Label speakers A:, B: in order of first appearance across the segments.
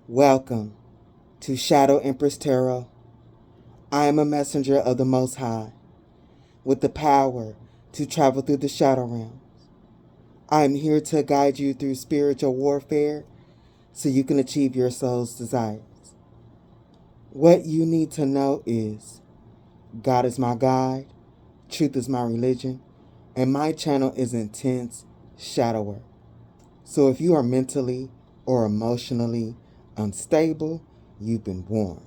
A: Welcome to Shadow Empress Tarot. I am a messenger of the Most High, with the power to travel through the shadow realms. I am here to guide you through spiritual warfare so you can achieve your soul's desires. What you need to know is God is my guide, truth is my religion, and my channel is intense shadow work. So if you are mentally or emotionally unstable, you've been warned.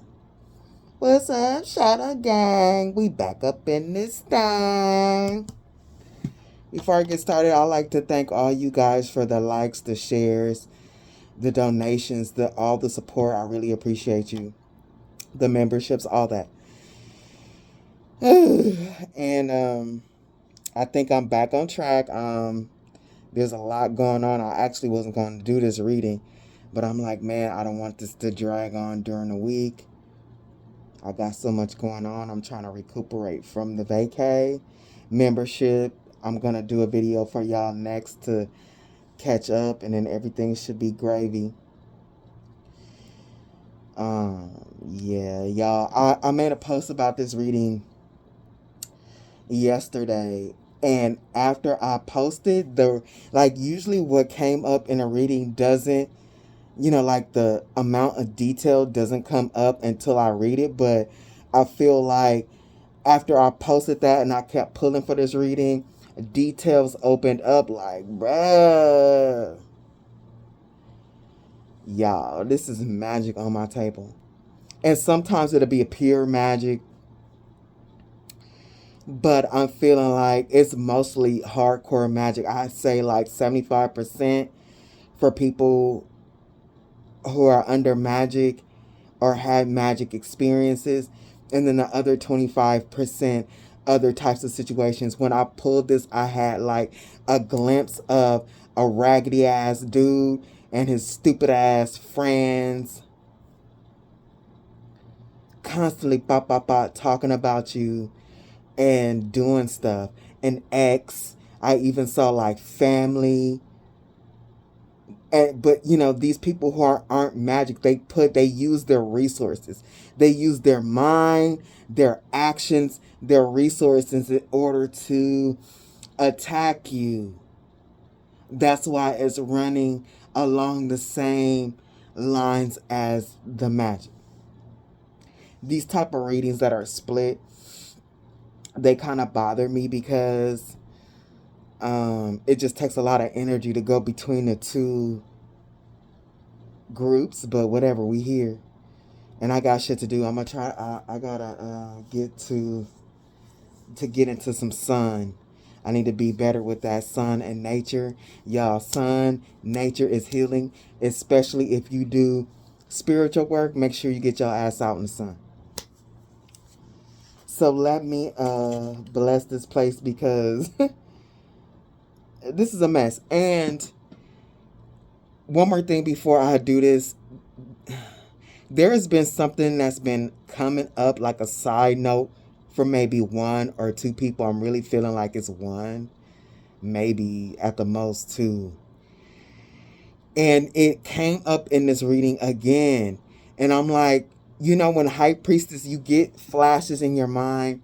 A: What's up, Shadow Gang? We back up in this thing. Before I get started, I'd like to thank all you guys for the likes, the shares, the donations, all the support. I really appreciate you. The memberships, all that. And I think I'm back on track. There's a lot going on. I actually wasn't going to do this reading, but I'm like, man, I don't want this to drag on during the week. I got so much going on. I'm trying to recuperate from the vacay membership. I'm going to do a video for y'all next to catch up, and then everything should be gravy. Yeah, y'all. I made a post about this reading yesterday, and after I posted, usually what came up in a reading doesn't, like the amount of detail doesn't come up until I read it. But I feel like after I posted that and I kept pulling for this reading, details opened up like, bruh. Y'all, this is magic on my table. And sometimes it'll be a pure magic, but I'm feeling like it's mostly hardcore magic. I'd say like 75% for people who are under magic or had magic experiences, and then the other 25% other types of situations. When I pulled this, I had like a glimpse of a raggedy ass dude and his stupid ass friends constantly talking about you and doing stuff. An ex. I even saw like family. But these people who aren't magic, they use their resources. They use their mind, their actions, their resources in order to attack you. That's why it's running along the same lines as the magic. These type of readings that are split, they kind of bother me because it just takes a lot of energy to go between the two groups. But whatever, we here, and I got shit to do. I'm gonna try. I gotta get into some sun. I need to be better with that sun and nature, y'all. Sun, nature is healing, especially if you do spiritual work. Make sure you get your ass out in the sun. So let me bless this place because this is a mess. And one more thing before I do this. There has been something that's been coming up like a side note for maybe one or two people. I'm really feeling like it's one, maybe at the most two. And it came up in this reading again. And I'm like, when High Priestess, you get flashes in your mind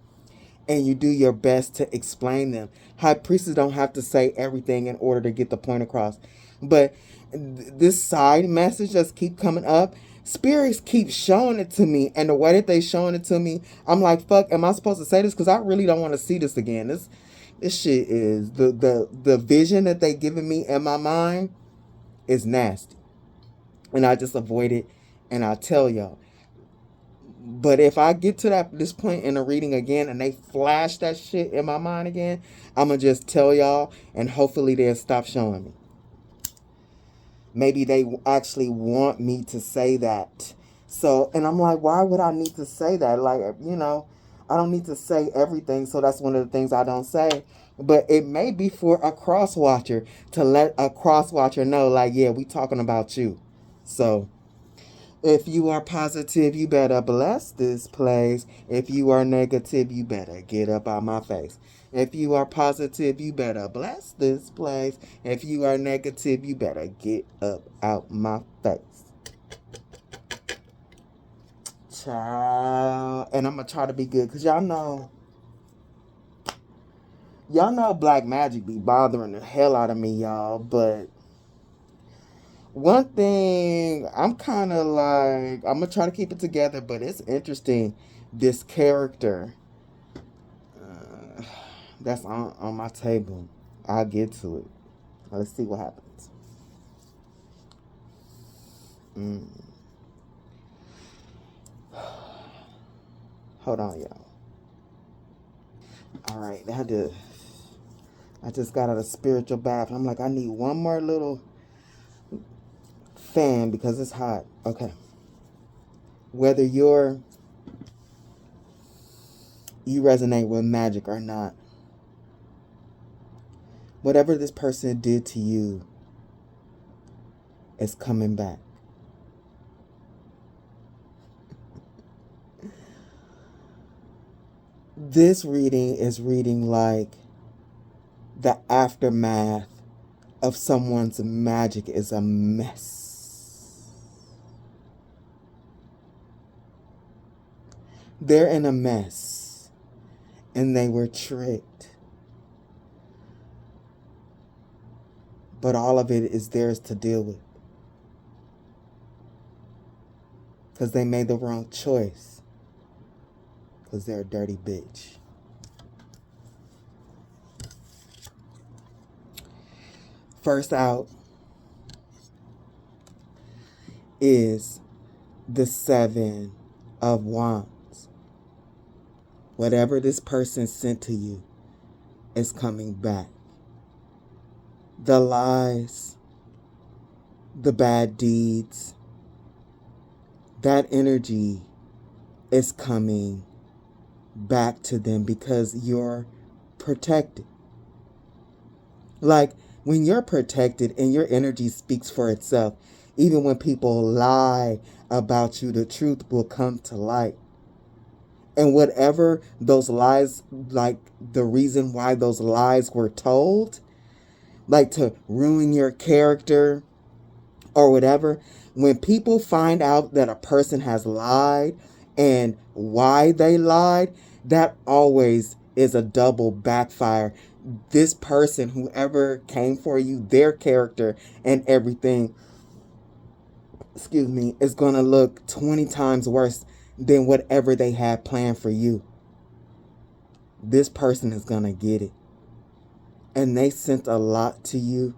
A: and you do your best to explain them. High Priestess don't have to say everything in order to get the point across. But this side message just keep coming up. Spirits keep showing it to me, and the way that they showing it to me, I'm like, fuck, am I supposed to say this? Because I really don't want to see this again. This shit is, the vision that they giving me in my mind is nasty. And I just avoid it, and I tell y'all. But if I get to this point in the reading again and they flash that shit in my mind again, I'm going to just tell y'all, and hopefully they'll stop showing me. Maybe they actually want me to say that. So, and I'm like, why would I need to say that? Like, I don't need to say everything. So that's one of the things I don't say. But it may be for a cross watcher, to let a cross watcher know, like, yeah, we talking about you. So if you are positive, you better bless this place. If you are negative, you better get up out my face. If you are positive, you better bless this place. If you are negative, you better get up out my face. Child. And I'm going to try to be good. Because y'all know black magic be bothering the hell out of me, y'all. But one thing, I'm kind of like, I'm going to try to keep it together. But it's interesting. This character that's on my table. I'll get to it. Let's see what happens. Hold on, y'all. All right, I just got out of spiritual bath. I'm like, I need one more little fan because it's hot. Okay. Whether you resonate with magic or not, whatever this person did to you is coming back. This reading is reading like the aftermath of someone's magic is a mess. They're in a mess and they were tricked. But all of it is theirs to deal with. Because they made the wrong choice. Because they're a dirty bitch. First out is the 7 of Wands. Whatever this person sent to you is coming back. The lies, the bad deeds, that energy is coming back to them because you're protected. Like when you're protected and your energy speaks for itself, even when people lie about you, the truth will come to light. And whatever those lies, like the reason why those lies were told, like to ruin your character or whatever, when people find out that a person has lied and why they lied, that always is a double backfire. This person, whoever came for you, their character and everything, is going to look 20 times worse than whatever they had planned for you. This person is going to get it. And they sent a lot to you.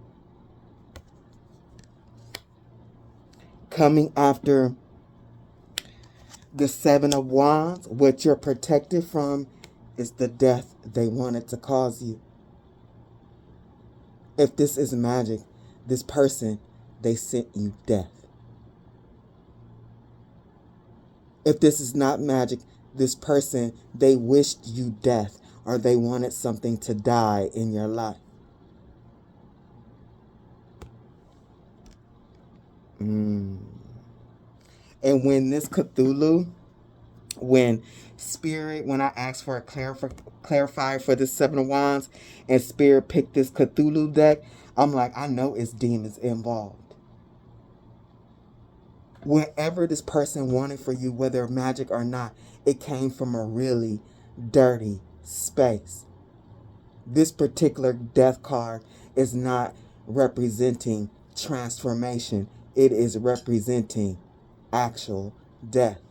A: Coming after the 7 of Wands, what you're protected from is the death they wanted to cause you. If this is magic, this person, they sent you death. If this is not magic, this person, they wished you death or they wanted something to die in your life. And when this Cthulhu, when I asked for a clarifier for this 7 of Wands and Spirit picked this Cthulhu deck, I'm like, I know it's demons involved. Whatever this person wanted for you, whether magic or not, it came from a really dirty space. This particular death card is not representing transformation. It is representing actual death.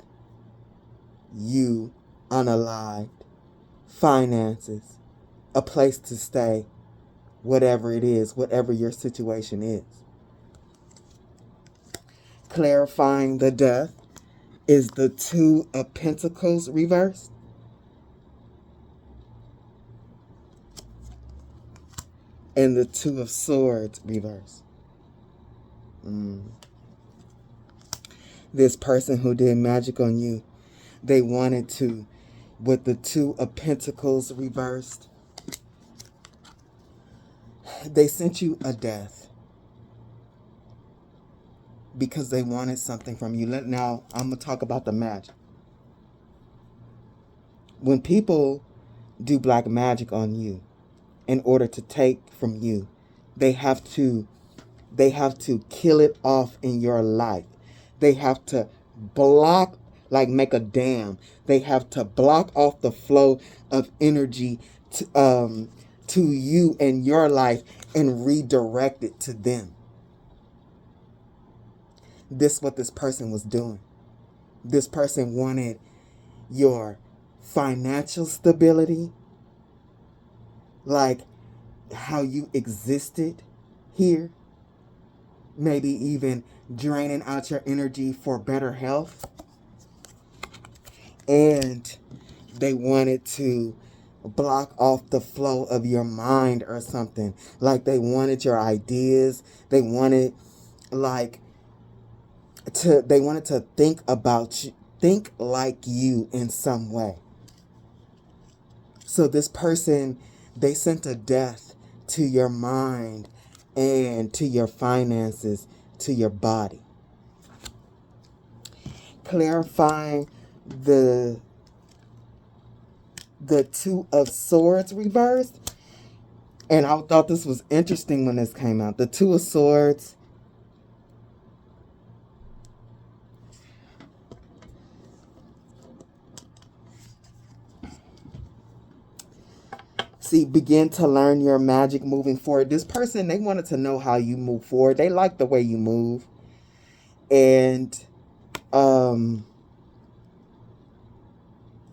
A: You unalived, finances, a place to stay, whatever it is, whatever your situation is. Clarifying the death is the 2 of Pentacles reversed. And the 2 of Swords reversed. This person who did magic on you, they wanted to, with the 2 of Pentacles reversed, they sent you a death because they wanted something from you. Now, I'm going to talk about the magic. When people do black magic on you, in order to take from you, they have to kill it off in your life. They have to block like make a dam. They have to block off the flow of energy to you and your life and redirect it to them. This is what this person was doing. This person wanted your financial stability, like how you existed here, maybe even draining out your energy for better health. And they wanted to block off the flow of your mind or something. Like they wanted your ideas. They wanted to think about you, think like you in some way. So this person, they sent a death to your mind and to your finances, to your body. Clarifying the Two of Swords reversed. And I thought this was interesting when this came out. The Two of Swords. See, begin to learn your magic moving forward. This person, they wanted to know how you move forward. They like the way you move. And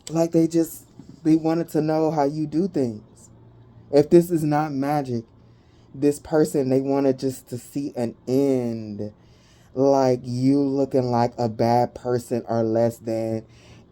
A: like they wanted to know how you do things. If this is not magic, this person, they wanted just to see an end. Like you looking like a bad person or less than.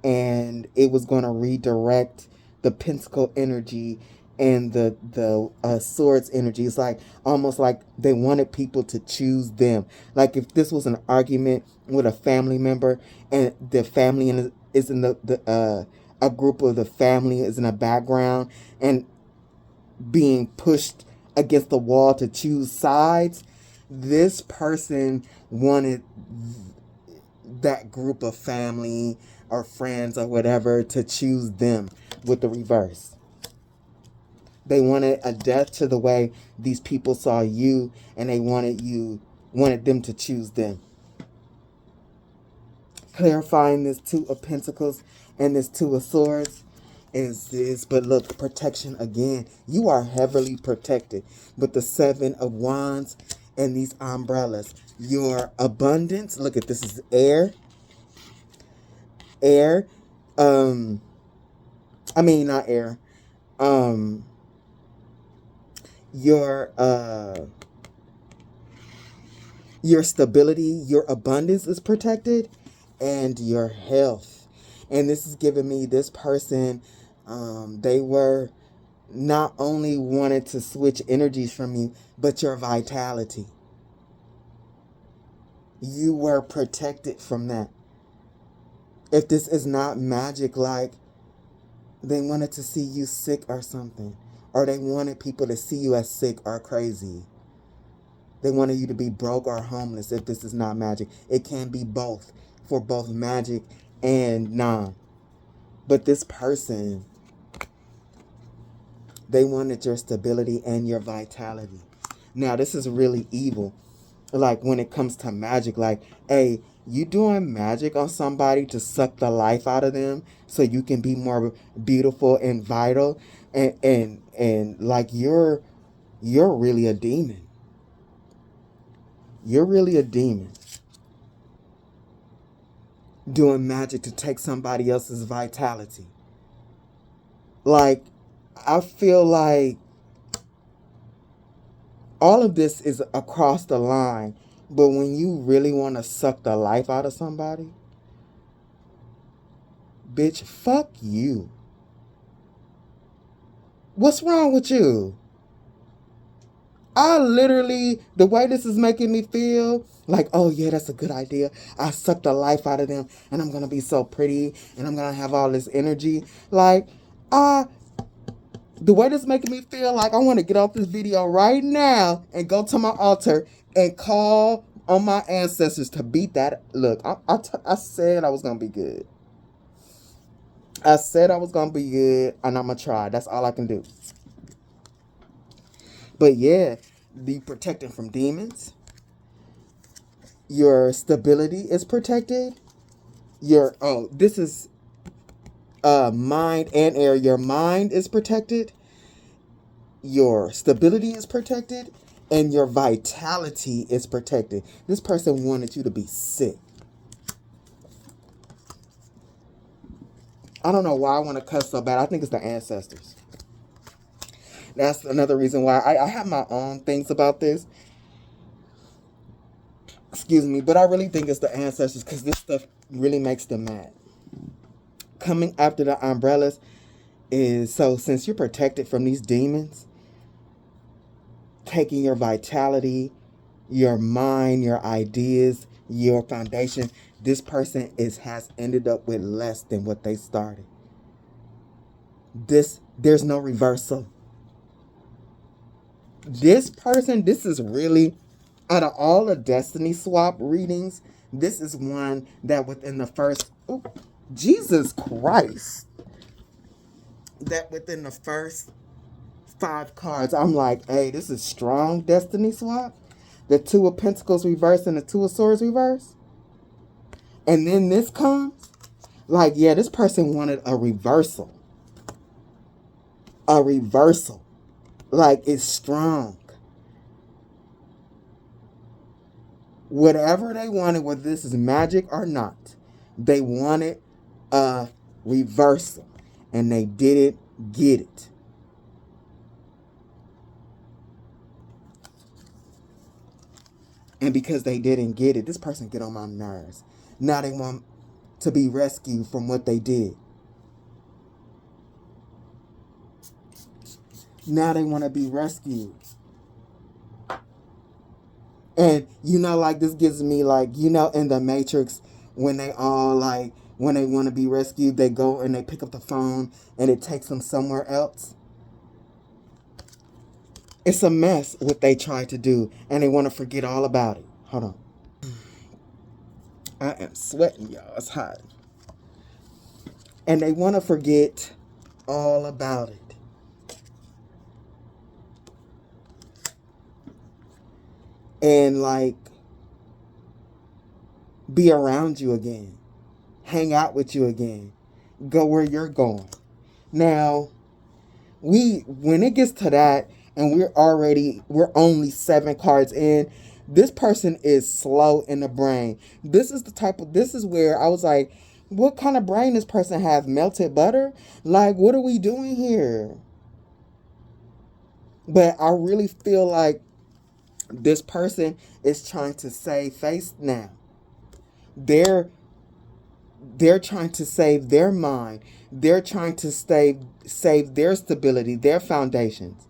A: And it was going to redirect the pentacle energy and the swords energy. It's like almost like they wanted people to choose them. Like if this was an argument with a family member and the family is in a group of the family is in the background and being pushed against the wall to choose sides, this person wanted that group of family or friends or whatever to choose them with the reverse. They wanted a death to the way these people saw you, and they wanted them to choose them. Clarifying this Two of Pentacles and this Two of Swords is this, but look, protection again. You are heavily protected with the Seven of Wands and these umbrellas. Your abundance, look at this, is air. Not air. Your stability, your abundance is protected, and your health. And this is giving me this person, they were not only wanted to switch energies from you, but your vitality. You were protected from that. If this is not magic, like they wanted to see you sick or something, or they wanted people to see you as sick or crazy. They wanted you to be broke or homeless. If this is not magic, it can be both, for both magic and non. But this person, they wanted your stability and your vitality. Now, this is really evil. Like when it comes to magic, like, hey, you doing magic on somebody to suck the life out of them so you can be more beautiful and vital, and like you're really a demon. You're really a demon. Doing magic to take somebody else's vitality. Like, I feel like all of this is across the line, but when you really want to suck the life out of somebody, bitch, fuck you. What's wrong with you? I literally, the way this is making me feel, like, oh yeah, that's a good idea. I suck the life out of them, and I'm going to be so pretty, and I'm going to have all this energy. Like, the way this is making me feel, like I want to get off this video right now and go to my altar and call on my ancestors to beat that. Look, I said I was going to be good. I said I was going to be good, and I'm going to try. That's all I can do. But yeah, be protected from demons. Your stability is protected. This is mind and air. Your mind is protected, your stability is protected, and your vitality is protected. This person wanted you to be sick. I don't know why I want to cuss so bad. I think it's the ancestors. That's another reason why I have my own things about this. Excuse me, but I really think it's the ancestors because this stuff really makes them mad. Coming after the umbrellas is, so since you're protected from these demons, taking your vitality, your mind, your ideas, your foundation, this person has ended up with less than what they started. There's no reversal. This person, this is really, out of all the destiny swap readings, this is one that within the first, Jesus Christ, that within the first 5 cards, I'm like, hey, this is strong destiny swap. The 2 of Pentacles reverse and the 2 of Swords reverse. And then this comes, like, yeah, this person wanted a reversal. A reversal. Like, it's strong. Whatever they wanted, whether this is magic or not, they wanted a reversal. And they didn't get it. And because they didn't get it, this person get on my nerves. Now they want to be rescued from what they did. Now they want to be rescued. And, like, this gives me, like, in the Matrix, when they all, like, when they want to be rescued, they go and they pick up the phone and it takes them somewhere else. It's a mess what they try to do, and they want to forget all about it. Hold on. I am sweating, y'all. It's hot. And they want to forget all about it. And, like, be around you again. Hang out with you again. Go where you're going. Now, when it gets to that, and we're only 7 cards in, this person is slow in the brain. This is where I was like, what kind of brain this person has? Melted butter? Like, what are we doing here? But I really feel like this person is trying to save face now. They're trying to save their mind. They're trying to save their stability, their foundations.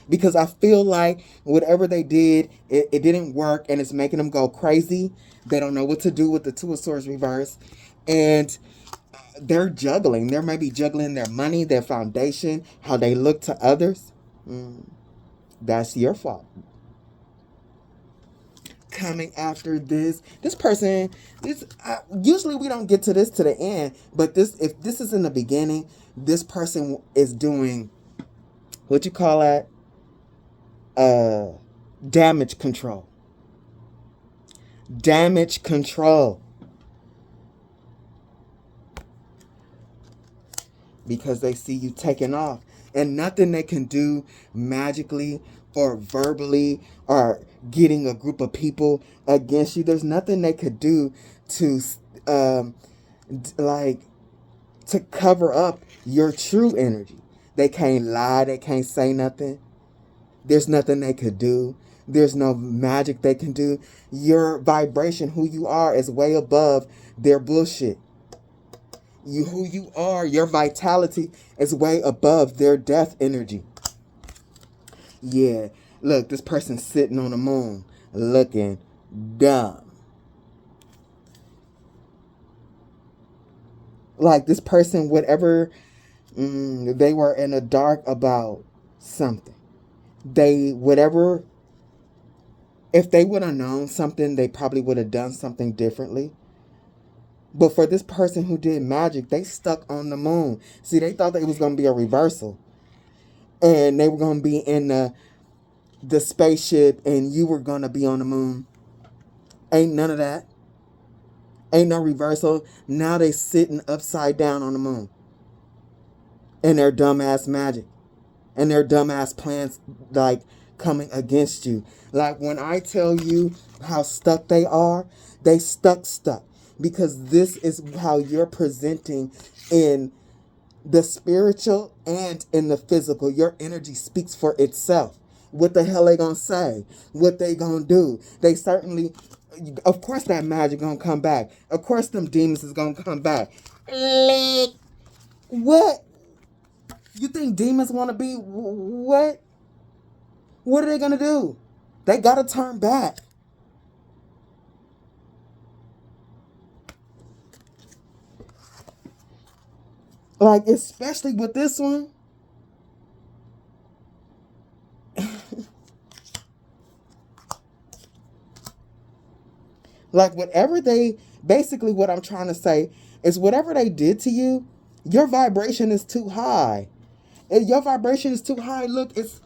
A: Because I feel like whatever they did, it didn't work, and it's making them go crazy. They don't know what to do with the 2 of Swords reverse. And they're juggling. They may be juggling their money, their foundation, how they look to others. That's your fault. Coming after this person, usually we don't get to the end, but if this is in the beginning, this person is doing, what you call that? Damage control. Damage control. Because they see you taking off. And nothing they can do magically or verbally or getting a group of people against you. There's nothing they could do to to cover up your true energy. They can't lie. They can't say nothing. There's nothing they could do. There's no magic they can do. Your vibration, who you are, is way above their bullshit. Who you are, your vitality is way above their death energy. Yeah, look, this person's sitting on the moon looking dumb. Like, this person, whatever, they were in the dark about something. If they would have known something, they probably would have done something differently. But for this person who did magic, they stuck on the moon. See, they thought that it was going to be a reversal. And they were going to be in the spaceship and you were going to be on the moon. Ain't none of that. Ain't no reversal. Now they sitting upside down on the moon. And their dumbass magic. And their dumbass plans, like, coming against you. Like, when I tell you how stuck they are, they stuck. Because this is how you're presenting in the spiritual and in the physical. Your energy speaks for itself. What the hell they gonna say? What they gonna do? They certainly, of course that magic gonna come back. Of course them demons is gonna come back. What? You think demons want to be what? What are they going to do? They got to turn back. Like, especially with this one. Like, whatever they, basically what I'm trying to say is whatever they did to you, your vibration is too high. If your vibration is too high, look, it's,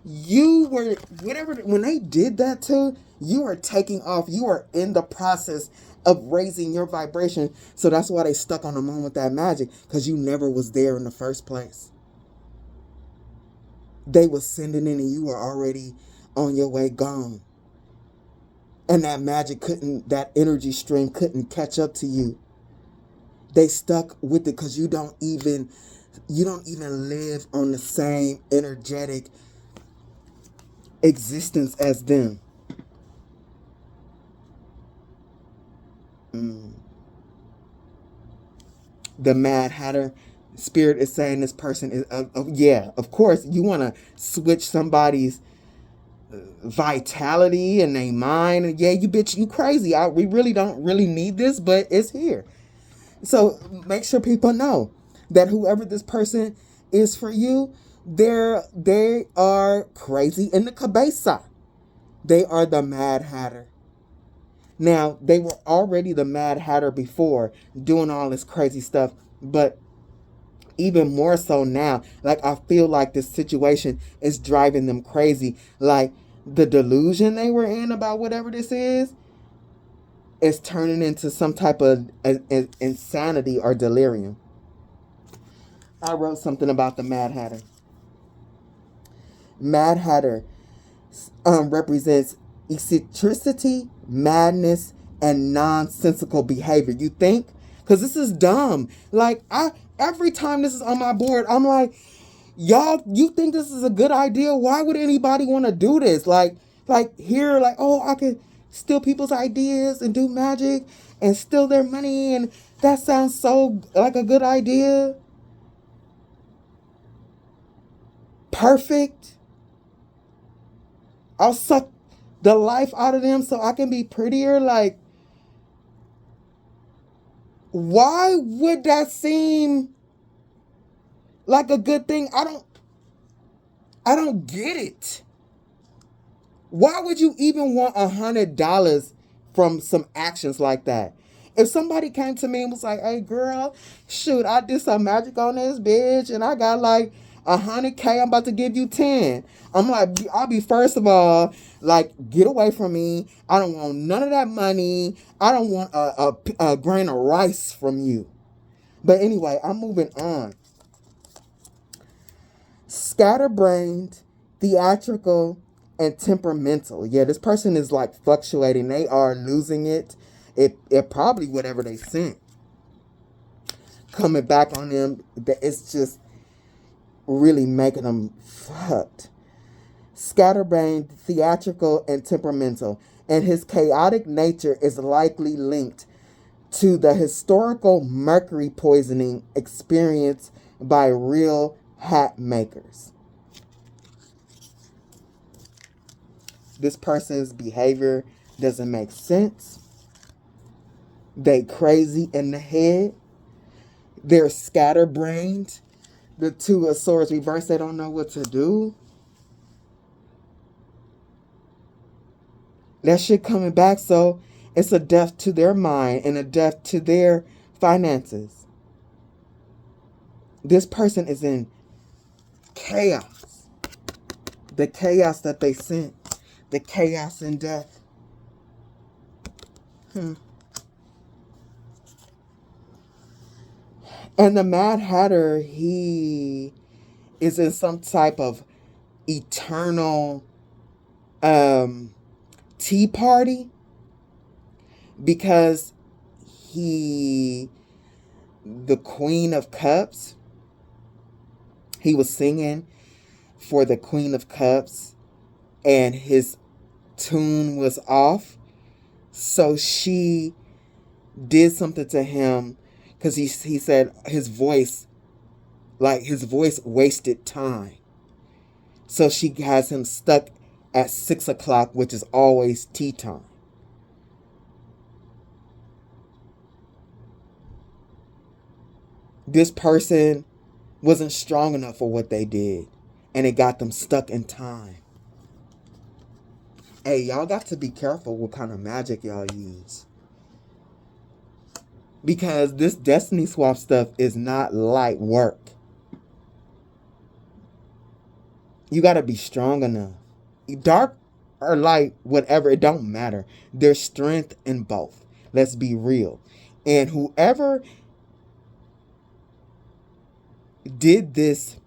A: you were, whatever, when they did that to, you are taking off. You are in the process of raising your vibration. So that's why they stuck on the moon with that magic, because you never was there in the first place. They was sending in and you were already on your way gone. And that magic couldn't, that energy stream couldn't catch up to you. They stuck with it because you don't even live on the same energetic existence as them. The Mad Hatter spirit is saying this person is, yeah, of course, you want to switch somebody's vitality and their mind. And yeah, you bitch, you crazy. We really don't really need this, but it's here. So make sure people know that whoever this person is for you, they are crazy in the cabeza. They are the Mad Hatter. Now, they were already the Mad Hatter before, doing all this crazy stuff, but even more so now, like, I feel like this situation is driving them crazy. Like, the delusion they were in about whatever this is turning into some type of insanity or delirium. I wrote something about the Mad Hatter. Mad Hatter represents eccentricity, madness, and nonsensical behavior. You think? Because this is dumb. Like, every time this is on my board, I'm like, y'all, you think this is a good idea? Why would anybody want to do this? Like here, like, oh, I could steal people's ideas and do magic and steal their money, and that sounds so like a good idea. Perfect. I'll suck the life out of them so I can be prettier. Like, why would that seem like a good thing? I don't get it. Why would you even want $100 from some actions like that? If somebody came to me and was like, hey girl, shoot, I did some magic on this bitch and I got like $100K, I'm about to give you 10. I'm like, I'll be, first of all, like, get away from me. I don't want none of that money. I don't want a grain of rice from you. But anyway, I'm moving on. Scatterbrained, theatrical, and temperamental. Yeah, this person is like fluctuating. They are losing it. It probably whatever they sent coming back on them. It's just really making them fucked. Scatterbrained, theatrical, and temperamental. And his chaotic nature is likely linked to the historical mercury poisoning experienced by real hat makers. This person's behavior doesn't make sense. They crazy in the head. They're scatterbrained. The Two of Swords reversed. They don't know what to do. That shit coming back, so it's a death to their mind and a death to their finances. This person is in chaos. The chaos that they sent. The chaos and death. And the Mad Hatter, he is in some type of eternal tea party because the Queen of Cups, he was singing for the Queen of Cups and his tune was off. So she did something to him because he said his voice wasted time. So she has him stuck at 6 o'clock, which is always tea time. This person wasn't strong enough for what they did, and it got them stuck in time. Hey, y'all got to be careful what kind of magic y'all use. Because this destiny swap stuff is not light work. You got to be strong enough. Dark or light, whatever, it don't matter. There's strength in both. Let's be real. And whoever did this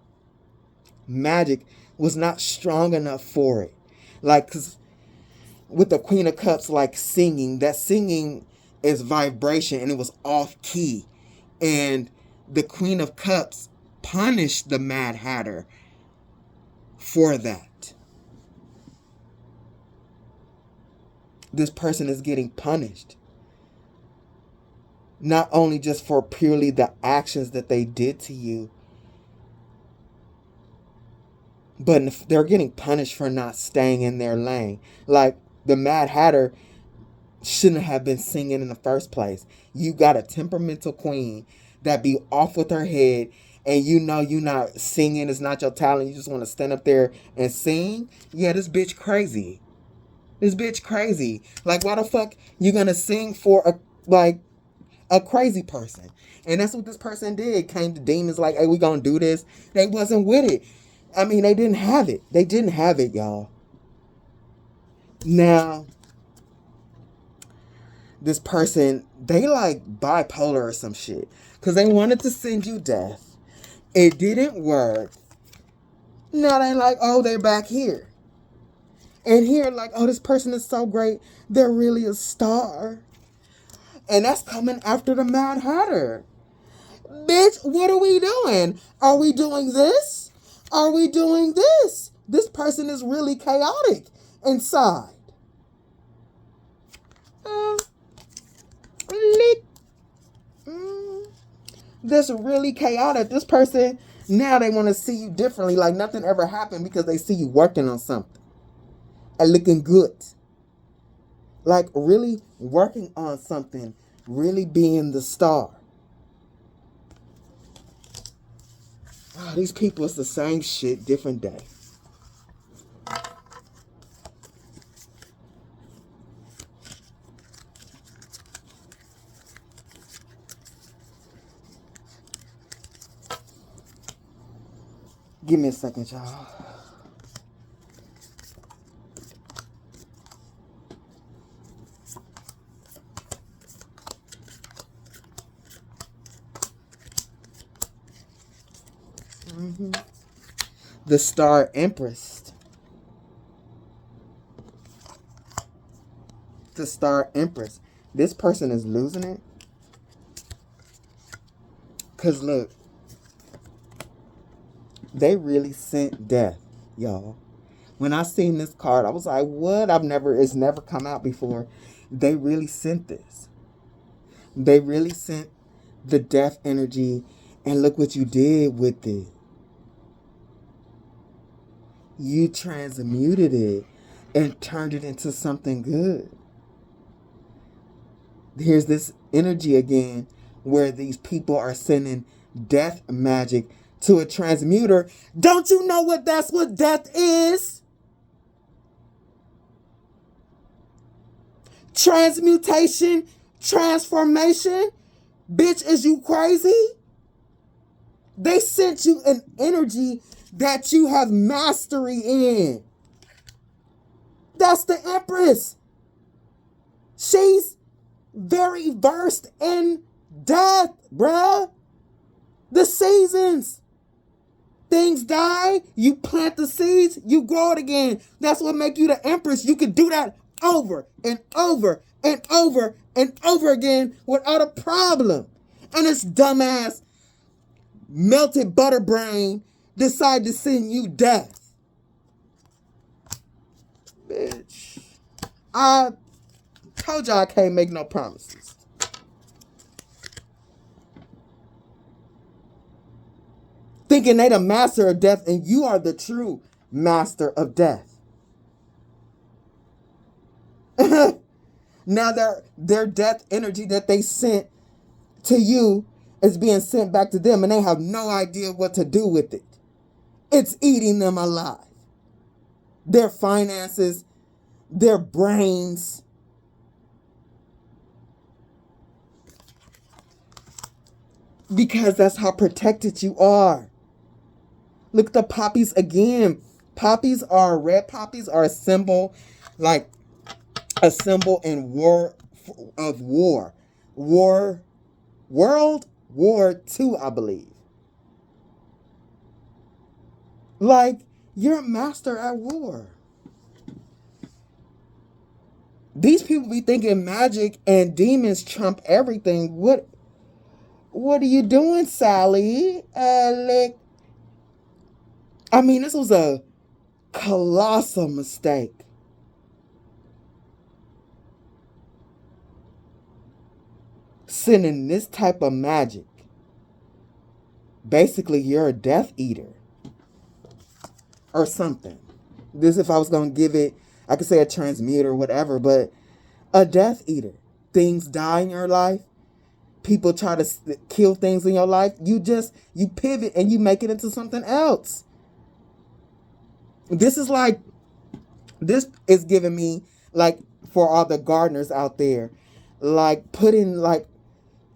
A: magic was not strong enough for it. Like, cause with the Queen of Cups, like singing, that singing is vibration and it was off key. And the Queen of Cups punished the Mad Hatter for that. This person is getting punished. Not only just for purely the actions that they did to you, but they're getting punished for not staying in their lane. Like the Mad Hatter shouldn't have been singing in the first place. You got a temperamental queen that be off with her head, and you know you not singing is not your talent. You just want to stand up there and sing. Yeah, this bitch crazy. This bitch crazy. Like, why the fuck you gonna sing for a crazy person? And that's what this person did. Came to demons like, hey, we gonna do this. They wasn't with it. I mean, they didn't have it. They didn't have it, y'all. Now, this person, they like bipolar or some shit. Because they wanted to send you death. It didn't work. Now they like, oh, they're back here. And here, like, oh, this person is so great. They're really a star. And that's coming after the Mad Hatter. Bitch, what are we doing? Are we doing this? Are we doing this? This person is really chaotic inside. This really chaotic. This person, now they want to see you differently, like nothing ever happened because they see you working on something and looking good. Like really working on something, really being the star. Oh, these people, it's the same shit, different day. Give me a second, y'all. The Star Empress. The Star Empress. This person is losing it. Because look, they really sent death, y'all. When I seen this card, I was like, what? It's never come out before. They really sent this. They really sent the death energy, and look what you did with it. You transmuted it and turned it into something good. Here's this energy again where these people are sending death magic to a transmuter. Don't you know that's what death is? Transmutation, transformation. Bitch, is you crazy? They sent you an energy that you have mastery in. That's the Empress. She's very versed in death, bruh. The seasons. Things die, you plant the seeds, you grow it again. That's what makes you the Empress. You can do that over and over and over and over again without a problem. And this dumbass melted butter brain decide to send you death. Bitch. I told y'all I can't make no promises. Thinking they the master of death and you are the true master of death. Now their death energy that they sent to you is being sent back to them and they have no idea what to do with it. It's eating them alive. Their finances, their brains. Because that's how protected you are. Look at the poppies again. Poppies are, red poppies are a symbol, like a symbol in war. World War II, I believe. Like, you're a master at war. These people be thinking magic and demons trump everything. What are you doing, Sally? I mean, this was a colossal mistake. Sending this type of magic. Basically, you're a Death Eater. Or something. This, if I was going to give it, I could say a transmuter or whatever, but a Death Eater. Things die in your life. People try to kill things in your life. You pivot and you make it into something else. This is giving me, like, for all the gardeners out there, like putting like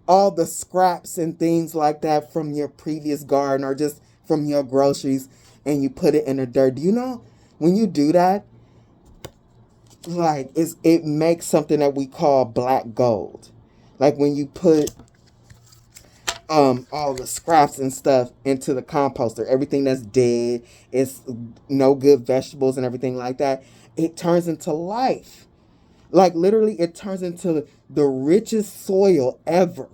A: all the scraps and things like that from your previous garden or just from your groceries and you put it in the dirt. Do you know when you do that, like it makes something that we call black gold. Like when you put all the scraps and stuff into the composter, everything that's dead, it's no good vegetables and everything like that, it turns into life. Like literally it turns into the richest soil ever.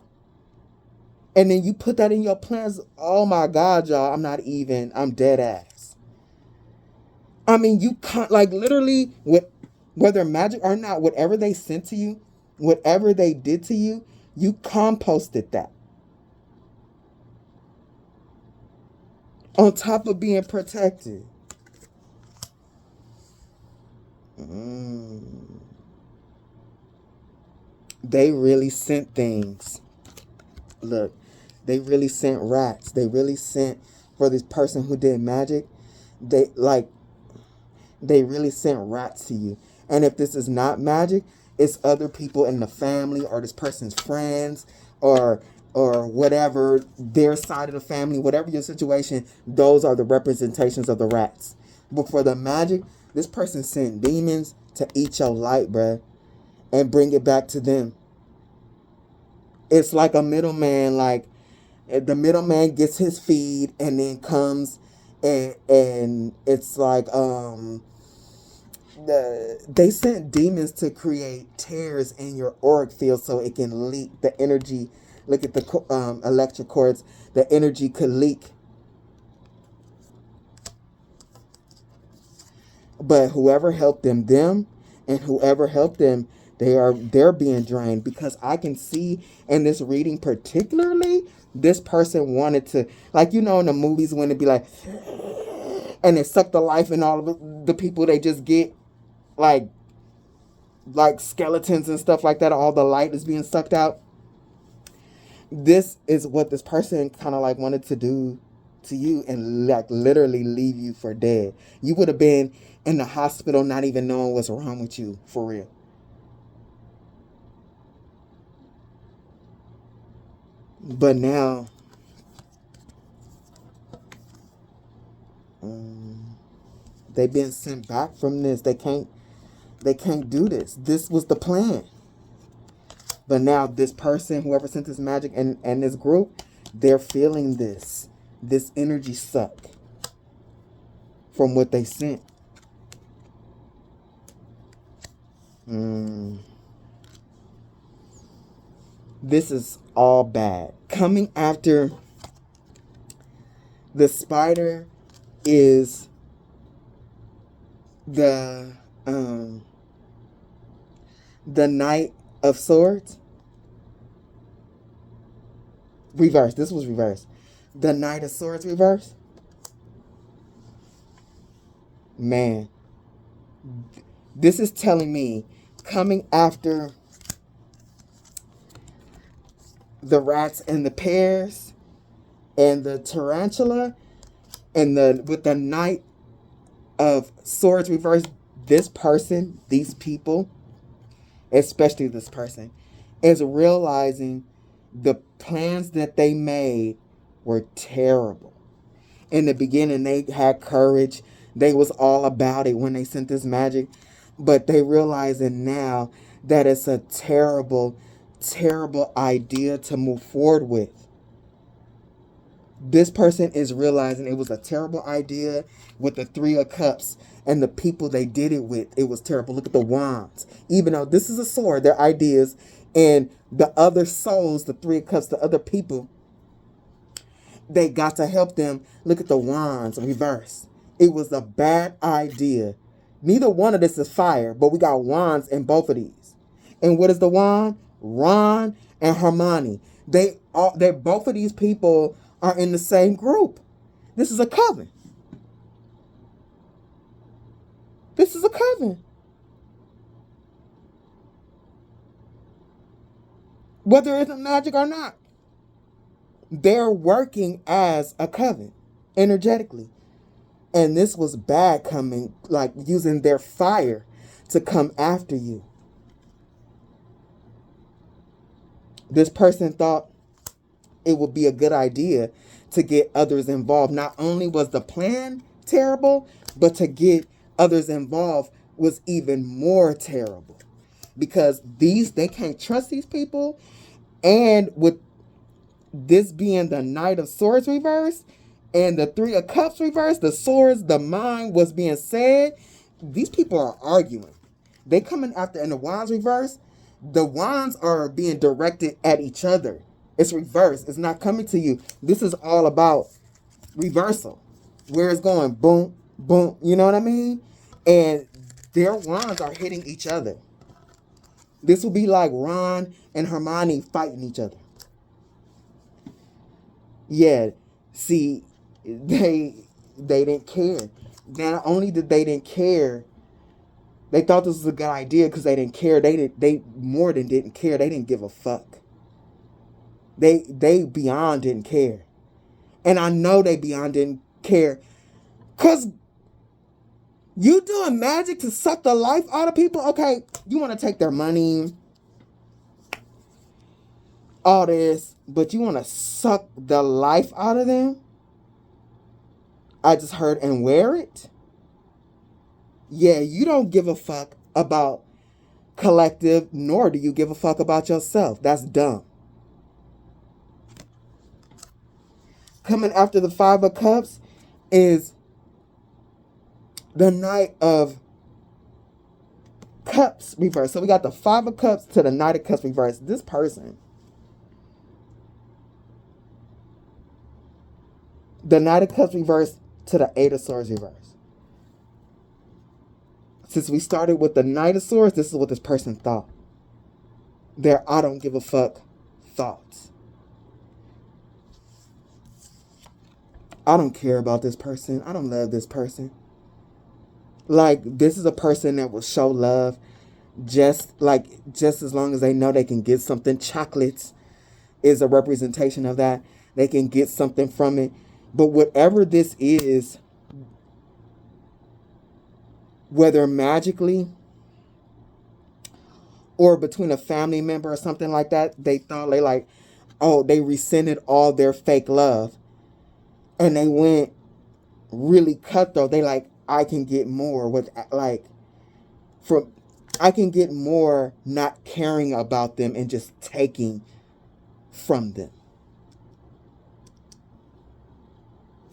A: And then you put that in your plants. Oh my God, y'all, I'm dead ass. I mean, you can't, like literally, whether magic or not, whatever they sent to you, whatever they did to you, you composted that. On top of being protected. They really sent things. Look, they really sent rats. They really sent, for this person who did magic, they really sent rats to you. And if this is not magic, it's other people in the family or this person's friends or whatever, their side of the family, whatever your situation, those are the representations of the rats. But for the magic, this person sent demons to eat your light, bruh, and bring it back to them. It's like a middleman, like the middleman gets his feed and then comes and it's like they sent demons to create tears in your auric field so it can leak the energy. Look at the electric cords. The energy could leak. But whoever helped them, and whoever helped them, they're being drained, because I can see in this reading particularly, this person wanted to, like, you know, in the movies when it be like, and they suck the life in all of the people, they just get like skeletons and stuff like that. All the light is being sucked out. This is what this person kind of like wanted to do to you, and like literally leave you for dead. You would have been in the hospital not even knowing what's wrong with you, for real. But now they've been sent back from this. They can't do this. This was the plan. But now this person, whoever sent this magic and this group, They're feeling this energy suck from what they sent. This is all bad. Coming after the spider is the Knight of Swords. Reverse. This was reverse. The Knight of Swords reverse. Man, this is telling me coming after the rats and the pears and the tarantula and with the Knight of Swords reverse, this person, these people, especially this person, is realizing the plans that they made were terrible. In the beginning, they had courage. They was all about it when they sent this magic. But they realizing now that it's a terrible, terrible idea to move forward with. This person is realizing it was a terrible idea with the Three of Cups and the people they did it with. It was terrible. Look at the wands. Even though this is a sword, their ideas, and the other souls, the Three of Cups, the other people, they got to help them. Look at the wands reverse. It was a bad idea. Neither one of this is fire, but we got wands in both of these. And what is the wand? Ron and Hermione. They both of these people are in the same group. This is a coven. This is a coven. Whether it's magic or not, they're working as a coven energetically. And this was bad coming, like using their fire to come after you. This person thought it would be a good idea to get others involved. Not only was the plan terrible, but to get others involved was even more terrible. Because they can't trust these people. And with this being the Knight of Swords reverse and the Three of Cups reverse, the swords, the mind was being said. These people are arguing. They coming after, in the wands reverse, the wands are being directed at each other. It's reverse. It's not coming to you. This is all about reversal. Where it's going, boom, boom. You know what I mean? And their wands are hitting each other. This will be like Ron and Hermione fighting each other. Yeah, see, they didn't care. Not only did they didn't care, they thought this was a good idea because they didn't care. They more than didn't care. They didn't give a fuck. They beyond didn't care. And I know they beyond didn't care. Because you doing magic to suck the life out of people? Okay, you want to take their money, all this, but you want to suck the life out of them? I just heard, and wear it? Yeah, you don't give a fuck about collective, nor do you give a fuck about yourself. That's dumb. Coming after the Five of Cups is the Knight of Cups reverse. So we got the Five of Cups to the Knight of Cups reverse. This person, the Knight of Cups reverse to the Eight of Swords reverse. Since we started with the Knight of Swords, this is what this person thought. Their I don't give a fuck thoughts. I don't care about this person. I don't love this person. Like, this is a person that will show love just as long as they know they can get something. Chocolates is a representation of that. They can get something from it. But whatever this is, whether magically or between a family member or something like that, they thought they resented all their fake love. And they went really cutthroat. They I can get more with I can get more not caring about them and just taking from them.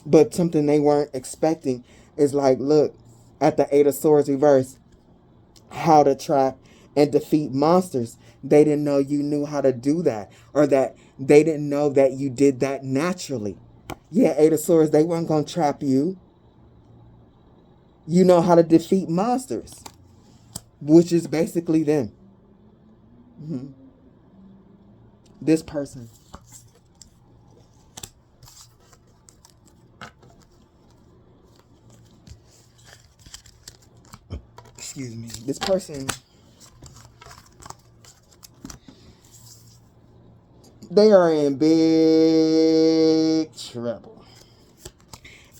A: But something they weren't expecting is like, look, at the Eight of Swords reverse, how to trap and defeat monsters. They didn't know you knew how to do that, or that they didn't know that you did that naturally. Yeah, Eight of Swords, they weren't going to trap you. You know how to defeat monsters, which is basically them. Mm-hmm. This person. Excuse me. This person, they are in big trouble.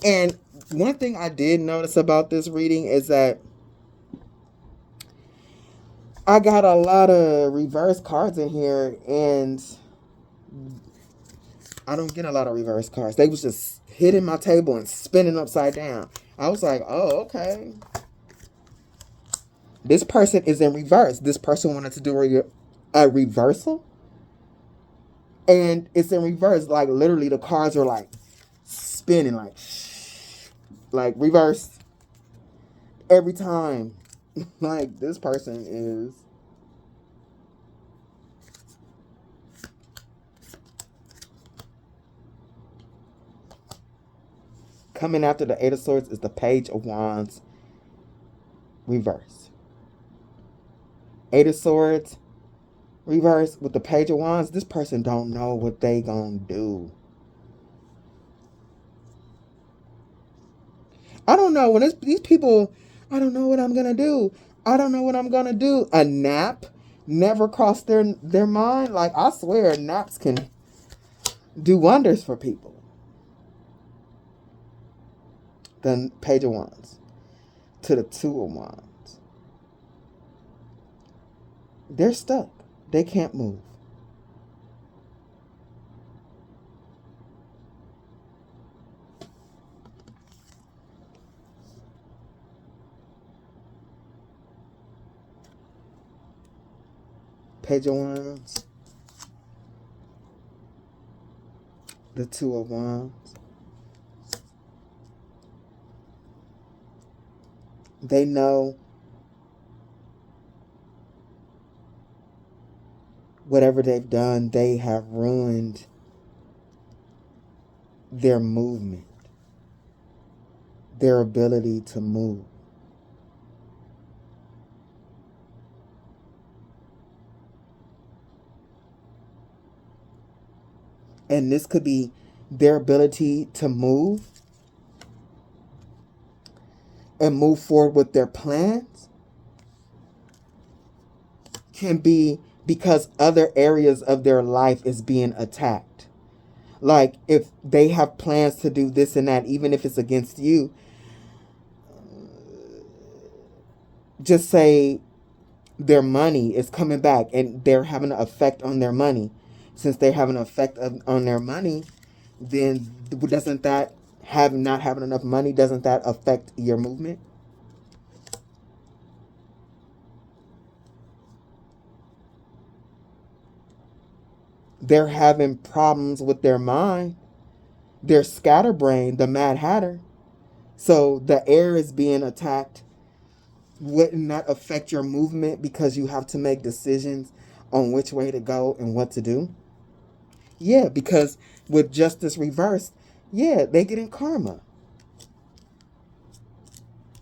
A: And one thing I did notice about this reading is that I got a lot of reverse cards in here, and I don't get a lot of reverse cards. They was just hitting my table and spinning upside down. I was like, oh, okay. This person is in reverse. This person wanted to do a reversal, and it's in reverse. Like, literally, the cards are like spinning, like reverse every time. Like, this person is coming after the Eight of Swords is the Page of Wands reverse. Eight of Swords reverse with the Page of Wands. This person don't know what they gonna do. I don't know. When these people, I don't know what I'm gonna do. I don't know what I'm gonna do. A nap never crossed their mind. Like, I swear, naps can do wonders for people. The Page of Wands to the Two of Wands. They're stuck. They can't move. Page of Wands. The Two of Wands. They know whatever they've done, they have ruined their movement, their ability to move. And this could be their ability to move and move forward with their plans, can be because other areas of their life is being attacked. Like, if they have plans to do this and that, even if it's against you, just say their money is coming back and they're having an effect on their money. Since they have an effect on their money, then doesn't that not having enough money, doesn't that affect your movement? They're having problems with their mind. They're scatterbrained, the Mad Hatter. So the air is being attacked. Wouldn't that affect your movement because you have to make decisions on which way to go and what to do? Yeah, because with justice reversed, yeah, they get in karma.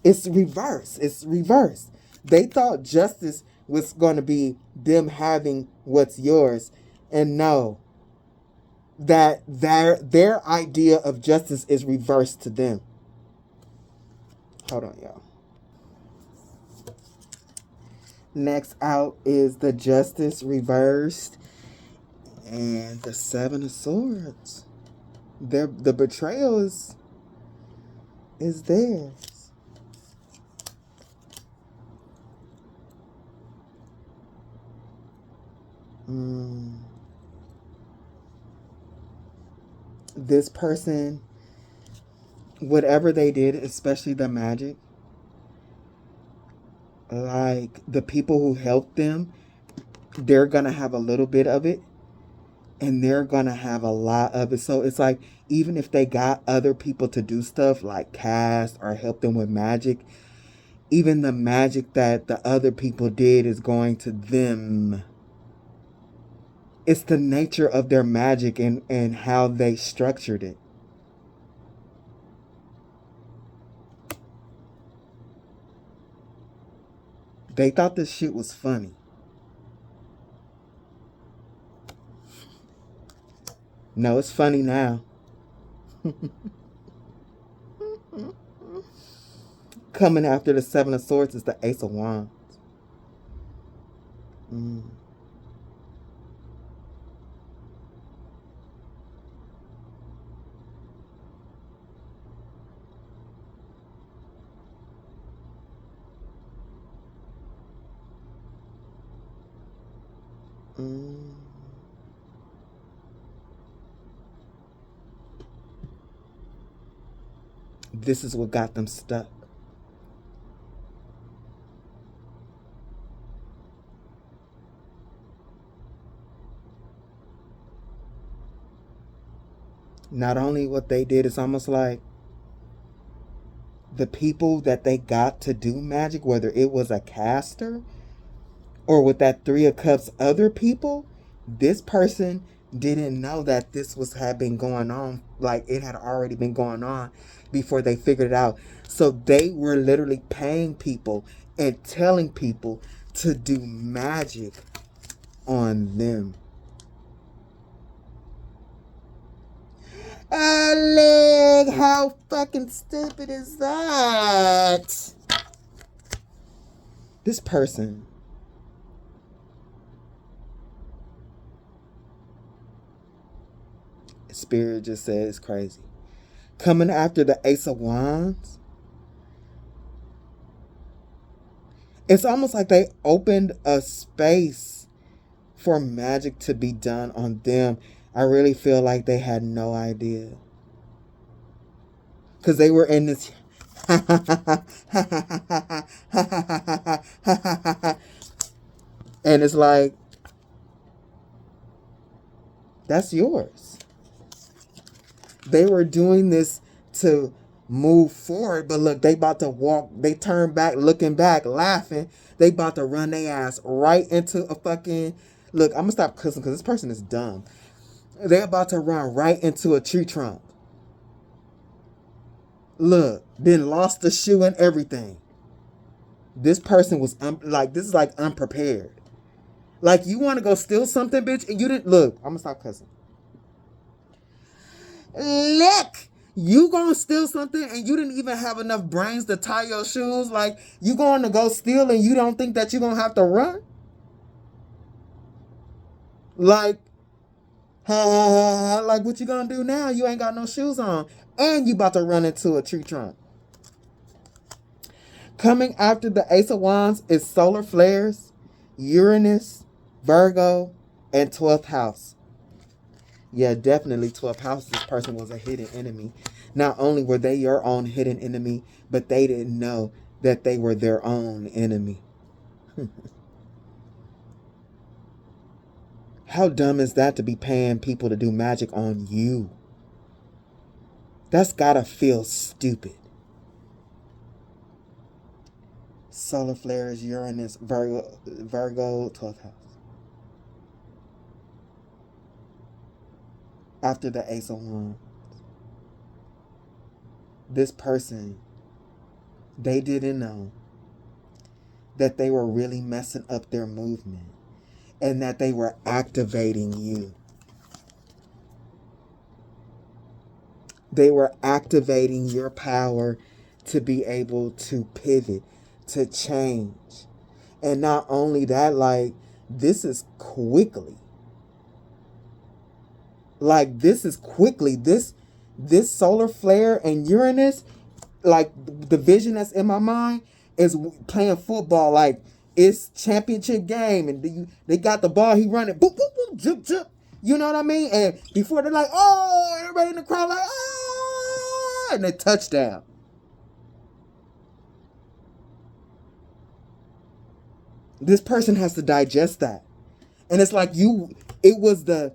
A: It's reverse. It's reverse. They thought justice was going to be them having what's yours. And no, that their idea of justice is reversed to them. Hold on, y'all. Next out is the Justice reversed and the Seven of Swords. The betrayal is theirs. This person, whatever they did, especially the magic, like the people who helped them, they're gonna have a little bit of it, And they're going to have a lot of it. So it's like, even if they got other people to do stuff like cast or help them with magic, even the magic that the other people did is going to them. It's the nature of their magic and how they structured it. They thought this shit was funny. No, it's funny now. Coming after the Seven of Swords is the Ace of Wands. Mm. Mm. This is what got them stuck. Not only what they did, it's almost like the people that they got to do magic, whether it was a caster or with that Three of Cups other people, this person didn't know that this had been going on. Like, it had already been going on before they figured it out. So they were literally paying people and telling people to do magic on them. Leg, how fucking stupid is that? This person, Spirit just said it's crazy. Coming after the Ace of Wands, it's almost like they opened a space for magic to be done on them. I really feel like they had no idea. Because they were in this... And it's like, that's yours. They were doing this to move forward, but look, they about to walk, they turn back, looking back, laughing. They about to run their ass right into a fucking... Look, I'm gonna stop cussing because this person is dumb. They're about to run right into a tree trunk. Look, then lost the shoe and everything. This person was this is like unprepared. Like, you want to go steal something, bitch, and you didn't... Look, I'm gonna stop cussing. Look, you gonna steal something and you didn't even have enough brains to tie your shoes. Like, you going to go steal and you don't think that you're gonna have to run? Like, like, what you gonna do now? You ain't got no shoes on and you about to run into a tree trunk. Coming after the Ace of Wands is solar flares, Uranus, Virgo, and 12th house. Yeah, definitely 12th house. This person was a hidden enemy. Not only were they your own hidden enemy, but they didn't know that they were their own enemy. How dumb is that, to be paying people to do magic on you? That's gotta feel stupid. Solar flares, Uranus, Virgo, 12th house. After the Ace of Wands, this person, they didn't know that they were really messing up their movement and that they were activating you. They were activating your power to be able to pivot, to change. And not only that, like, this is quickly. Like, this is quickly. This solar flare and Uranus, like, the vision that's in my mind is playing football. Like, it's championship game and they got the ball, he running, boop, boop, boop, jump, jump. You know what I mean? And before they're like, oh, everybody in the crowd like, oh, and they touchdown. This person has to digest that. And it's like it was the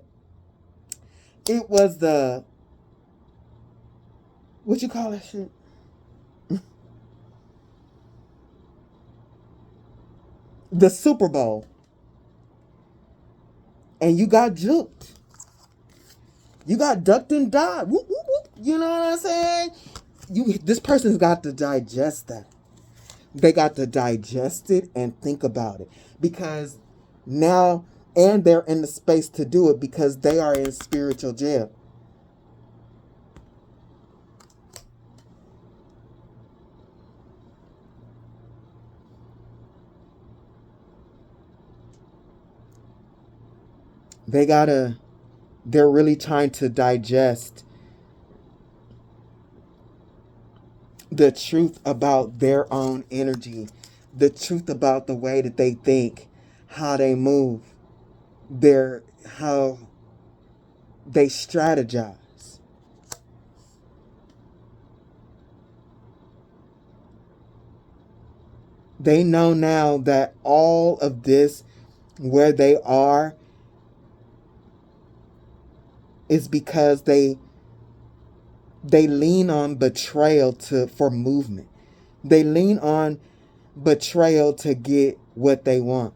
A: It was the, what you call that shit? The Super Bowl. And you got juked. You got ducked and died. Whoop, whoop, whoop. You know what I'm saying? This person's got to digest that. They got to digest it and think about it. Because now, and they're in the space to do it because they are in spiritual jail. They're really trying to digest the truth about their own energy, the truth about the way that they think, how they move, how they strategize. They know now that all of this, where they are, is because they lean on betrayal for movement. They lean on betrayal to get what they want.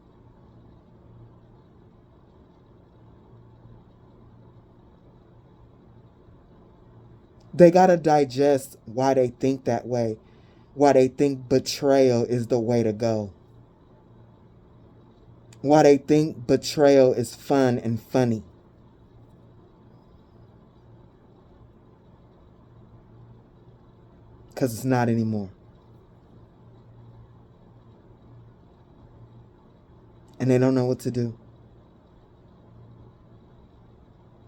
A: They got to digest why they think that way, why they think betrayal is the way to go, why they think betrayal is fun and funny. Because it's not anymore. And they don't know what to do.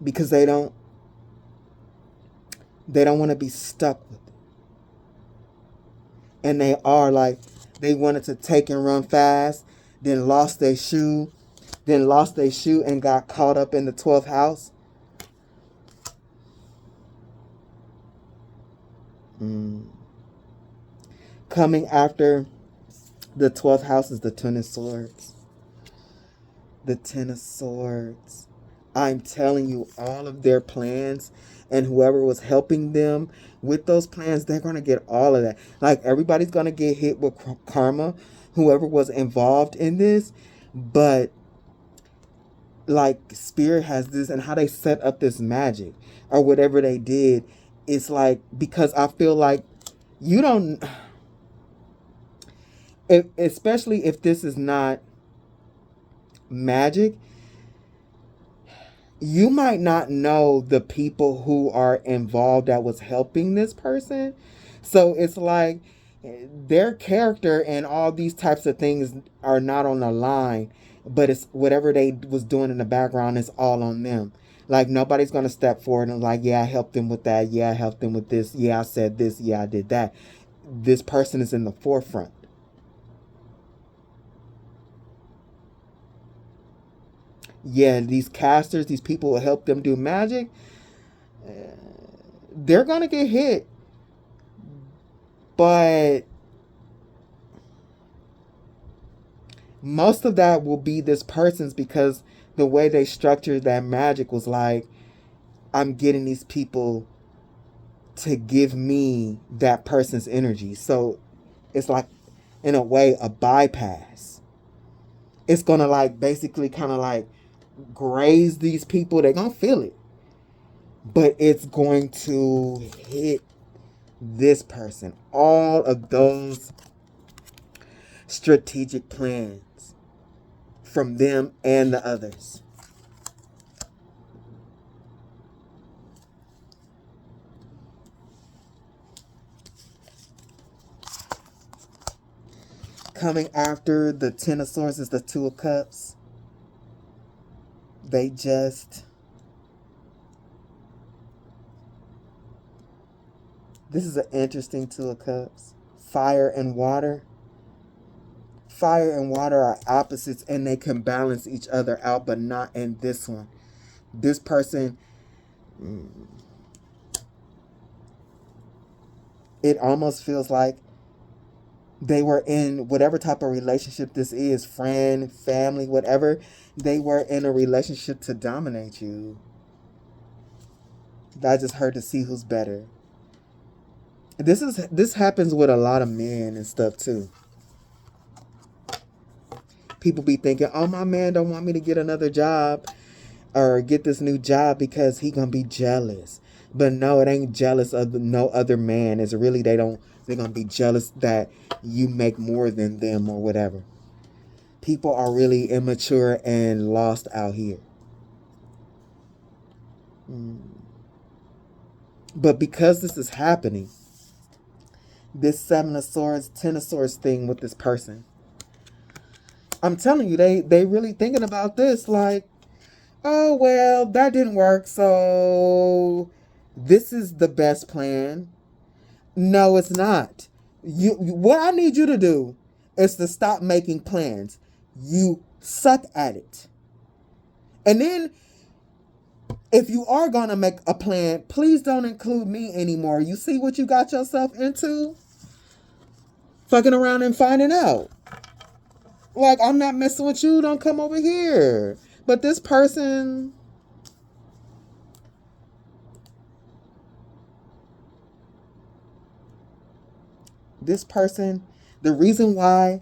A: Because they don't want to be stuck with it. And they wanted to take and run fast, then lost their shoe and got caught up in the 12th house. Coming after the 12th house is the Ten of Swords. The Ten of Swords. I'm telling you, all of their plans and whoever was helping them with those plans, they're going to get all of that. Like, everybody's going to get hit with karma, whoever was involved in this. But, like, Spirit has this, and how they set up this magic or whatever they did, it's like, because I feel like you don't, especially if this is not magic, you might not know the people who are involved that was helping this person. So it's like their character and all these types of things are not on the line, but it's whatever they was doing in the background is all on them. Like, nobody's going to step forward and like, yeah, I helped them with that. Yeah, I helped them with this. Yeah, I said this. Yeah, I did that. This person is in the forefront. Yeah, these casters, these people who help them do magic, they're going to get hit. But most of that will be this person's, because the way they structured that magic was like, I'm getting these people to give me that person's energy. So it's like, in a way, a bypass. It's going to like basically kind of like graze these people. They're going to feel it. But it's going to hit this person. All of those strategic plans from them and the others. Coming after the Ten of Swords is the Two of Cups. They just... This is an interesting Two of Cups. Fire and water. Fire and water are opposites and they can balance each other out, but not in this one. This person... It almost feels like they were in whatever type of relationship this is, friend, family, whatever. They were in a relationship to dominate you. I just heard to see who's better. This happens with a lot of men and stuff too. People be thinking, oh, my man don't want me to get another job or get this new job because he gonna be jealous. But no, it ain't jealous of no other man. It's really they're gonna be jealous that you make more than them or whatever. People are really immature and lost out here. But because this is happening, this Seven of Swords, Ten of Swords thing with this person, I'm telling you, they really thinking about this like, oh, well, that didn't work, so this is the best plan. No, it's not. What I need you to do is to stop making plans. You suck at it. And then, if you are going to make a plan, please don't include me anymore. You see what you got yourself into? Fucking around and finding out. Like, I'm not messing with you. Don't come over here. But this person... the reason why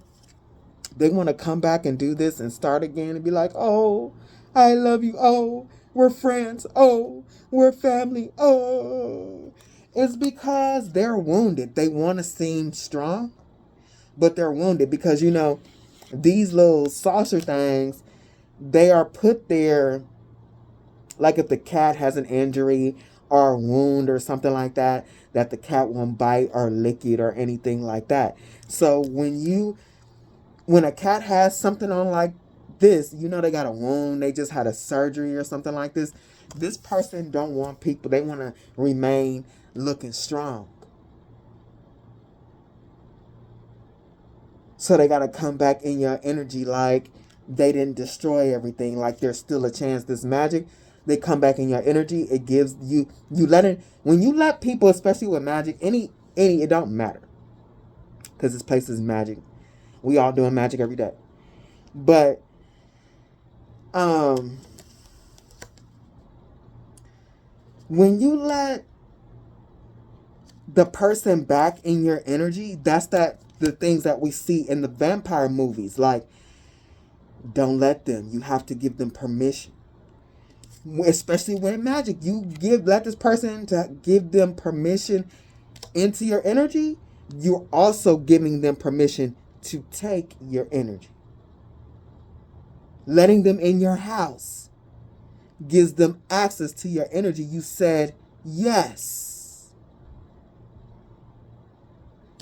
A: they want to come back and do this and start again and be like, oh, I love you. Oh, we're friends. Oh, we're family. Oh, it's because they're wounded. They want to seem strong, but they're wounded because, these little saucer things, they are put there like if the cat has an injury or a wound or something like that the cat won't bite or lick it or anything like that. So when a cat has something on like this, they got a wound, they just had a surgery or something like this. This person don't want people, they want to remain looking strong. So they got to come back in your energy like they didn't destroy everything, like there's still a chance. This magic, they come back in your energy. It gives you when you let people, especially with magic, any it don't matter, because this place is magic. We all doing magic every day. But when you let the person back in your energy, that's the things that we see in the vampire movies. Like, don't let them. You have to give them permission. Especially with magic, let this person to give them permission into your energy. You're also giving them permission to take your energy. Letting them in your house gives them access to your energy. You said yes.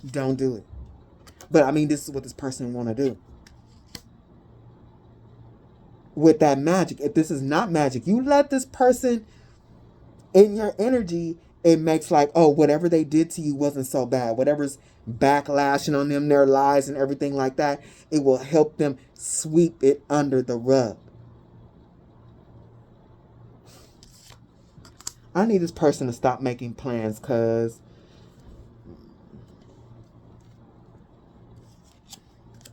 A: Don't do it. But I mean, this is what this person want to do. With that magic, if this is not magic, you let this person in your energy, it makes like, oh, whatever they did to you wasn't so bad. Whatever's backlashing on them, their lies and everything like that, it will help them sweep it under the rug. I need this person to stop making plans because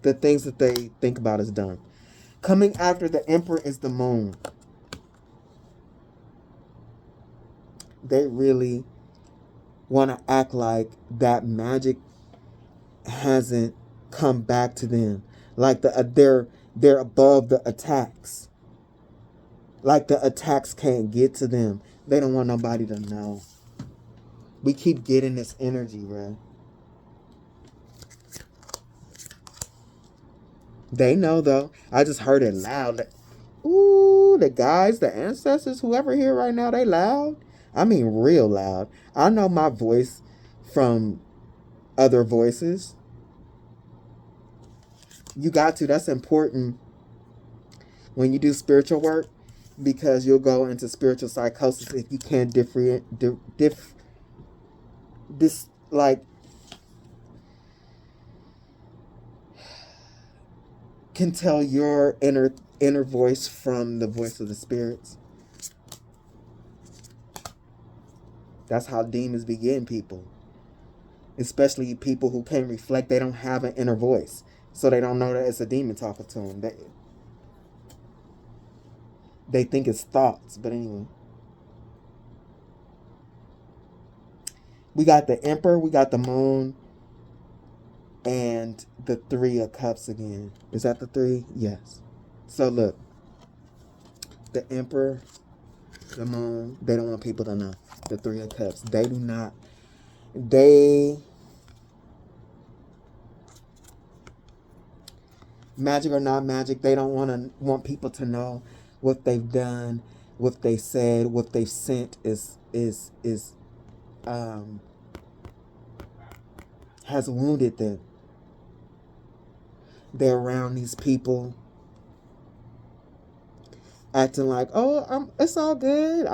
A: the things that they think about is done. Coming after the Emperor is the Moon. They really want to act like that magic hasn't come back to them. Like they're above the attacks. Like the attacks can't get to them. They don't want nobody to know. We keep getting this energy, right? They know though. I just heard it loud. Ooh, the guys, the ancestors, whoever here right now, they loud. I mean real loud. I know my voice from other voices. You got to. That's important when you do spiritual work, because you'll go into spiritual psychosis if you can't can tell your inner voice from the voice of the spirits. That's how demons begin people. Especially people who can't reflect. They don't have an inner voice. So they don't know that it's a demon talking to them. They think it's thoughts. But anyway. We got the Emperor, we got the Moon, and the Three of Cups again. Is that the three? Yes. So look, the Emperor, the Moon, they don't want people to know. The Three of Cups, they do not. They, magic or not magic, they don't want people to know what they've done, what they said, what they've sent has wounded them. They're around these people acting like, oh, it's all good.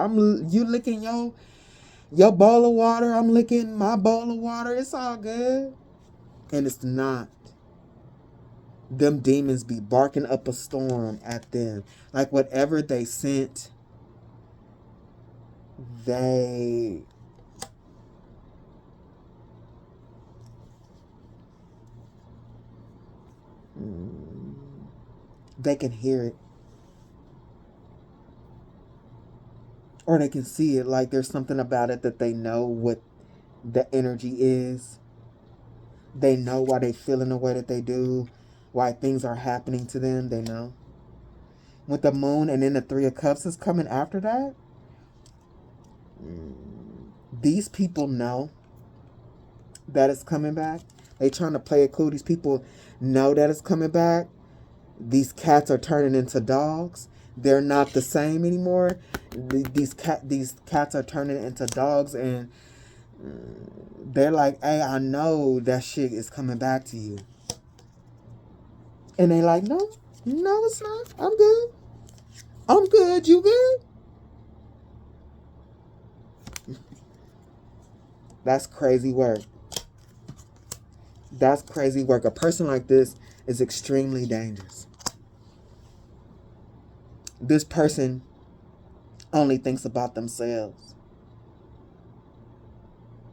A: You licking your bowl of water, I'm licking my bowl of water. It's all good. And it's not. Them demons be barking up a storm at them. Like whatever they sent, they can hear it. Or they can see it. Like there's something about it that they know what the energy is. They know why they feel in the way that they do. Why things are happening to them. They know. With the Moon and then the Three of Cups is coming after that. These people know that it's coming back. They trying to play it cool. These people know that it's coming back. These cats are turning into dogs. They're not the same anymore. These cats are turning into dogs, and they're like, hey, I know that shit is coming back to you. And they like, no, it's not. I'm good. I'm good. You good? That's crazy work. That's crazy work. A person like this is extremely dangerous. This person only thinks about themselves.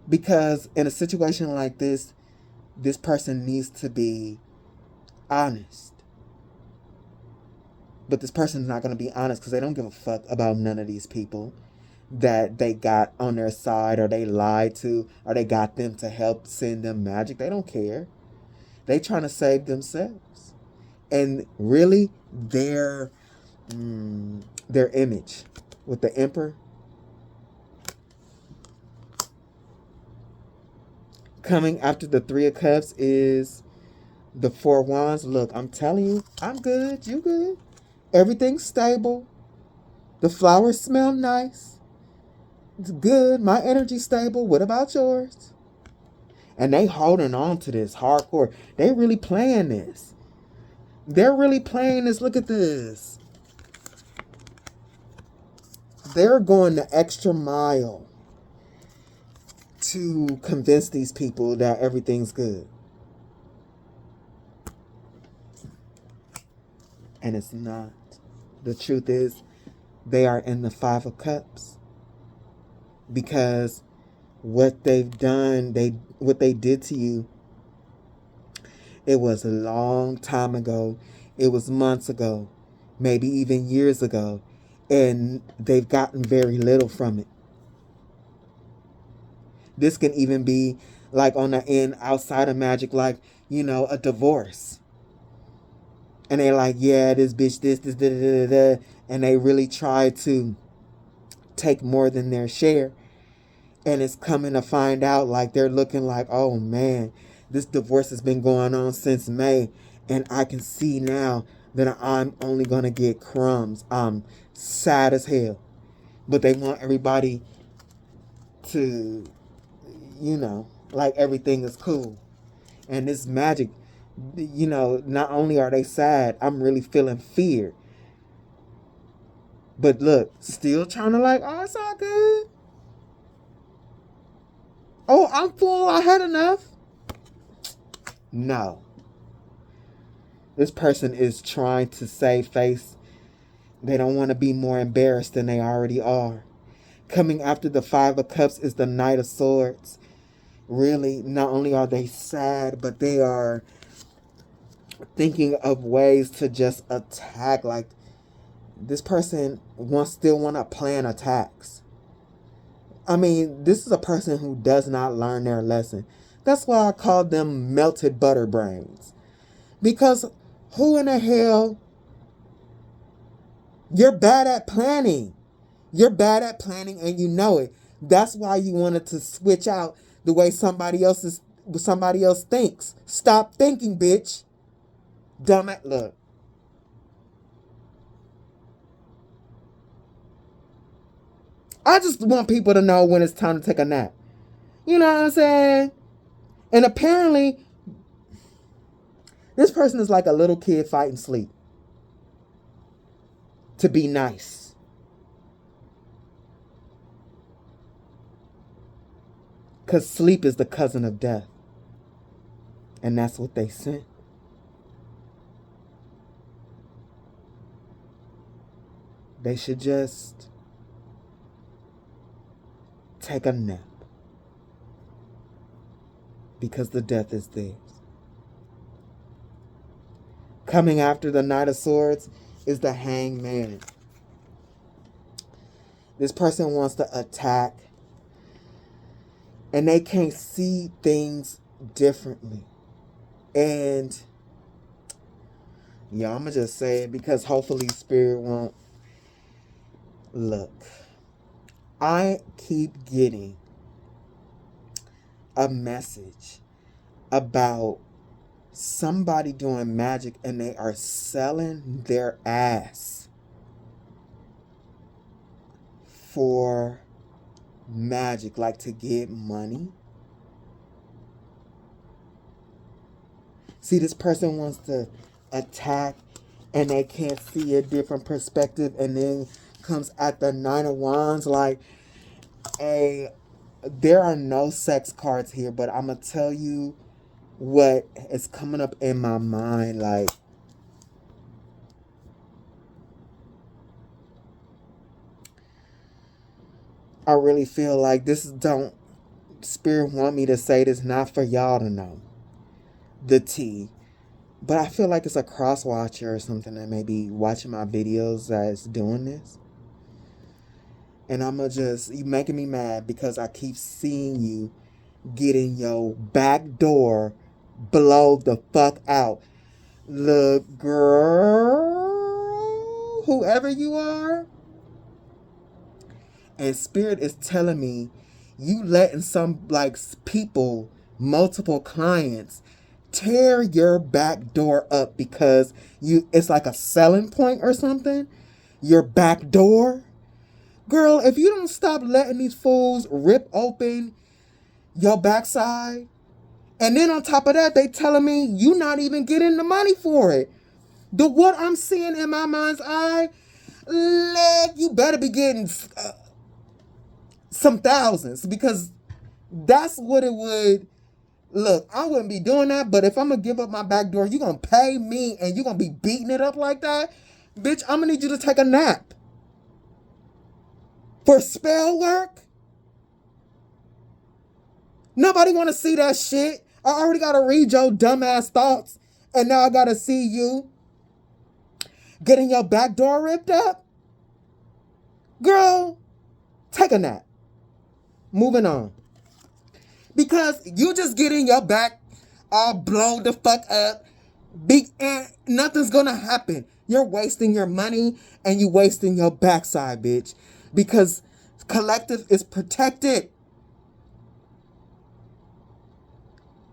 A: Because in a situation like this person needs to be honest. But this person's not going to be honest because they don't give a fuck about none of these people that they got on their side or they lied to or they got them to help send them magic. They don't care. They trying to save themselves. And really, their image with the Emperor coming after the Three of Cups is the Four of Wands. Look, I'm telling you, I'm good. You good? Everything's stable. The flowers smell nice. It's good. My energy's stable. What about yours? And they holding on to this hardcore. They really playing this. They're really playing this. Look at this. They're going the extra mile to convince these people that everything's good. And it's not. The truth is, they are in the Five of Cups. Because what they've done, what they did to you, it was a long time ago. It was months ago. Maybe even years ago. And they've gotten very little from it. This can even be like on the end outside of magic, like, a divorce. And they're like, yeah, this bitch, this, da, da, da, da. And they really try to take more than their share. And it's coming to find out like they're looking like, oh man, this divorce has been going on since May. And I can see now that I'm only going to get crumbs. I'm sad as hell. But they want everybody to, like everything is cool. And this magic, not only are they sad, I'm really feeling fear. But look, still trying to like, oh, it's all good. Oh, I'm full. I had enough. No. This person is trying to save face. They don't want to be more embarrassed than they already are. Coming after the Five of Cups is the Knight of Swords. Really, not only are they sad, but they are thinking of ways to just attack. Like, this person still want to plan attacks. I mean, this is a person who does not learn their lesson. That's why I call them melted butter brains. Because who in the hell... You're bad at planning. You're bad at planning and you know it. That's why you wanted to switch out the way somebody else thinks. Stop thinking, bitch. Dumb it. Look. I just want people to know when it's time to take a nap. You know what I'm saying? And apparently, this person is like a little kid fighting sleep. To be nice. Because sleep is the cousin of death. And that's what they sent. They should just take a nap. Because the death is theirs. Coming after the Knight of Swords is the Hangman. This person wants to attack. And they can't see things differently. And yeah, I'm going to just say it because hopefully Spirit won't. Look, I keep getting a message about somebody doing magic and they are selling their ass for magic, like to get money. See, this person wants to attack and they can't see a different perspective, and then comes at the Nine of Wands like there are no sex cards here, but I'm gonna tell you what is coming up in my mind. Like, I really feel like Spirit want me to say this not for y'all to know the tea, but I feel like it's a cross watcher or something that may be watching my videos that's doing this. And you making me mad because I keep seeing you getting your back door blow the fuck out. Look, girl, whoever you are, and Spirit is telling me you letting some people, multiple clients, tear your back door up because it's like a selling point or something. Your back door. Girl, if you don't stop letting these fools rip open your backside, and then on top of that, they telling me you not even getting the money for it. What I'm seeing in my mind's eye, you better be getting some thousands, because that's what it would. Look, I wouldn't be doing that, but if I'm going to give up my back door, you're going to pay me and you're going to be beating it up like that? Bitch, I'm going to need you to take a nap. For spell work? Nobody want to see that shit. I already got to read your dumbass thoughts, and now I got to see you getting your back door ripped up? Girl, take a nap. Moving on. Because you just getting your back all blown the fuck up, and nothing's gonna happen. You're wasting your money and you wasting your backside, bitch. Because collective is protected.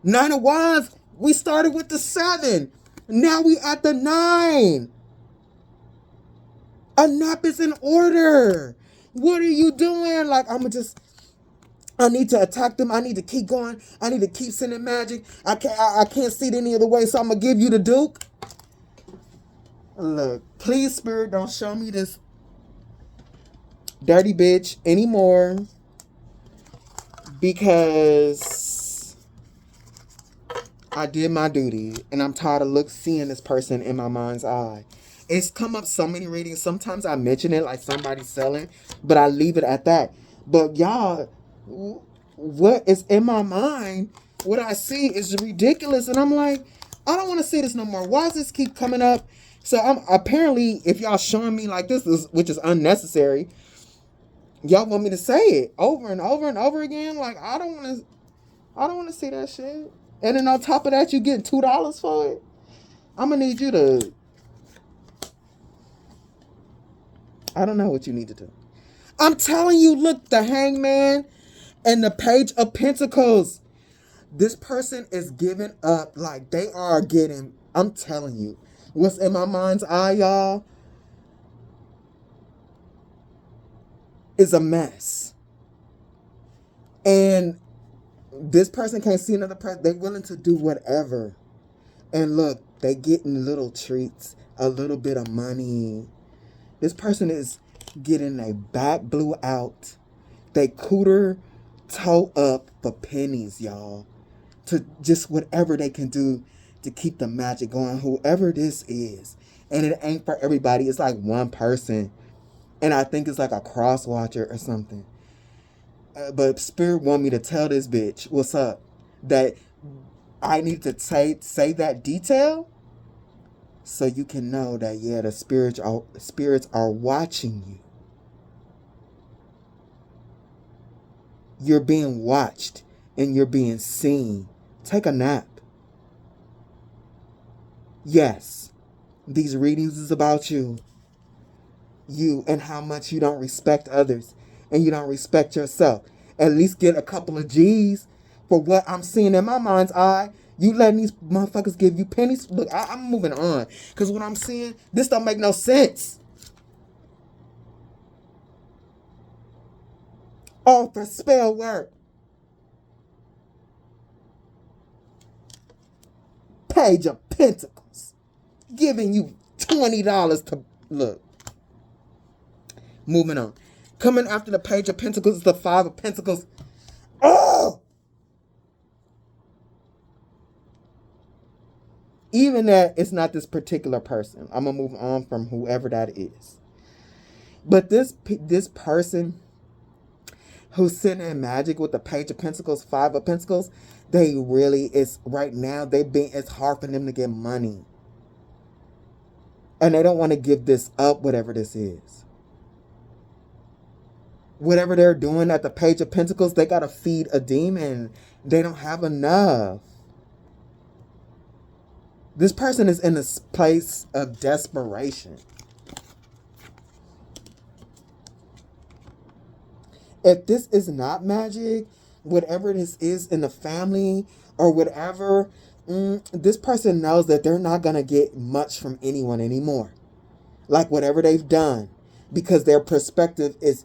A: Nine of Wands, we started with the 7. Now we at the 9. A nap is in order. What are you doing? Like, I need to attack them. I need to keep going. I need to keep sending magic. I can't see it any other way, so I'm going to give you the Duke. Look, please, Spirit, don't show me this dirty bitch anymore. Because I did my duty. And I'm tired of seeing this person in my mind's eye. It's come up so many readings. Sometimes I mention it like somebody's selling, but I leave it at that. But y'all, what is in my mind, what I see is ridiculous, and I'm like, I don't want to see this no more. Why does this keep coming up? So I'm apparently, if y'all showing me like this, which is unnecessary, Y'all want me to say it over and over and over again? Like, I don't want to see that shit. And then on top of that, you get $2 for it. I'm gonna need you to. I don't know what you need to do. I'm telling you, look, the Hangman and the Page of Pentacles. This person is giving up. Like, they are getting. I'm telling you, what's in my mind's eye, y'all, is a mess. And this person can't see another person. They're willing to do whatever. And look, they getting little treats, a little bit of money. This person is getting their back blew out, they cooter toe up for pennies, y'all. To just whatever they can do to keep the magic going, whoever this is. And it ain't for everybody. It's like one person. And I think it's like a cross watcher or something. But Spirit want me to tell this bitch, what's up? That I need to say that detail so you can know that, yeah, the spirits are watching you. You're being watched and you're being seen. Take a nap. Yes, these readings is about you. You and how much you don't respect others and you don't respect yourself. At least get a couple of G's for what I'm seeing in my mind's eye. You letting these motherfuckers give you pennies? Look, I'm moving on. Because what I'm seeing, this don't make no sense. All for spell work. Page of Pentacles. Giving you $20 to look. Moving on. Coming after the Page of Pentacles is the Five of Pentacles. Oh! Even that it's not this particular person. I'm going to move on from whoever that is. But this person who's sitting in magic with the Page of Pentacles, Five of Pentacles, they really, it's right now, it's hard for them to get money. And they don't want to give this up, whatever this is. Whatever they're doing at the Page of Pentacles, they got to feed a demon. They don't have enough. This person is in a place of desperation. If this is not magic, whatever this is in the family or whatever, this person knows that they're not going to get much from anyone anymore. Like whatever they've done. Because their perspective is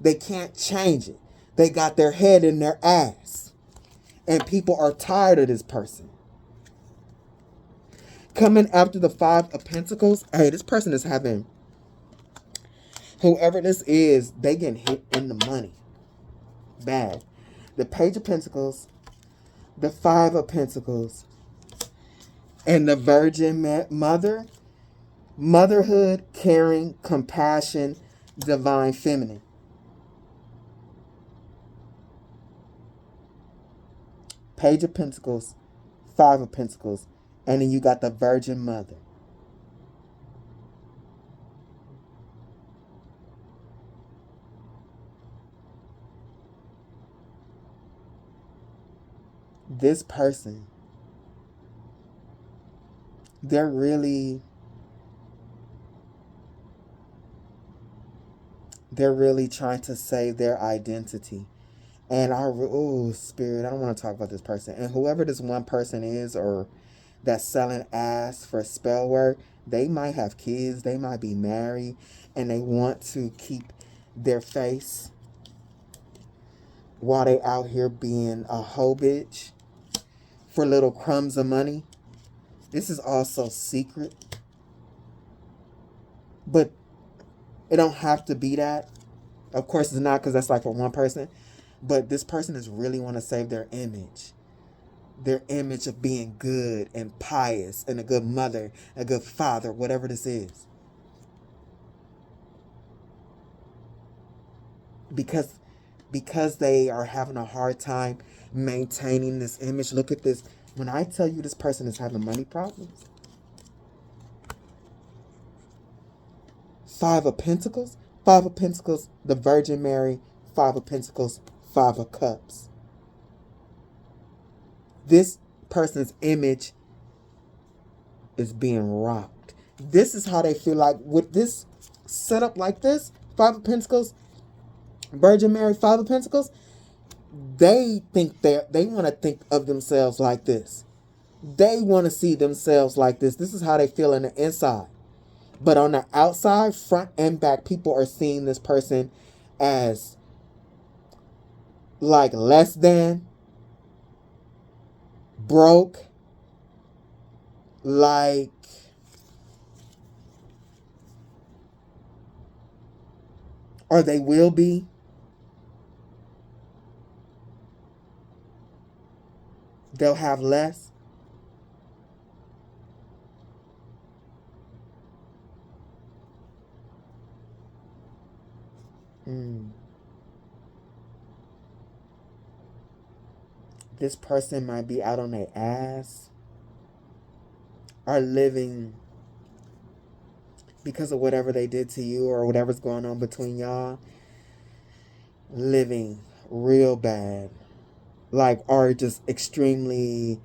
A: they can't change it. They got their head in their ass. And people are tired of this person. Coming after the Five of Pentacles, hey, this person is having, whoever this is, they getting hit in the money. Bad. The Page of Pentacles, the Five of Pentacles, and the Virgin Mother. Motherhood, caring, compassion, divine feminine. Page of Pentacles, Five of Pentacles, and then you got the Virgin Mother. This person, they're really trying to save their identity. And Spirit, I don't want to talk about this person. And whoever this one person is, or that's selling ass for spell work, they might have kids, they might be married, and they want to keep their face while they out here being a hoe bitch for little crumbs of money. This is also secret. But it don't have to be that. Of course it's not, because that's like for one person. But this person is really want to save their image. Their image of being good and pious and a good mother, a good father, whatever this is. Because they are having a hard time maintaining this image. Look at this. When I tell you this person is having money problems. Five of Pentacles. Five of Pentacles, the Virgin Mary, Five of Pentacles, Five of Cups. This person's image is being rocked. This is how they feel like with this setup like this, Five of Pentacles, Virgin Mary, Five of Pentacles, they think they want to think of themselves like this. They want to see themselves like this. This is how they feel on the inside. But on the outside, front and back, people are seeing this person as like less than, broke, like or they will be. They'll have less. This person might be out on their ass or living because of whatever they did to you or whatever's going on between y'all. Living real bad. Like, or just extremely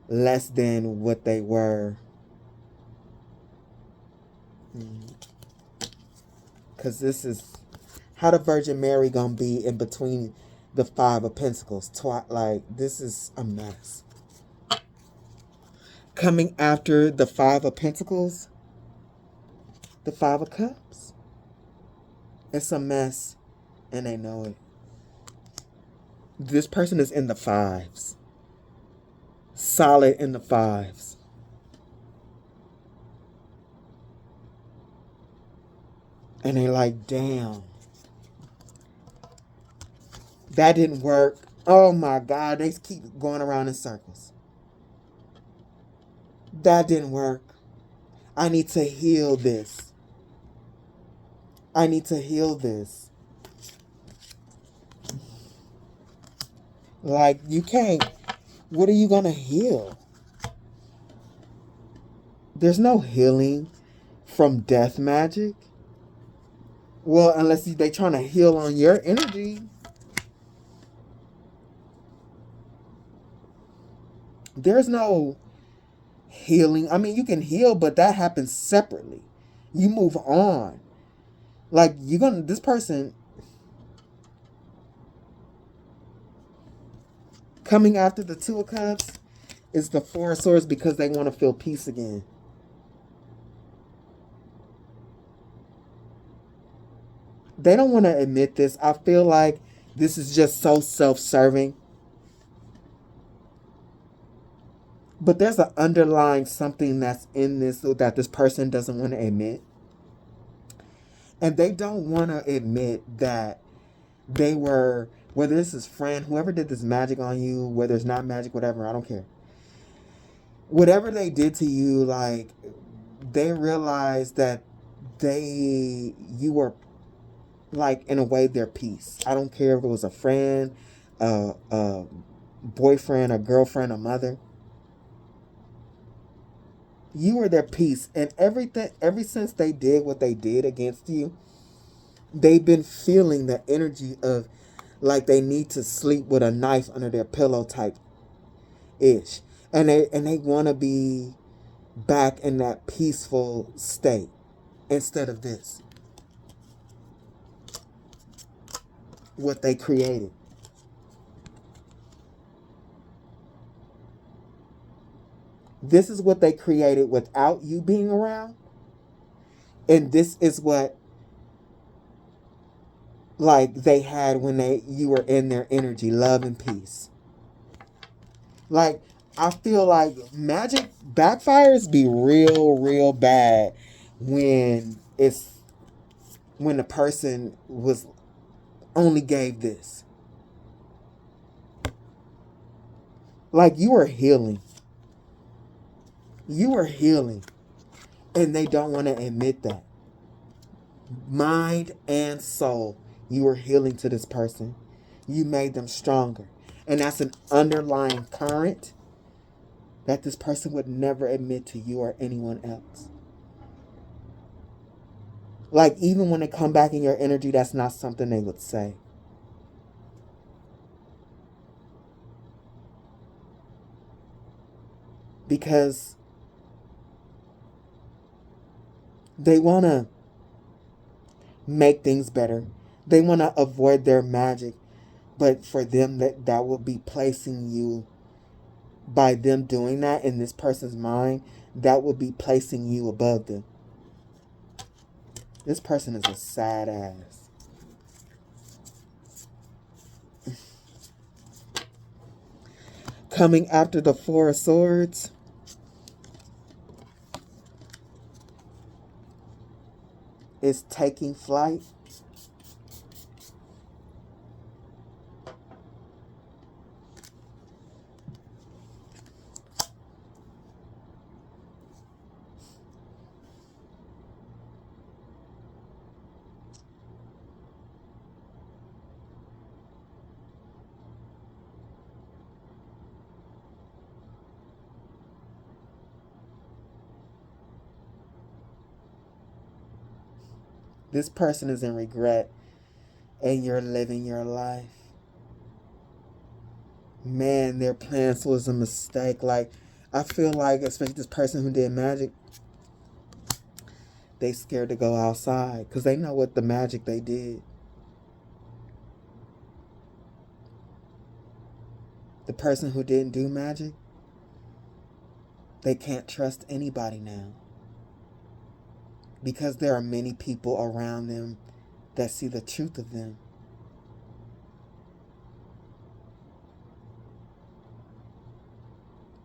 A: less than what they were. Because this is how the Virgin Mary gonna be in between the Five of Pentacles. Like, this is a mess. Coming after the Five of Pentacles, the Five of Cups. It's a mess, and they know it. This person is in the fives. Solid in the fives. And they like, damn. That didn't work. Oh my God, they keep going around in circles. That didn't work. I need to heal this. I need to heal this. Like, you can't. What are you going to heal? There's no healing from death magic. Well, unless they trying to heal on your energy. There's no healing. I mean, you can heal, but that happens separately. You move on. Like, this person coming after the Two of Cups is the Four of Swords because they want to feel peace again. They don't want to admit this. I feel like this is just so self-serving. But there's an underlying something that's in this that this person doesn't want to admit. And they don't want to admit that they were, whether this is friend, whoever did this magic on you, whether it's not magic, whatever, I don't care. Whatever they did to you, like, they realized that you were, like, in a way, their peace. I don't care if it was a friend, a boyfriend, a girlfriend, a mother. You were their peace. And everything, ever since they did what they did against you, they've been feeling the energy of like they need to sleep with a knife under their pillow type ish. And they want to be back in that peaceful state instead of this. What they created. This is what they created without you being around. And this is what like they had when you were in their energy, love and peace. Like, I feel like magic backfires be real bad when the person was only gave this. Like, you are healing. You are healing. And they don't want to admit that. Mind and soul. You are healing to this person. You made them stronger. And that's an underlying current that this person would never admit to you or anyone else. Like, even when they come back in your energy, that's not something they would say. Because they want to make things better. They want to avoid their magic. But for them, that will be placing you, by them doing that in this person's mind, that will be placing you above them. This person is a sad ass. Coming after the Four of Swords is taking flight. This person is in regret, and you're living your life. Man, their plans was a mistake. Like, I feel like, especially this person who did magic, they scared to go outside because they know what the magic they did. The person who didn't do magic, they can't trust anybody now. Because there are many people around them that see the truth of them.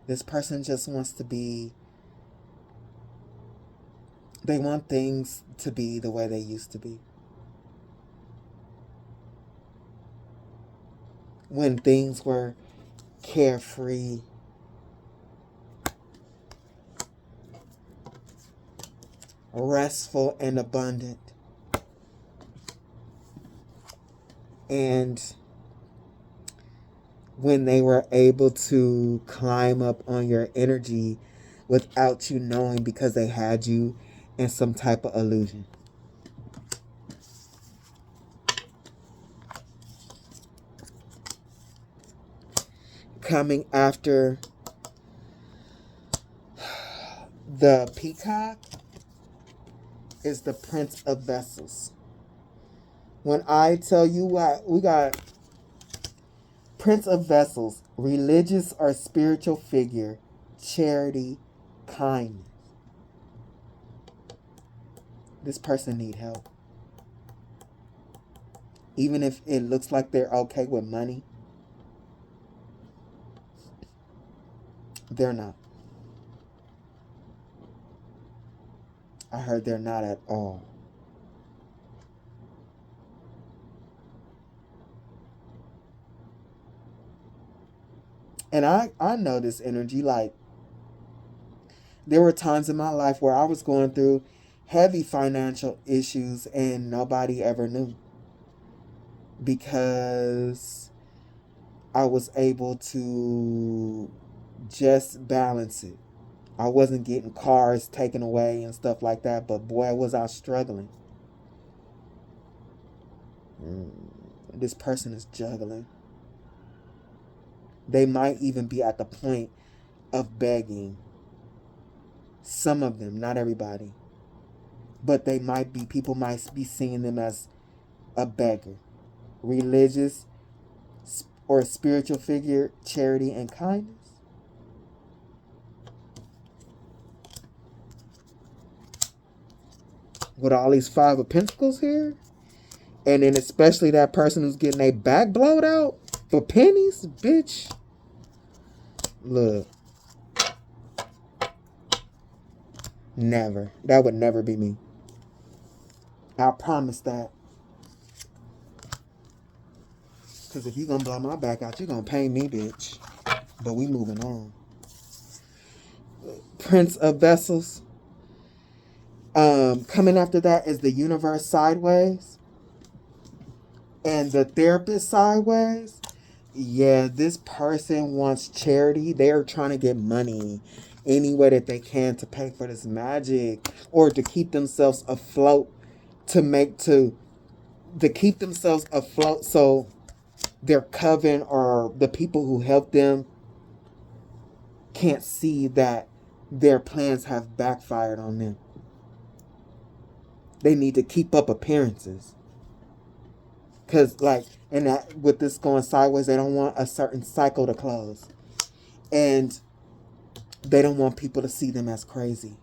A: This person just wants to be, they want things to be the way they used to be. When things were carefree, restful, and abundant. And when they were able to climb up on your energy without you knowing, because they had you in some type of illusion. Coming after the Peacock is the Prince of Vessels. When I tell you what, we got Prince of Vessels, religious or spiritual figure, charity, kindness. This person need help. Even if it looks like they're okay with money, they're not. I heard they're not at all. And I know this energy. Like, there were times in my life where I was going through heavy financial issues and nobody ever knew. Because I was able to just balance it. I wasn't getting cars taken away and stuff like that, but boy, was I struggling. This person is juggling. They might even be at the point of begging. Some of them, not everybody. But they might be, people might be seeing them as a beggar. Religious or spiritual figure, charity, and kindness. With all these Five of Pentacles here. And then especially that person who's getting their back blowed out for pennies. Bitch. Look. Never. That would never be me. I promise that. Because if you're going to blow my back out, you're going to pay me, bitch. But we moving on. Prince of Vessels. Coming after that is the Universe sideways. And the Therapist sideways. Yeah, this person wants charity. They're trying to get money any way that they can to pay for this magic or to keep themselves afloat to keep themselves afloat, so their coven or the people who help them can't see that their plans have backfired on them. They need to keep up appearances. Because, like, and that with this going sideways, they don't want a certain cycle to close. And they don't want people to see them as crazy.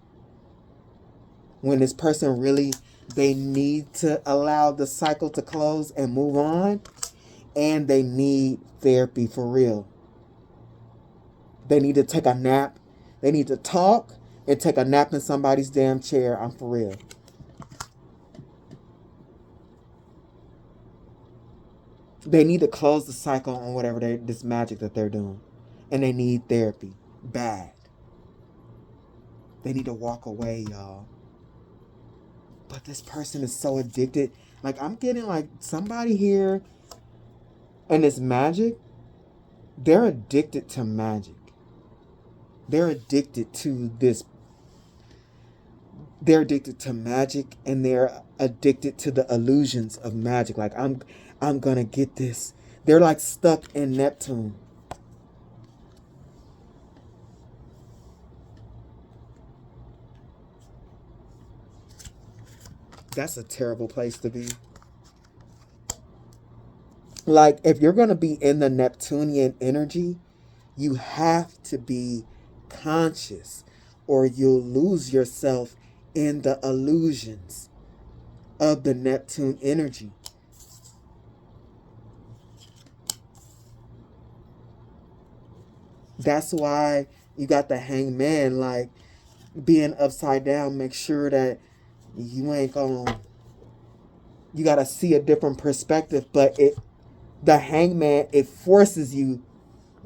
A: When this person really, they need to allow the cycle to close and move on. And they need therapy for real. They need to take a nap. They need to talk and take a nap in somebody's damn chair. I'm for real. They need to close the cycle on whatever this magic that they're doing. And they need therapy. Bad. They need to walk away, y'all. But this person is so addicted. Like, I'm getting like somebody here and it's magic. They're addicted to magic. They're addicted to this. They're addicted to magic, and they're addicted to the illusions of magic. Like, I'm gonna get this. They're like stuck in Neptune. That's a terrible place to be. Like, if you're gonna be in the Neptunian energy, you have to be conscious, or you'll lose yourself in the illusions of the Neptune energy. That's why you got the hangman, like, being upside down. Make sure that you ain't gonna, you gotta see a different perspective. But the hangman, it forces you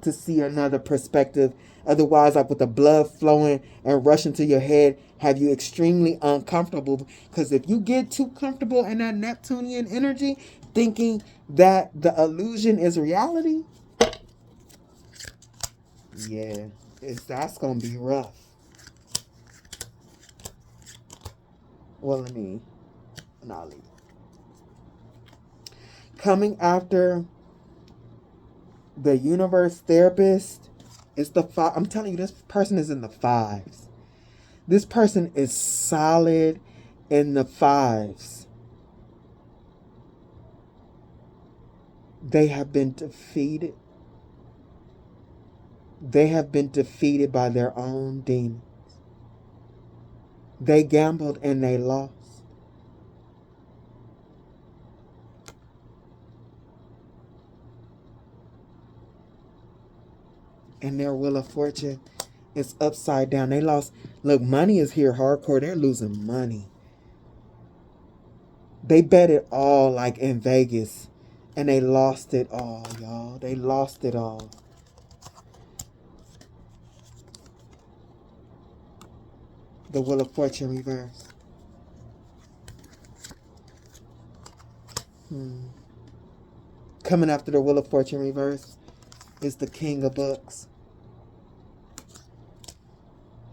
A: to see another perspective. Otherwise, like, with the blood flowing and rushing to your head, have you extremely uncomfortable. Because if you get too comfortable in that Neptunian energy, thinking that the illusion is reality, yeah, that's gonna be rough. Well, I'll leave it. Coming after the universe therapist is the five. I'm telling you, this person is in the fives. This person is solid in the fives. They have been defeated. They have been defeated by their own demons. They gambled and they lost. And their wheel of fortune is upside down. They lost. Look, money is here hardcore. They're losing money. They bet it all, like in Vegas, and they lost it all, y'all. They lost it all. The wheel of fortune reverse. Coming after the wheel of fortune reverse is the king of books.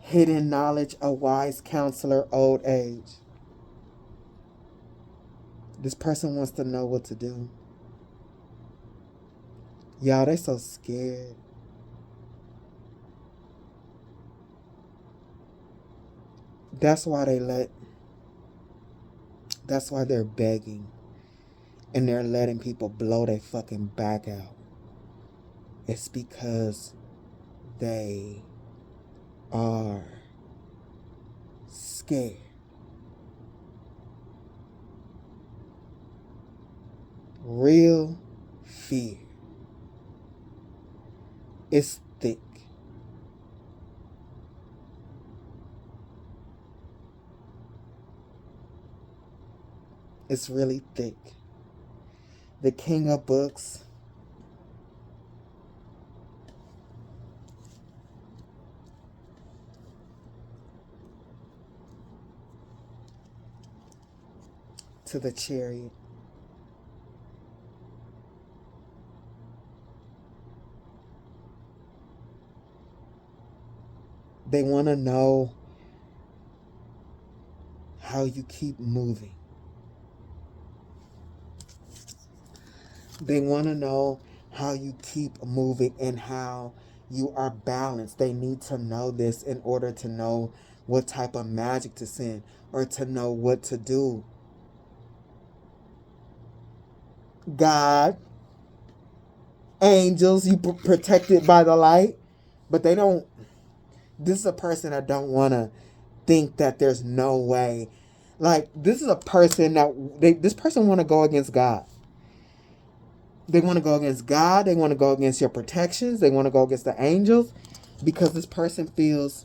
A: Hidden knowledge, a wise counselor, old age. This person wants to know what to do. Y'all, they so scared. That's why they're begging. And they're letting people blow their fucking back out. It's because they are scared. Real fear. It's thick. It's really thick. The king of books. To the chariot. They want to know how you keep moving. They want to know how you keep moving and how you are balanced. They need to know this in order to know what type of magic to send or to know what to do. God, angels, you protected by the light, but they don't. This is a person that don't want to think that there's no way. Like, this is a person that this person want to go against God. They want to go against God. They want to go against your protections. They want to go against the angels, because this person feels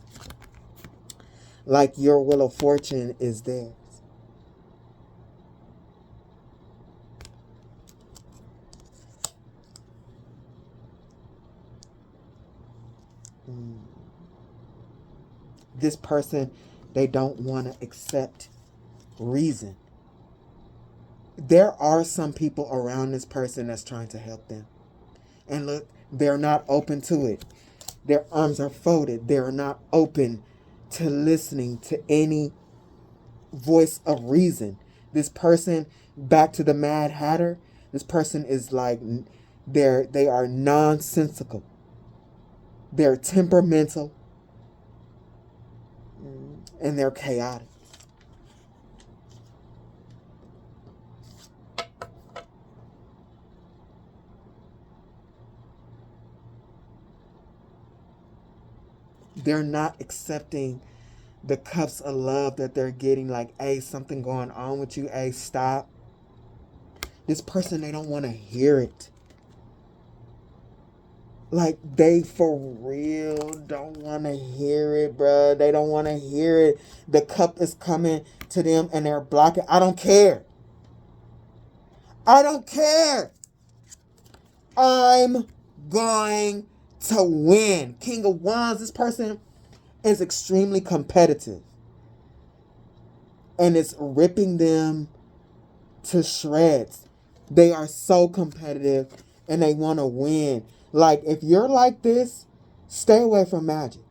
A: like your wheel of fortune is theirs. This person, they don't want to accept reason. There are some people around this person that's trying to help them. And look, they're not open to it. Their arms are folded. They're not open to listening to any voice of reason. This person, back to the Mad Hatter, this person is like, they are nonsensical. They're temperamental. And they're chaotic. They're not accepting the cups of love that they're getting. Like, hey, something going on with you. Hey, stop. This person, they don't want to hear it. Like, they for real don't want to hear it, bruh. They don't want to hear it. The cup is coming to them and they're blocking. I don't care. I don't care. I'm going to win. King of Wands, this person is extremely competitive. And it's ripping them to shreds. They are so competitive and they want to win. Like, if you're like this, stay away from magic.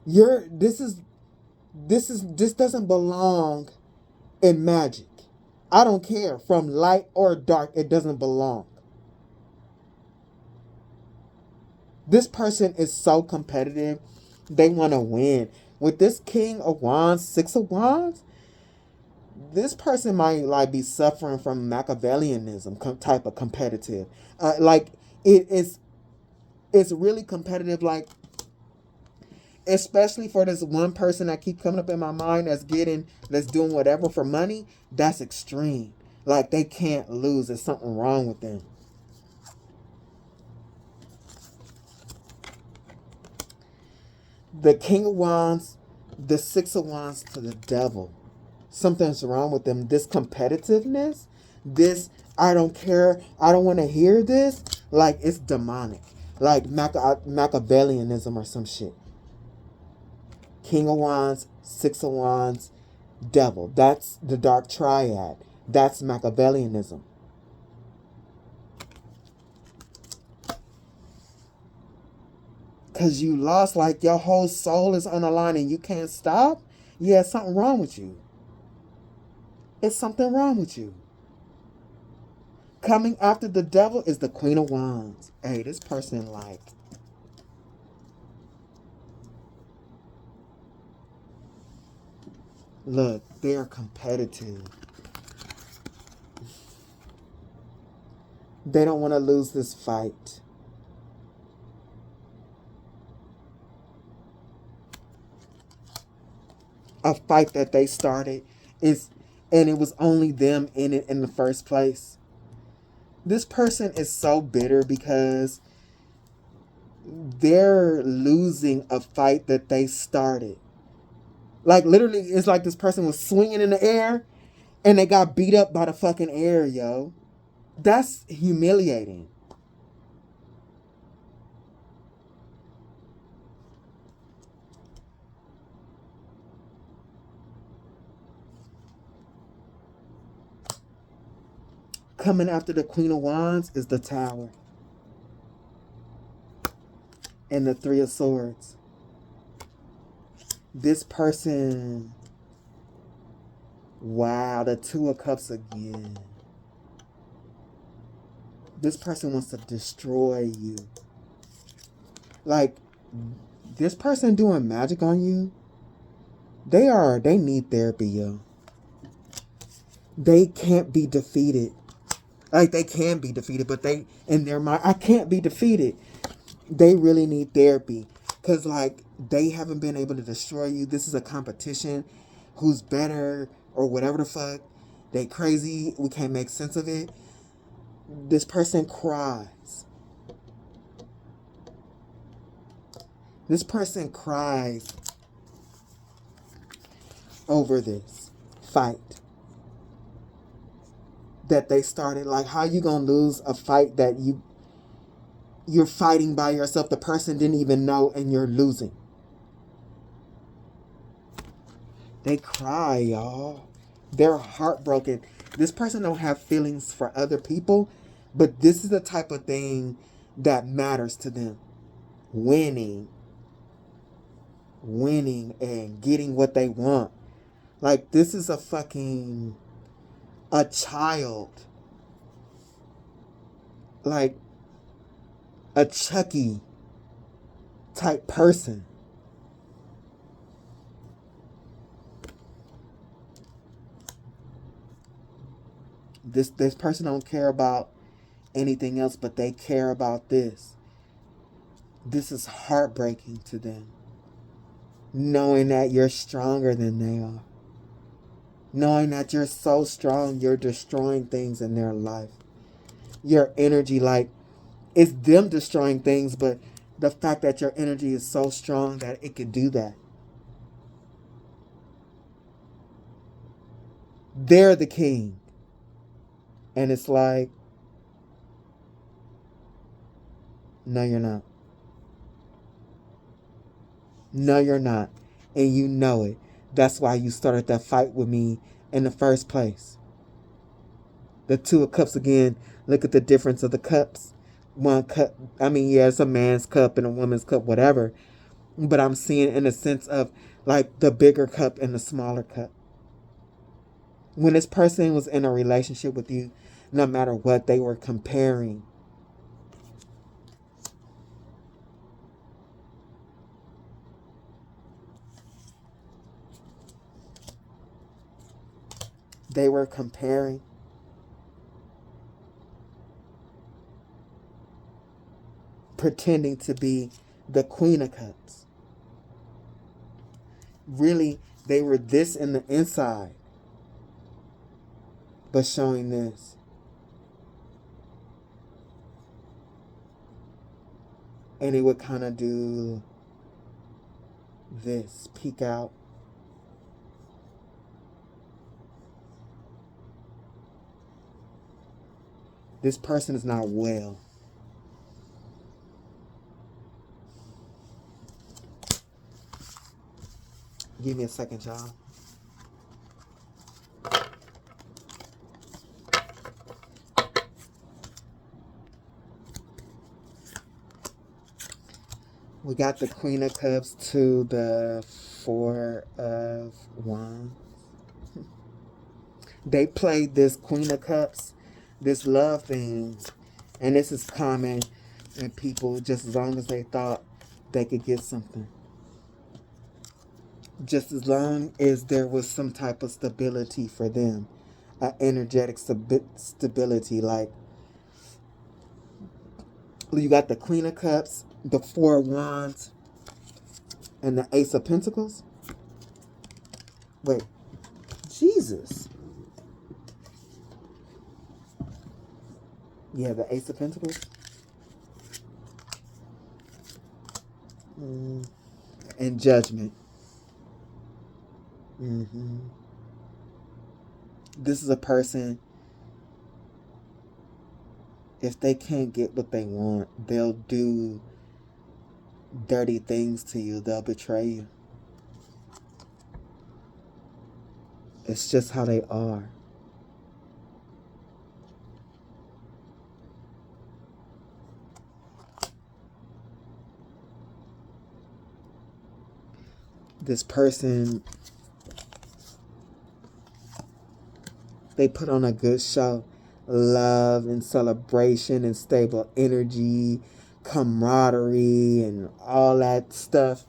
A: This doesn't belong in magic. I don't care, from light or dark, it doesn't belong. This person is so competitive. They want to win. With this King of Wands, Six of Wands, this person might like be suffering from Machiavellianism type of competitive. Like, it's really competitive. Like, especially for this one person that keep coming up in my mind that's doing whatever for money. That's extreme. Like, they can't lose. There's something wrong with them. The King of Wands, the Six of Wands to the Devil. Something's wrong with them. This competitiveness, this I don't care, I don't want to hear this, like, it's demonic. Like Machiavellianism or some shit. King of Wands, Six of Wands, Devil. That's the dark triad. That's Machiavellianism. Because you lost, like, your whole soul is on the line and you can't stop. Yeah, something wrong with you. It's something wrong with you. Coming after the Devil is the Queen of Wands. Hey, this person, like, look, they are competitive. They don't want to lose this fight. A fight that they started and it was only them in it in the first place. This person is so bitter because they're losing a fight that they started. Like, literally, it's like this person was swinging in the air and they got beat up by the fucking air, yo. That's humiliating. Coming after the Queen of Wands is the Tower and the Three of Swords. This person, wow, the Two of Cups again. This person wants to destroy you. Like, this person doing magic on you, they need therapy, yo. They can't be defeated. Like, they can be defeated, but they, in their mind, I can't be defeated. They really need therapy. Because, like, they haven't been able to destroy you. This is a competition. Who's better or whatever the fuck. They crazy. We can't make sense of it. This person cries. This person cries over this fight that they started. Like, how you gonna lose a fight that you're fighting by yourself? The person didn't even know, and you're losing. They cry, y'all. They're heartbroken. This person don't have feelings for other people, but this is the type of thing that matters to them. Winning and getting what they want. Like, this is a child. Like, a Chucky type person. This person don't care about anything else, but they care about this. This is heartbreaking to them. Knowing that you're stronger than they are. Knowing that you're so strong, you're destroying things in their life. Your energy, like, it's them destroying things, but the fact that your energy is so strong that it could do that. They're the king. And it's like, no, you're not. No, you're not. And you know it. That's why you started that fight with me in the first place. The Two of Cups again. Look at the difference of the cups. One cup, I mean, yeah, it's a man's cup and a woman's cup, whatever. But I'm seeing in a sense of, like, the bigger cup and the smaller cup. When this person was in a relationship with you, no matter what, they were comparing. They were comparing. Pretending to be the Queen of Cups. Really, they were this in the inside, but showing this. And it would kind of do this, peek out. This person is not well. Give me a second, y'all. We got the Queen of Cups to the Four of Wands. They played this Queen of Cups, this love thing, and this is common in people just as long as they thought they could get something. Just as long as there was some type of stability for them, an energetic stability. Like, you got the Queen of Cups, the Four of Wands, and the Ace of Pentacles. Wait, Jesus. Yeah, the Ace of Pentacles. And Judgment. This is a person, if they can't get what they want, they'll do dirty things to you. They'll betray you. It's just how they are. This person, they put on a good show. love and celebration and stable energy, camaraderie, and all that stuff.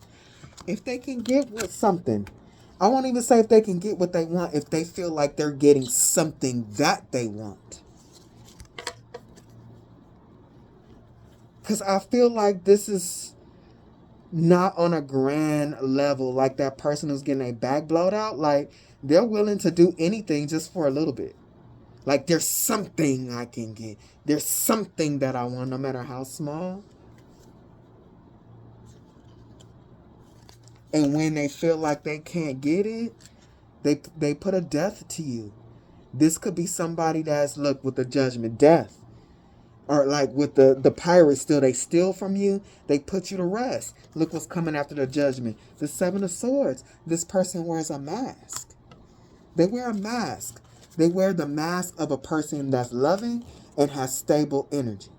A: If they can get with something, I won't even say if they can get what they want, if they feel like they're getting something that they want. Because I feel like this is not on a grand level, like that person who's getting a back blowed out. Like, they're willing to do anything just for a little bit. Like, there's something I can get. There's something that I want, no matter how small. And when they feel like they can't get it, they put a death to you. This could be somebody that's, look, with the judgment, death. Or like with the pirates still, they steal from you, they put you to rest. Look what's coming after the judgment. The Seven of Swords. This person wears a mask. They wear a mask. They wear the mask of a person that's loving and has stable energy.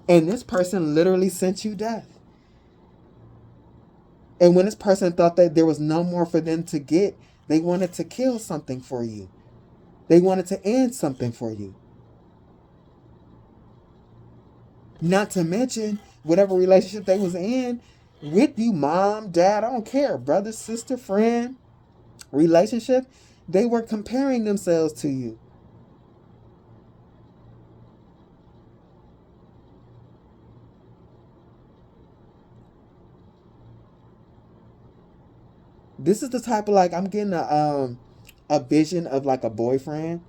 A: And this person literally sent you death. And when this person thought that there was no more for them to get, they wanted to kill something for you. They wanted to end something for you. Not to mention, whatever relationship they was in with you, mom, dad, I don't care, brother, sister, friend, relationship, they were comparing themselves to you. This is the type of, like, I'm getting a vision of like a boyfriend,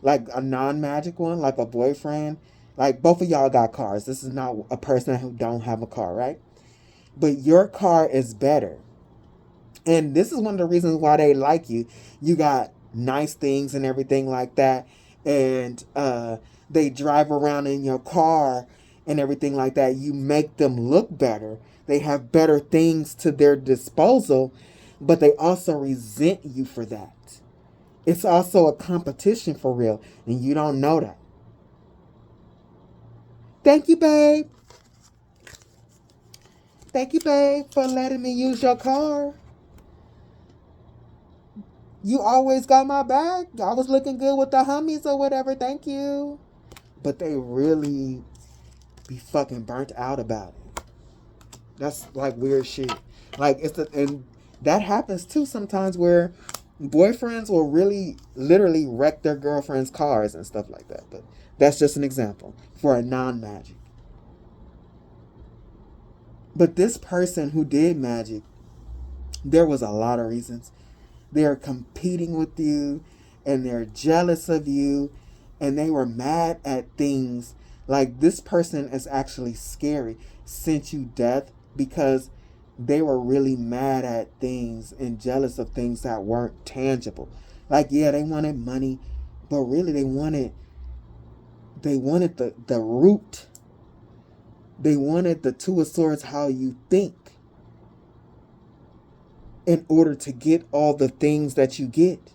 A: like a non-magic one, like a boyfriend. Like, both of y'all got cars. This is not a person who don't have a car, right? But your car is better. And this is one of the reasons why they like you. You got nice things and everything like that. And they drive around in your car and everything like that. You make them look better. They have better things to their disposal, but they also resent you for that. It's also a competition for real, and you don't know that. Thank you, babe. Thank you, babe, for letting me use your car. You always got my back. I was looking good with the hummies or whatever. Thank you. But they really be fucking burnt out about it. That's like weird shit. Like, and that happens too sometimes, where boyfriends will really literally wreck their girlfriends' cars and stuff like that. But that's just an example for a non-magic. But this person who did magic, there was a lot of reasons. They're competing with you, and they're jealous of you, and they were mad at things. Like, this person is actually scary, sent you death because they were really mad at things and jealous of things that weren't tangible. Like, yeah, they wanted money, but really they wanted the root. They wanted the Two of Swords, how you think, in order to get all the things that you get.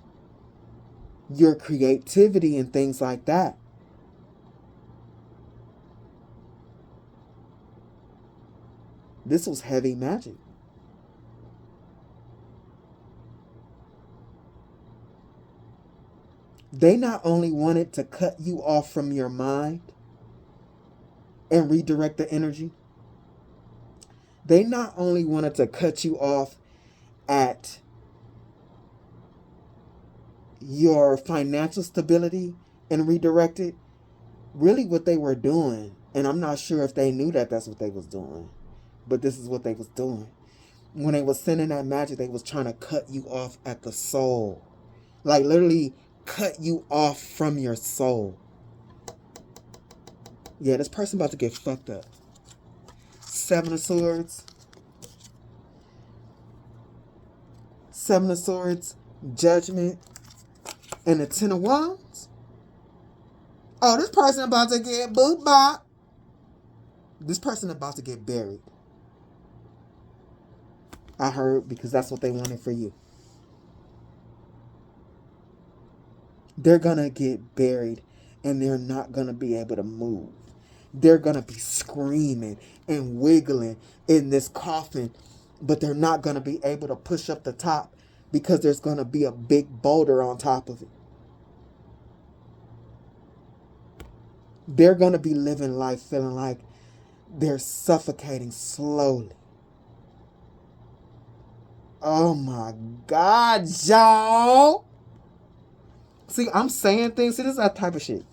A: Your creativity and things like that. This was heavy magic. They not only wanted to cut you off from your mind and redirect the energy, they not only wanted to cut you off at your financial stability and redirect it. Really what they were doing, and I'm not sure if they knew that that's what they was doing, but this is what they was doing. When they was sending that magic, they was trying to cut you off at the soul. Like, literally cut you off from your soul. Yeah, this person about to get fucked up. Seven of Swords. Seven of Swords, Judgment, and the Ten of Wands. Oh, this person about to get boot bop. This person about to get buried. I heard, because that's what they wanted for you. They're gonna get buried, and they're not gonna be able to move. They're gonna be screaming and wiggling in this coffin but they're not going to be able to push up the top because there's going to be a big boulder on top of it. They're going to be living life feeling like they're suffocating slowly. Oh my God, y'all. See, I'm saying things. See, this is that type of shit.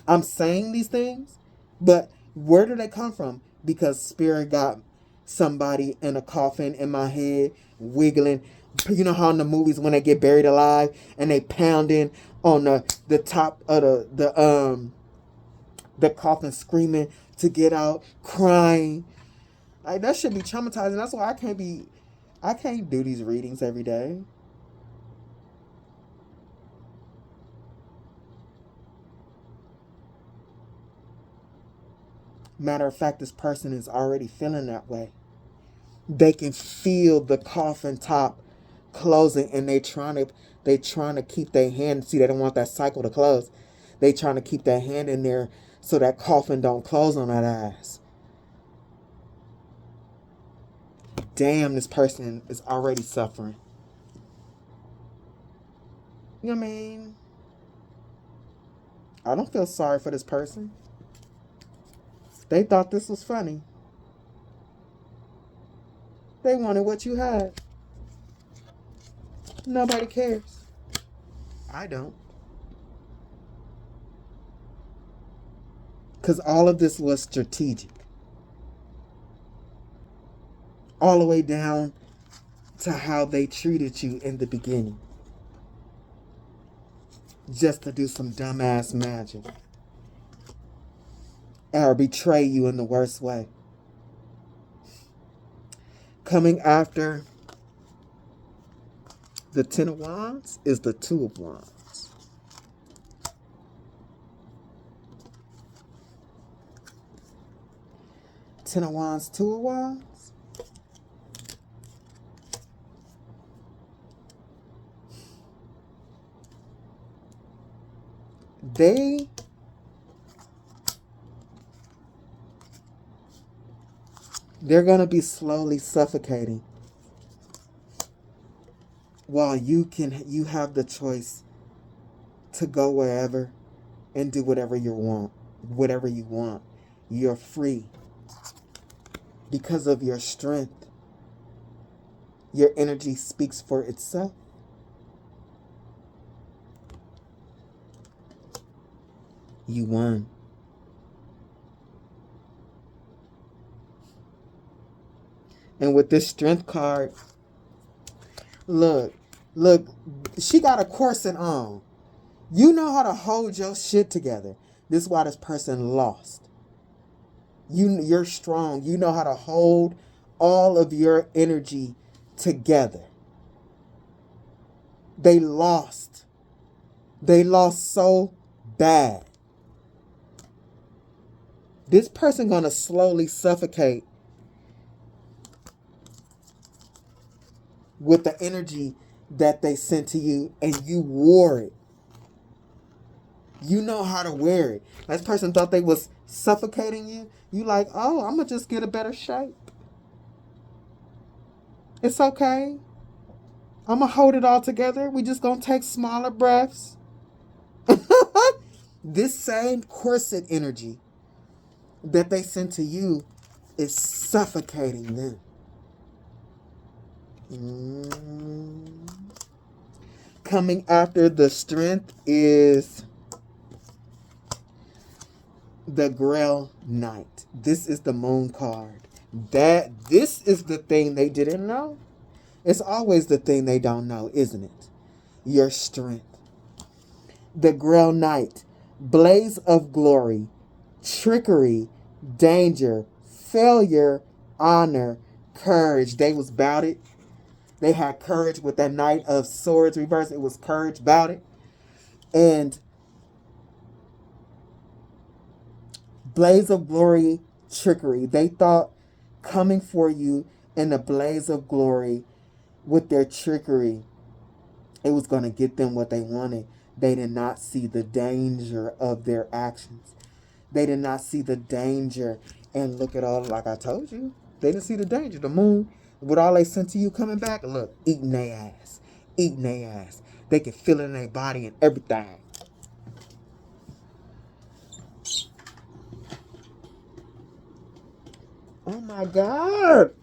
A: I'm saying these things, but where do they come from? Because Spirit got somebody in a coffin in my head, wiggling. You know how in the movies when they get buried alive and they pounding on the top of the coffin, screaming to get out, crying. Like, that should be traumatizing. That's why I can't do these readings every day. Matter of fact, this person is already feeling that way. They can feel the coffin top closing, and they trying to keep their hand. See, they don't want that cycle to close. They trying to keep their hand in there so that coffin don't close on that ass. Damn, this person is already suffering. You know what I mean? I don't feel sorry for this person. They thought this was funny. They wanted what you had. Nobody cares. I don't. Because all of this was strategic. All the way down to how they treated you in the beginning. Just to do some dumbass magic. Or betray you in the worst way. Coming after the Ten of Wands is the Two of Wands. Ten of Wands, Two of Wands. They're going to be slowly suffocating while you have the choice to go wherever and do whatever you want. You're free because of your strength. Your energy speaks for itself. You won. And with this strength card, look, she got a corset on. You know how to hold your shit together. This is why this person lost. You're strong. You know how to hold all of your energy together. They lost. They lost so bad. This person gonna slowly suffocate with the energy that they sent to you, and you wore it. You know how to wear it. This person thought they was suffocating you. You like, oh, I'm gonna just get a better shape. It's okay. I'm gonna hold it all together. We just gonna take smaller breaths. This same corset energy that they sent to you is suffocating them. Coming after the strength is the Grail Knight. This is the Moon card. This is the thing they didn't know. It's always the thing they don't know, isn't it? Your strength. The Grail Knight. Blaze of glory. Trickery. Danger. Failure. Honor. Courage. They was about it. They had courage with that Knight of Swords reverse. It was courage about it. And blaze of glory, trickery. They thought coming for you in the blaze of glory with their trickery, it was going to get them what they wanted. They did not see the danger of their actions. They did not see the danger. And look at all, like I told you, they didn't see the danger. The moon with all they sent to you coming back, look, eating their ass. Eating their ass. They can feel it in their body and everything. Oh my God.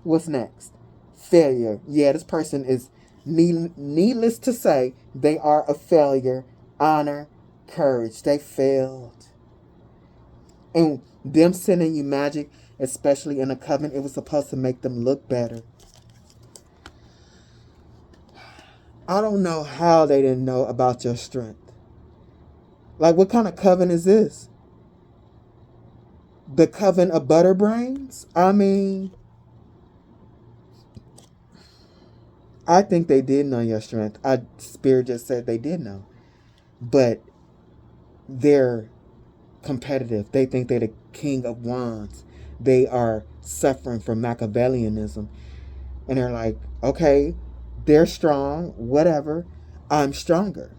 A: What's next? Failure. Yeah, this person is, needless to say, they are a failure. Honor, courage. They failed. And them sending you magic, especially in a coven, it was supposed to make them look better. I don't know how they didn't know about your strength. Like, what kind of coven is this? The coven of butterbrains? I mean, I think they did know your strength. Spirit just said they did know. But they're competitive. They think they're the king of wands. They are suffering from Machiavellianism. And they're like, okay, they're strong, whatever. I'm stronger.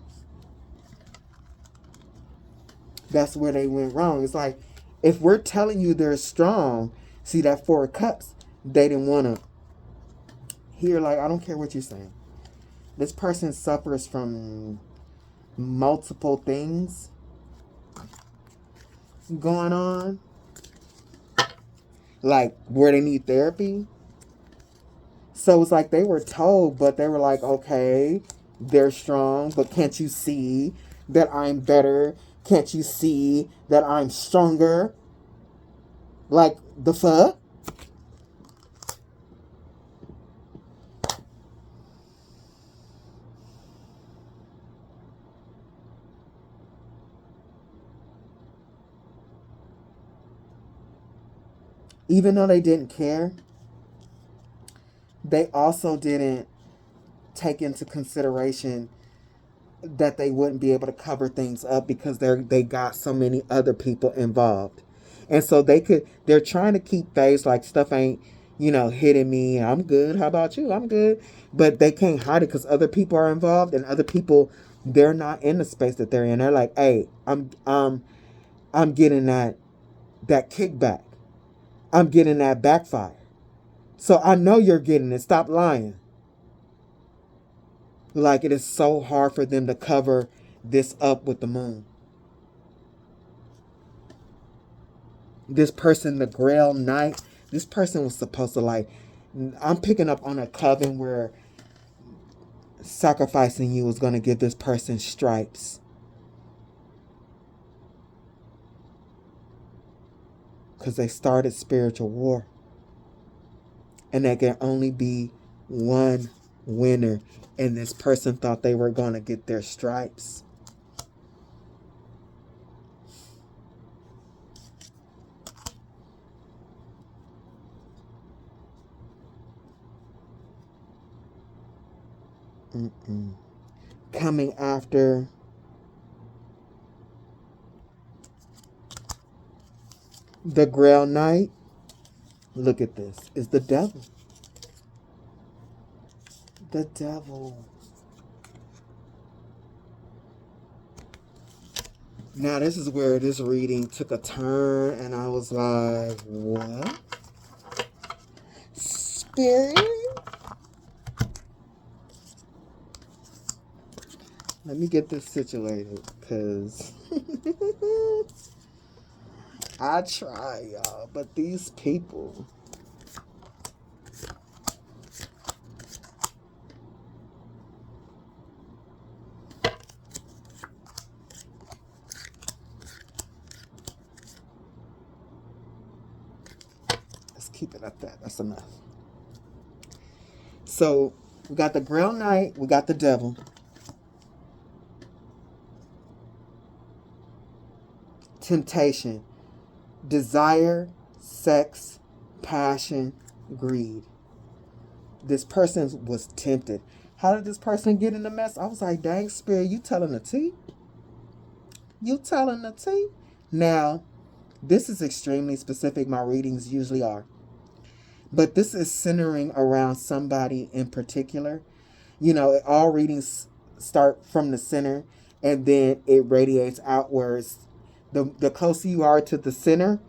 A: That's where they went wrong. It's like, if we're telling you they're strong, see that Four of Cups, they didn't want to hear, like, I don't care what you're saying. This person suffers from multiple things going on, like where they need therapy. So it's like they were told, but they were like, okay, they're strong, but can't you see that I'm better? Can't you see that I'm stronger? Like, the fuck? Even though they didn't care, they also didn't take into consideration that they wouldn't be able to cover things up because they got so many other people involved. And so they're trying to keep face, like stuff ain't, hitting me. I'm good. How about you? I'm good. But they can't hide it because other people are involved, and other people, they're not in the space that they're in. They're like, hey, I'm getting that kickback. I'm getting that backfire. So I know you're getting it. Stop lying. Like, it is so hard for them to cover this up with the moon. This person, the Grail Knight, this person was supposed to, like, I'm picking up on a coven where sacrificing you was going to give this person stripes. Because they started spiritual war. And there can only be one winner. And this person thought they were going to get their stripes. Coming after the Grail Knight, look at this, is the devil. The devil. Now, this is where this reading took a turn, and I was like, what? Spirit? Let me get this situated, because I try, y'all, but these people. Let's keep it at that. That's enough. So, we got the Grail Knight, we got the devil. Temptation, desire, sex, passion, greed. This person was tempted. How did this person get in the mess? I was like, dang, Spirit, you telling the tea? You telling the tea? Now, this is extremely specific. My readings usually are. But this is centering around somebody in particular. All readings start from the center, and then it radiates outwards. The closer you are to the center,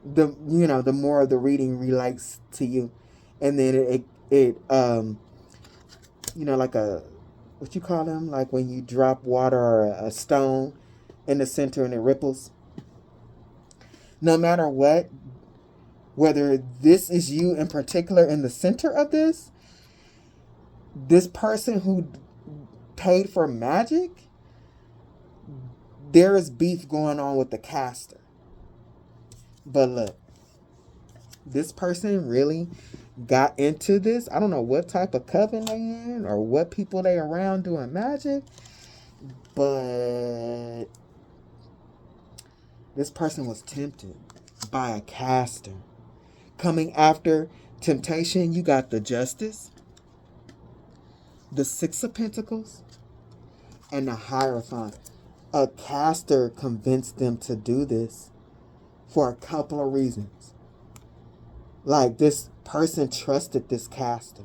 A: the more the reading relates to you. And then it like a, what you call them, like when you drop water or a stone in the center and it ripples. No matter what, whether this is you in particular in the center of this person who paid for magic, there is beef going on with the caster. But look, this person really got into this. I don't know what type of coven they in or what people they around doing magic, but this person was tempted by a caster. Coming after temptation, you got the Justice, the Six of Pentacles, and the Hierophant. A caster convinced them to do this for a couple of reasons. Like, this person trusted this caster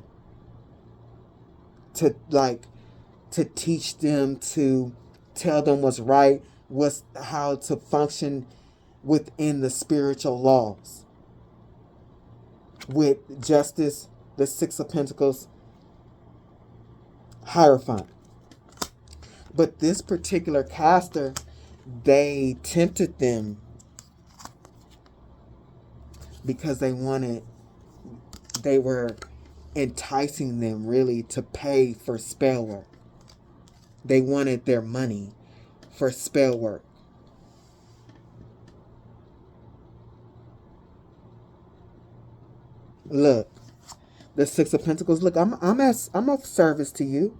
A: to teach them, to tell them what's right, how to function within the spiritual laws. With Justice, the Six of Pentacles, Hierophant. But this particular caster, they tempted them because they were enticing them really to pay for spell work. They wanted their money for spell work. Look, the Six of Pentacles. Look, I'm of service to you,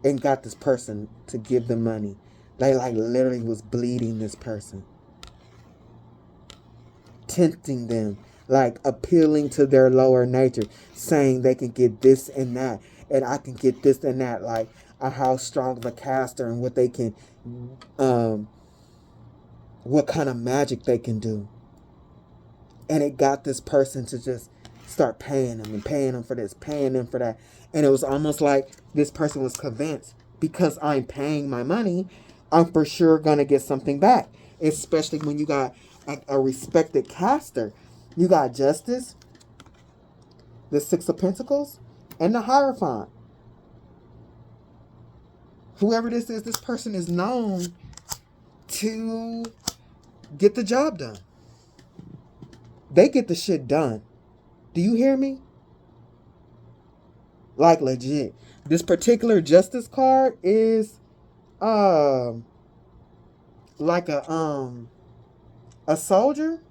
A: and got this person to give them money. They literally was bleeding this person, tempting them, appealing to their lower nature, saying they can get this and that, and I can get this and that, how strong of a caster and what they can, what kind of magic they can do. And it got this person to just start paying them and paying them for this, paying them for that. And it was almost like this person was convinced, because I'm paying my money, I'm for sure going to get something back. Especially when you got a respected caster. You got Justice, the Six of Pentacles, and the Hierophant. Whoever this is, this person is known to get the job done. They get the shit done. Do you hear me? Legit. This particular Justice card is a soldier.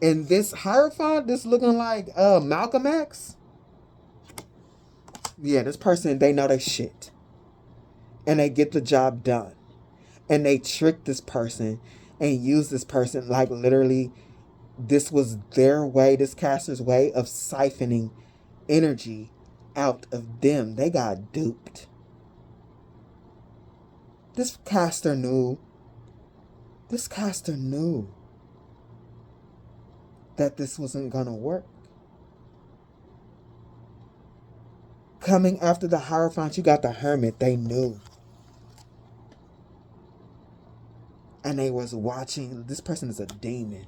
A: And this Hierophant, this looking like Malcolm X. Yeah, this person, they know their shit. And they get the job done. And they trick this person and use this person literally. This was their way, this caster's way of siphoning energy out of them. They got duped. This caster knew that this wasn't gonna work. Coming after the Hierophant, you got the Hermit. They knew. And they was watching. This person is a demon.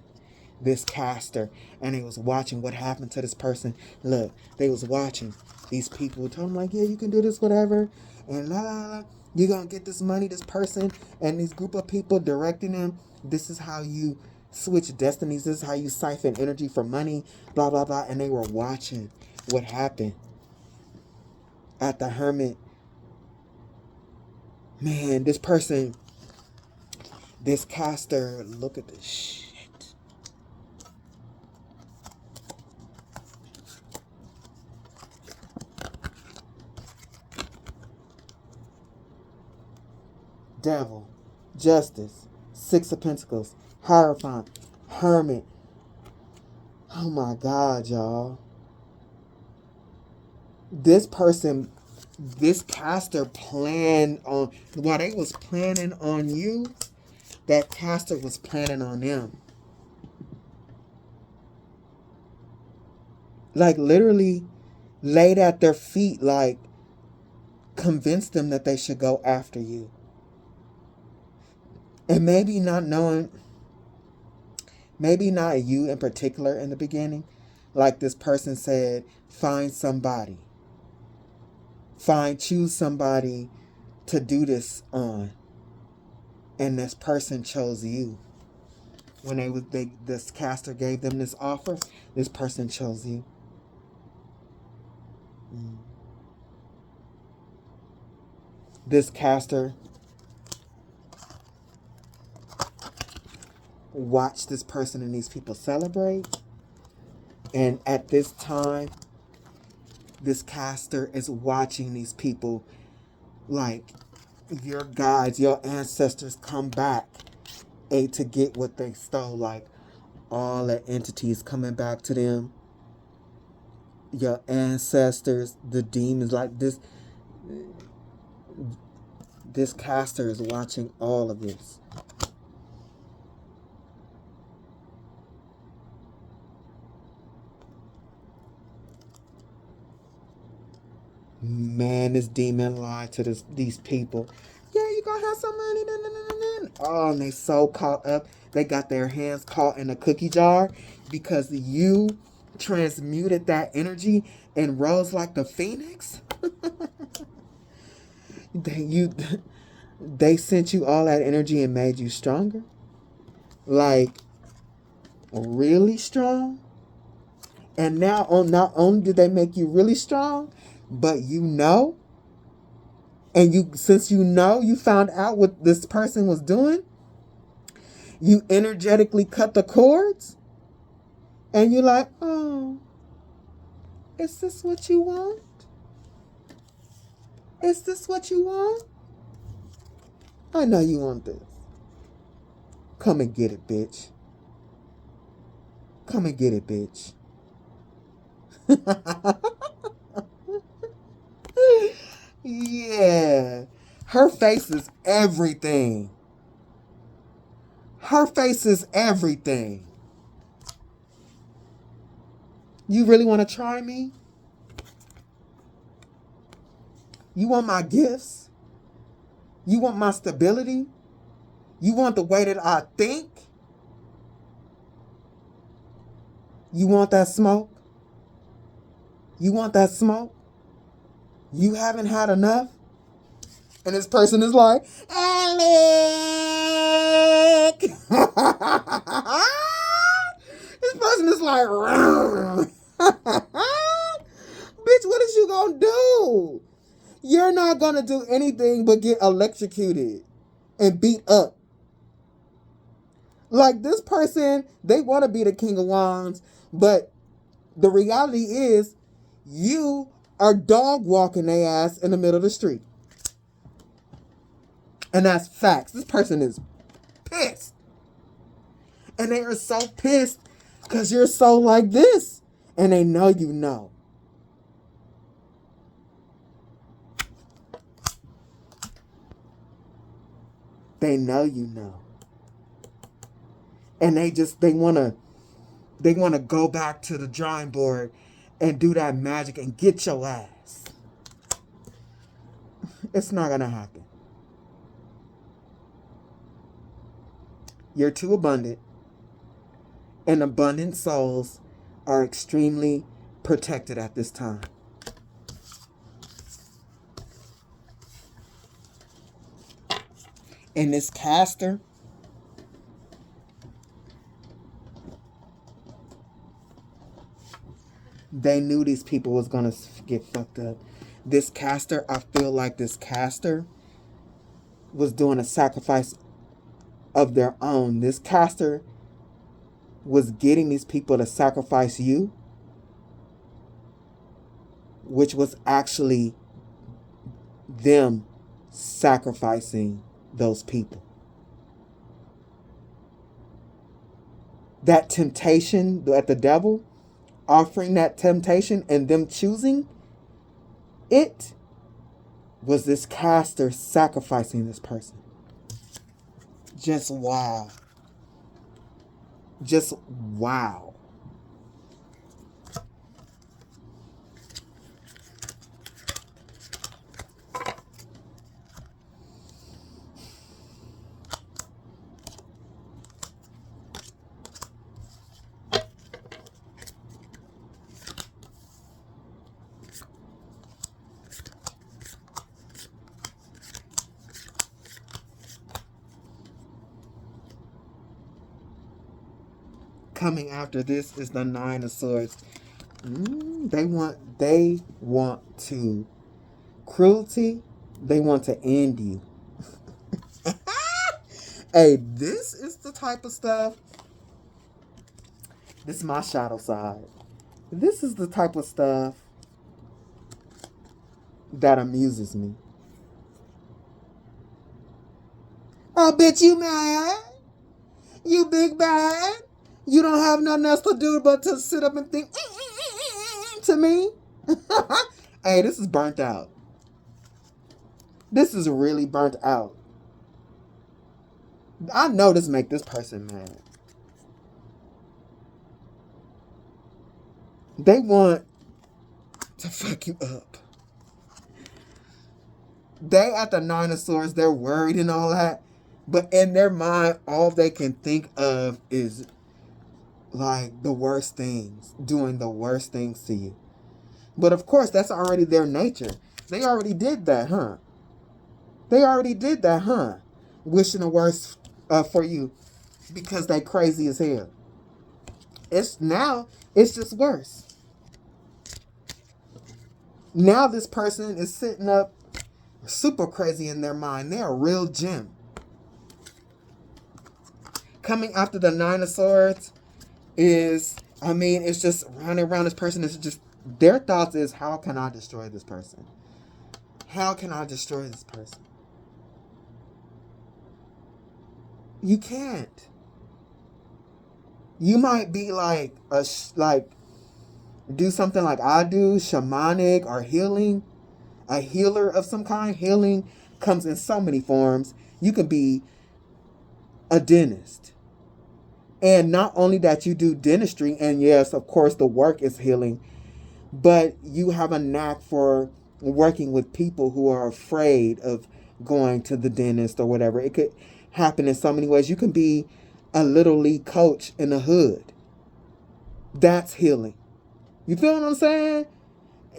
A: This caster, and they was watching what happened to this person. Look, they was watching these people, told them yeah, you can do this, whatever, and la la la, you're gonna get this money, this person, and this group of people directing them. This is how you switch destinies. This is how you siphon energy for money, blah blah blah. And they were watching what happened at the Hermit. Man, this person, this caster, look at this shit. Devil, Justice, Six of Pentacles, Hierophant, Hermit. Oh my God, y'all. This person, this caster planned on, while they was planning on you, that caster was planning on them. Literally laid at their feet, convinced them that they should go after you. And maybe not knowing Maybe not you in particular in the beginning. Like this person said, find somebody. Choose somebody to do this on. And this person chose you. When this caster gave them this offer, this person chose you. This caster watched this person and these people celebrate. And at this time, this caster is watching these people, like your guides, your ancestors, come back to get what they stole. Like all the entities coming back to them. Your ancestors, the demons, like this. This caster is watching all of this. Man, this demon lied to these people. Yeah, you gonna have some money. Oh, and they so caught up. They got their hands caught in a cookie jar because you transmuted that energy and rose like the phoenix. They sent you all that energy and made you stronger. Like really strong. And now not only did they make you really strong, but and since you found out what this person was doing, you energetically cut the cords, and you're like, oh, is this what you want? Is this what you want? I know you want this. Come and get it, bitch. Come and get it, bitch. Yeah. Her face is everything. Her face is everything. You really want to try me? You want my gifts? You want my stability? You want the way that I think? You want that smoke? You want that smoke? You haven't had enough? And this person is like, Alec! This person is like, bitch, what is you gonna do? You're not gonna do anything but get electrocuted and beat up. Like this person, they want to be the King of Wands, but the reality is you are dog walking their ass in the middle of the street. And that's facts. This person is pissed. And they are so pissed because you're so like this. And they know you know. They know you know. And they want to go back to the drawing board and do that magic and get your ass. It's not going to happen. You're too abundant. And abundant souls are extremely protected at this time. And this caster, they knew these people was going to get fucked up. This caster, I feel like this caster was doing a sacrifice of their own. This caster was getting these people to sacrifice you, which was actually them sacrificing those people. That temptation at the devil, offering that temptation and them choosing it, was this caster sacrificing this person. Just wow. Just wow. coming after this is the Nine of Swords. They want to cruelty. They want to end you. Hey, this is the type of stuff. This is my shadow side. This is the type of stuff that amuses me. Oh, bitch, you mad? You big bad? You don't have nothing else to do but to sit up and think to me? Hey, this is burnt out. This is really burnt out. I know this make this person mad. They want to fuck you up. They at the Nine of Swords, they're worried and all that. But in their mind, all they can think of is like the worst things, doing the worst things to you. But of course, that's already their nature. They already did that, huh? Wishing the worst for you because they crazy as hell. It's just worse. Now this person is sitting up super crazy in their mind. They're a real gem. Coming after the Nine of Swords is, it's just running around this person. It's just, their thoughts is, how can I destroy this person? How can I destroy this person? You can't. You might be like, do something like I do, shamanic or healing, a healer of some kind. Healing comes in so many forms. You can be a dentist. And not only that, you do dentistry, and yes, of course, the work is healing, but you have a knack for working with people who are afraid of going to the dentist or whatever. It could happen in so many ways. You can be a little league coach in the hood. That's healing. You feel what I'm saying?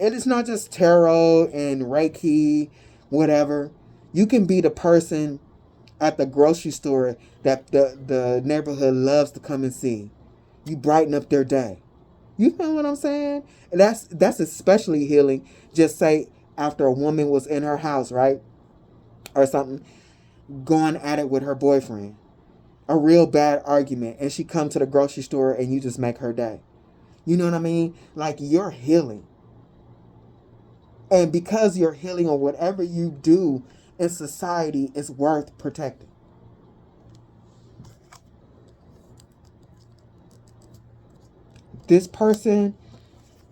A: It is not just tarot and Reiki, whatever. You can be the person at the grocery store that the neighborhood loves to come and see. You brighten up their day. You feel what I'm saying? And that's especially healing. Just say after a woman was in her house, right? Or something, going at it with her boyfriend. A real bad argument. And she come to the grocery store and you just make her day. You know what I mean? Like, you're healing. And because you're healing, or whatever you do in society is worth protecting. This person,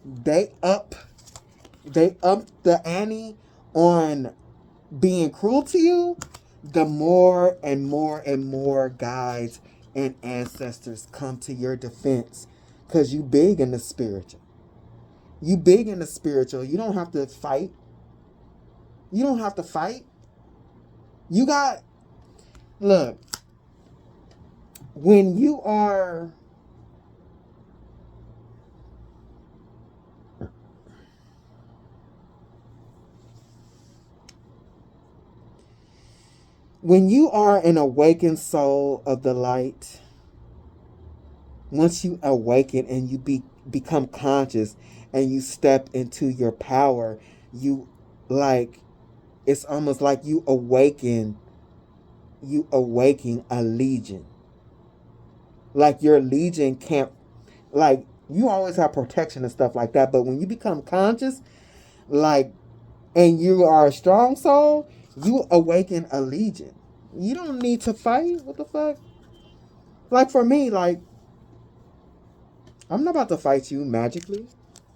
A: they up the ante on being cruel to you. The more and more and more guides and ancestors come to your defense, because you big in the spiritual. You big in the spiritual. You don't have to fight. You don't have to fight. You got, look, when you are, an awakened soul of the light, once you awaken and you become conscious and you step into your power, you like, it's almost like you awaken a legion. Like your legion can't, like, you always have protection and stuff like that, but when you become conscious, like, and you are a strong soul, you awaken a legion. You don't need to fight. What the fuck? Like, for me, like, I'm not about to fight you magically.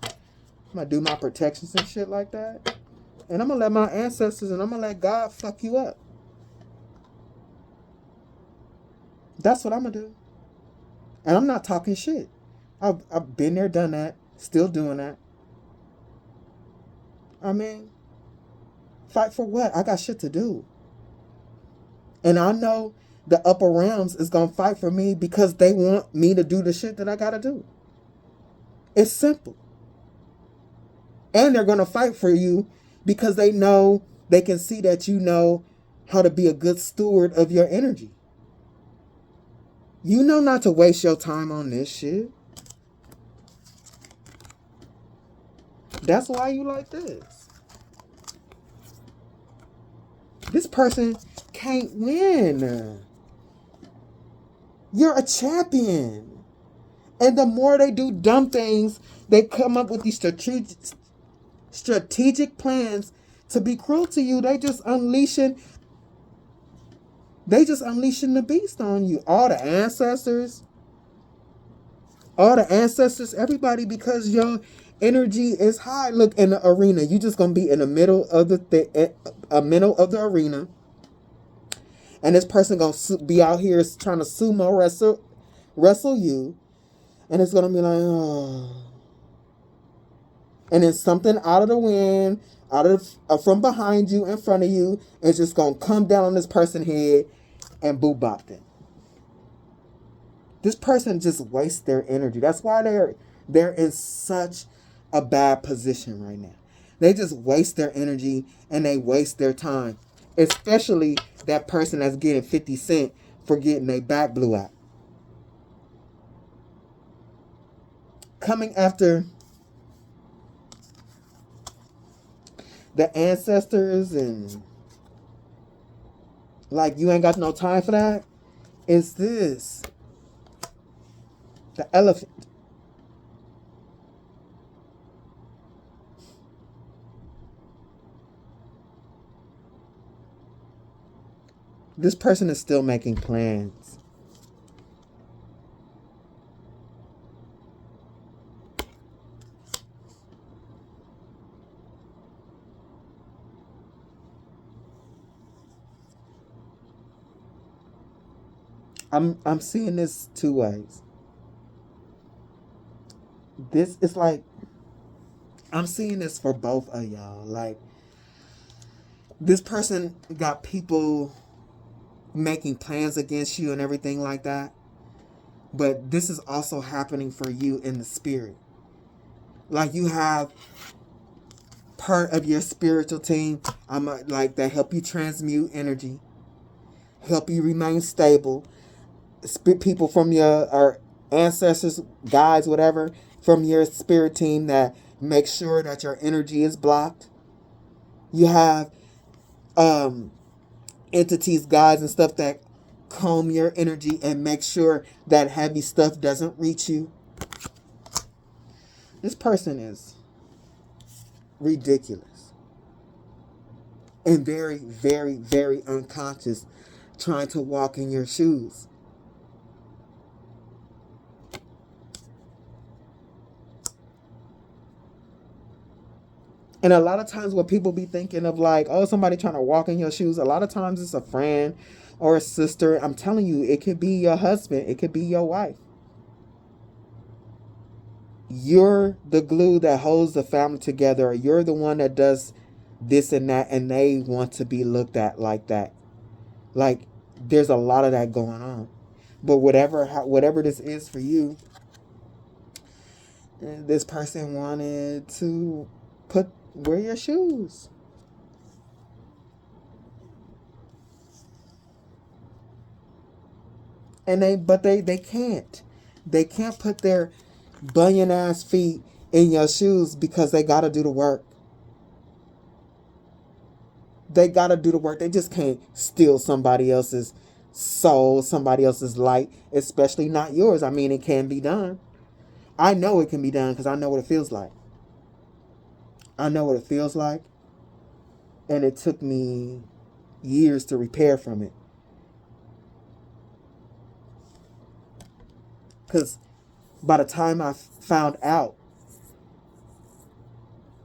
A: I'm gonna do my protections and shit like that. And I'm gonna let my ancestors and I'm gonna let God fuck you up. That's what I'm gonna do. And I'm not talking shit. I've been there, done that, still doing that. I mean, fight for what? I got shit to do. And I know the upper realms is gonna fight for me because they want me to do the shit that I gotta do. It's simple. And they're gonna fight for you because they know, they can see that you know how to be a good steward of your energy. You know not to waste your time on this shit. That's why you like this. This person can't win. You're a champion. And the more they do dumb things, they come up with these strategic plans to be cruel to you. They just unleashing the beast on you. All the ancestors, everybody, because your energy is high. Look, in the arena, you just gonna be in the middle of the arena, and this person gonna be out here trying to sumo wrestle you, and it's gonna be like, oh, and then something out of the wind, from behind you, in front of you, is just gonna come down on this person's head and boo bop them. This person just wastes their energy. That's why they're in such a bad position right now. They just waste their energy and they waste their time. Especially that person that's getting 50 cents for getting their back blew out. Coming after the ancestors and like you ain't got no time for that, is this. The elephant. This person is still making plans. I'm seeing this two ways. This is like, I'm seeing this for both of y'all. Like, this person got people making plans against you and everything like that. But this is also happening for you in the spirit. Like, you have part of your spiritual team, like, that help you transmute energy, help you remain stable. People from your ancestors, guides, whatever, from your spirit team that make sure that your energy is blocked. You have entities, guides, and stuff that calm your energy and make sure that heavy stuff doesn't reach you. This person is ridiculous and very, very, very unconscious, trying to walk in your shoes. And a lot of times when people be thinking of like, oh, somebody trying to walk in your shoes, a lot of times it's a friend or a sister. I'm telling you, it could be your husband. It could be your wife. You're the glue that holds the family together. You're the one that does this and that, and they want to be looked at like that. Like, there's a lot of that going on. But whatever this is for you, this person wanted to wear your shoes. And they can't. They can't put their bunion ass feet in your shoes because they gotta do the work. They gotta do the work. They just can't steal somebody else's soul, somebody else's light, especially not yours. I mean, it can be done. I know it can be done because I know what it feels like. I know what it feels like. And it took me years to repair from it. Because by the time I found out,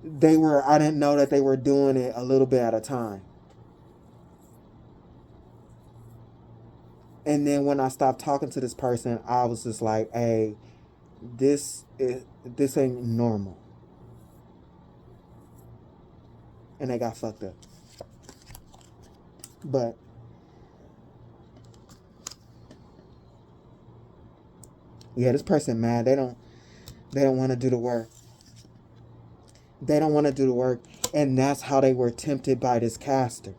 A: I didn't know that they were doing it a little bit at a time. And then when I stopped talking to this person, I was just like, hey, this ain't normal. And they got fucked up. But yeah, this person mad. They don't want to do the work. They don't want to do the work. And that's how they were tempted by this caster.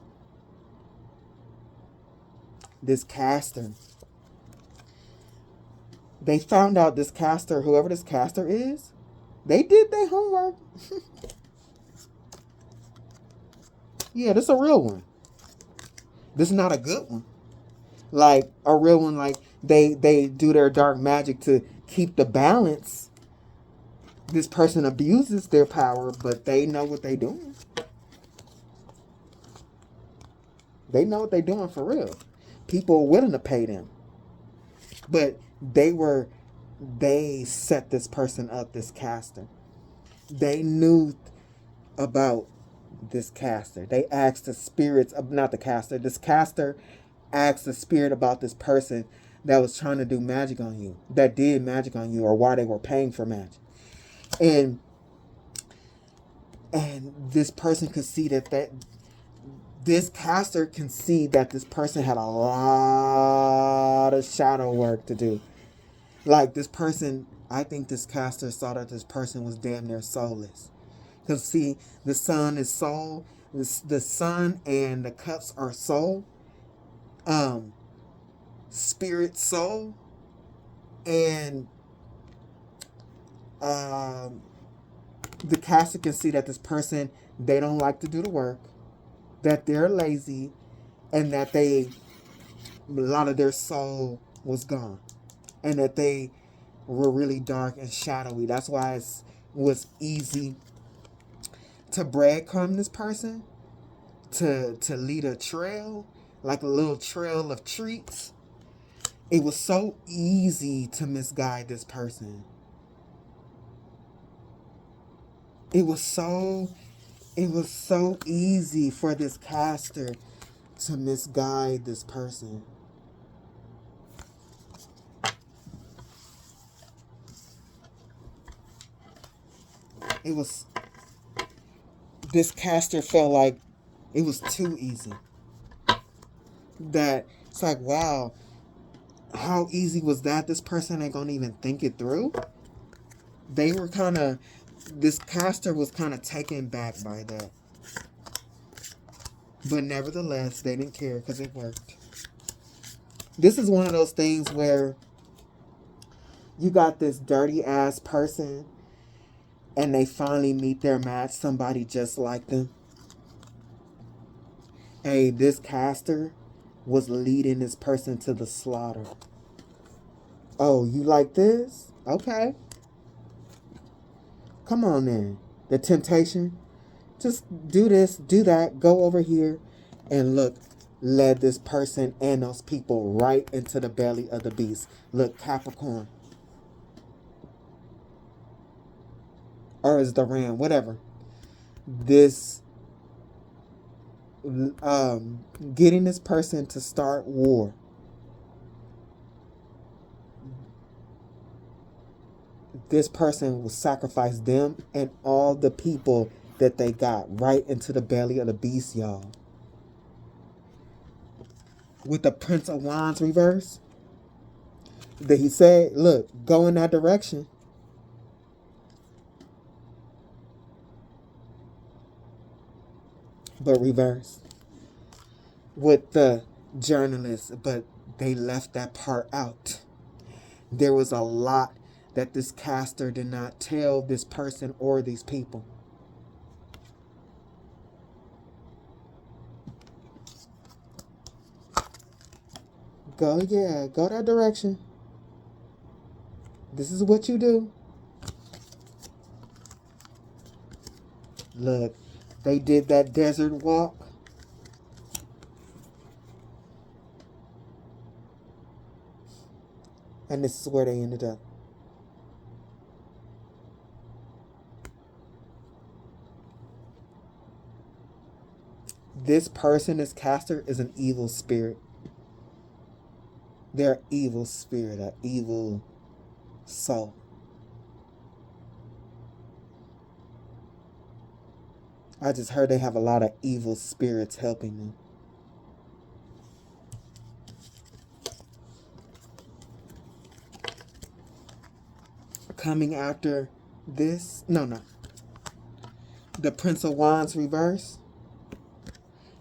A: This caster. they found out this caster, whoever this caster is, they did their homework. Yeah, this is a real one. This is not a good one. Like a real one, like they do their dark magic to keep the balance. This person abuses their power, but they know what they're doing. They know what they're doing for real. People are willing to pay them. But they set this person up, this caster. They knew about this caster. They asked the spirits, not the caster, this caster asked the spirit about this person that was trying to do magic on you, that did magic on you, or why they were paying for magic. And this person could see that this caster can see that this person had a lot of shadow work to do. Like this person, I think this caster saw that this person was damn near soulless. Because see, the sun is soul. The sun and the cups are soul. Spirit, soul. And the caster can see that this person, they don't like to do the work, that they're lazy, and that a lot of their soul was gone, and that they were really dark and shadowy. That's why it was easy to breadcrumb this person, to lead a trail, like a little trail of treats. It was so easy to misguide this person. It was so easy for this caster to misguide this person. This caster felt like it was too easy. That it's like, wow, how easy was that? This person ain't gonna even think it through. This caster was kind of taken back by that. But nevertheless, they didn't care because it worked. This is one of those things where you got this dirty ass person and they finally meet their match, somebody just like them. Hey, this caster was leading this person to the slaughter. Oh, you like this? Okay. Come on then. The temptation. Just do this, do that, go over here, and look, led this person and those people right into the belly of the beast. Look, Capricorn. Or is the ram, whatever. This, getting this person to start war. This person will sacrifice them and all the people that they got right into the belly of the beast, y'all. With the Prince of Wands reverse, that he said, look, go in that direction. But reverse. With the journalists, but they left that part out. There was a lot that this caster did not tell this person or these people. Go that direction. This is what you do. Look, they did that desert walk. And this is where they ended up. This person, this caster, is an evil spirit. They're an evil spirit, an evil soul. I just heard they have a lot of evil spirits helping them. Coming after this, no. The Prince of Wands reverse.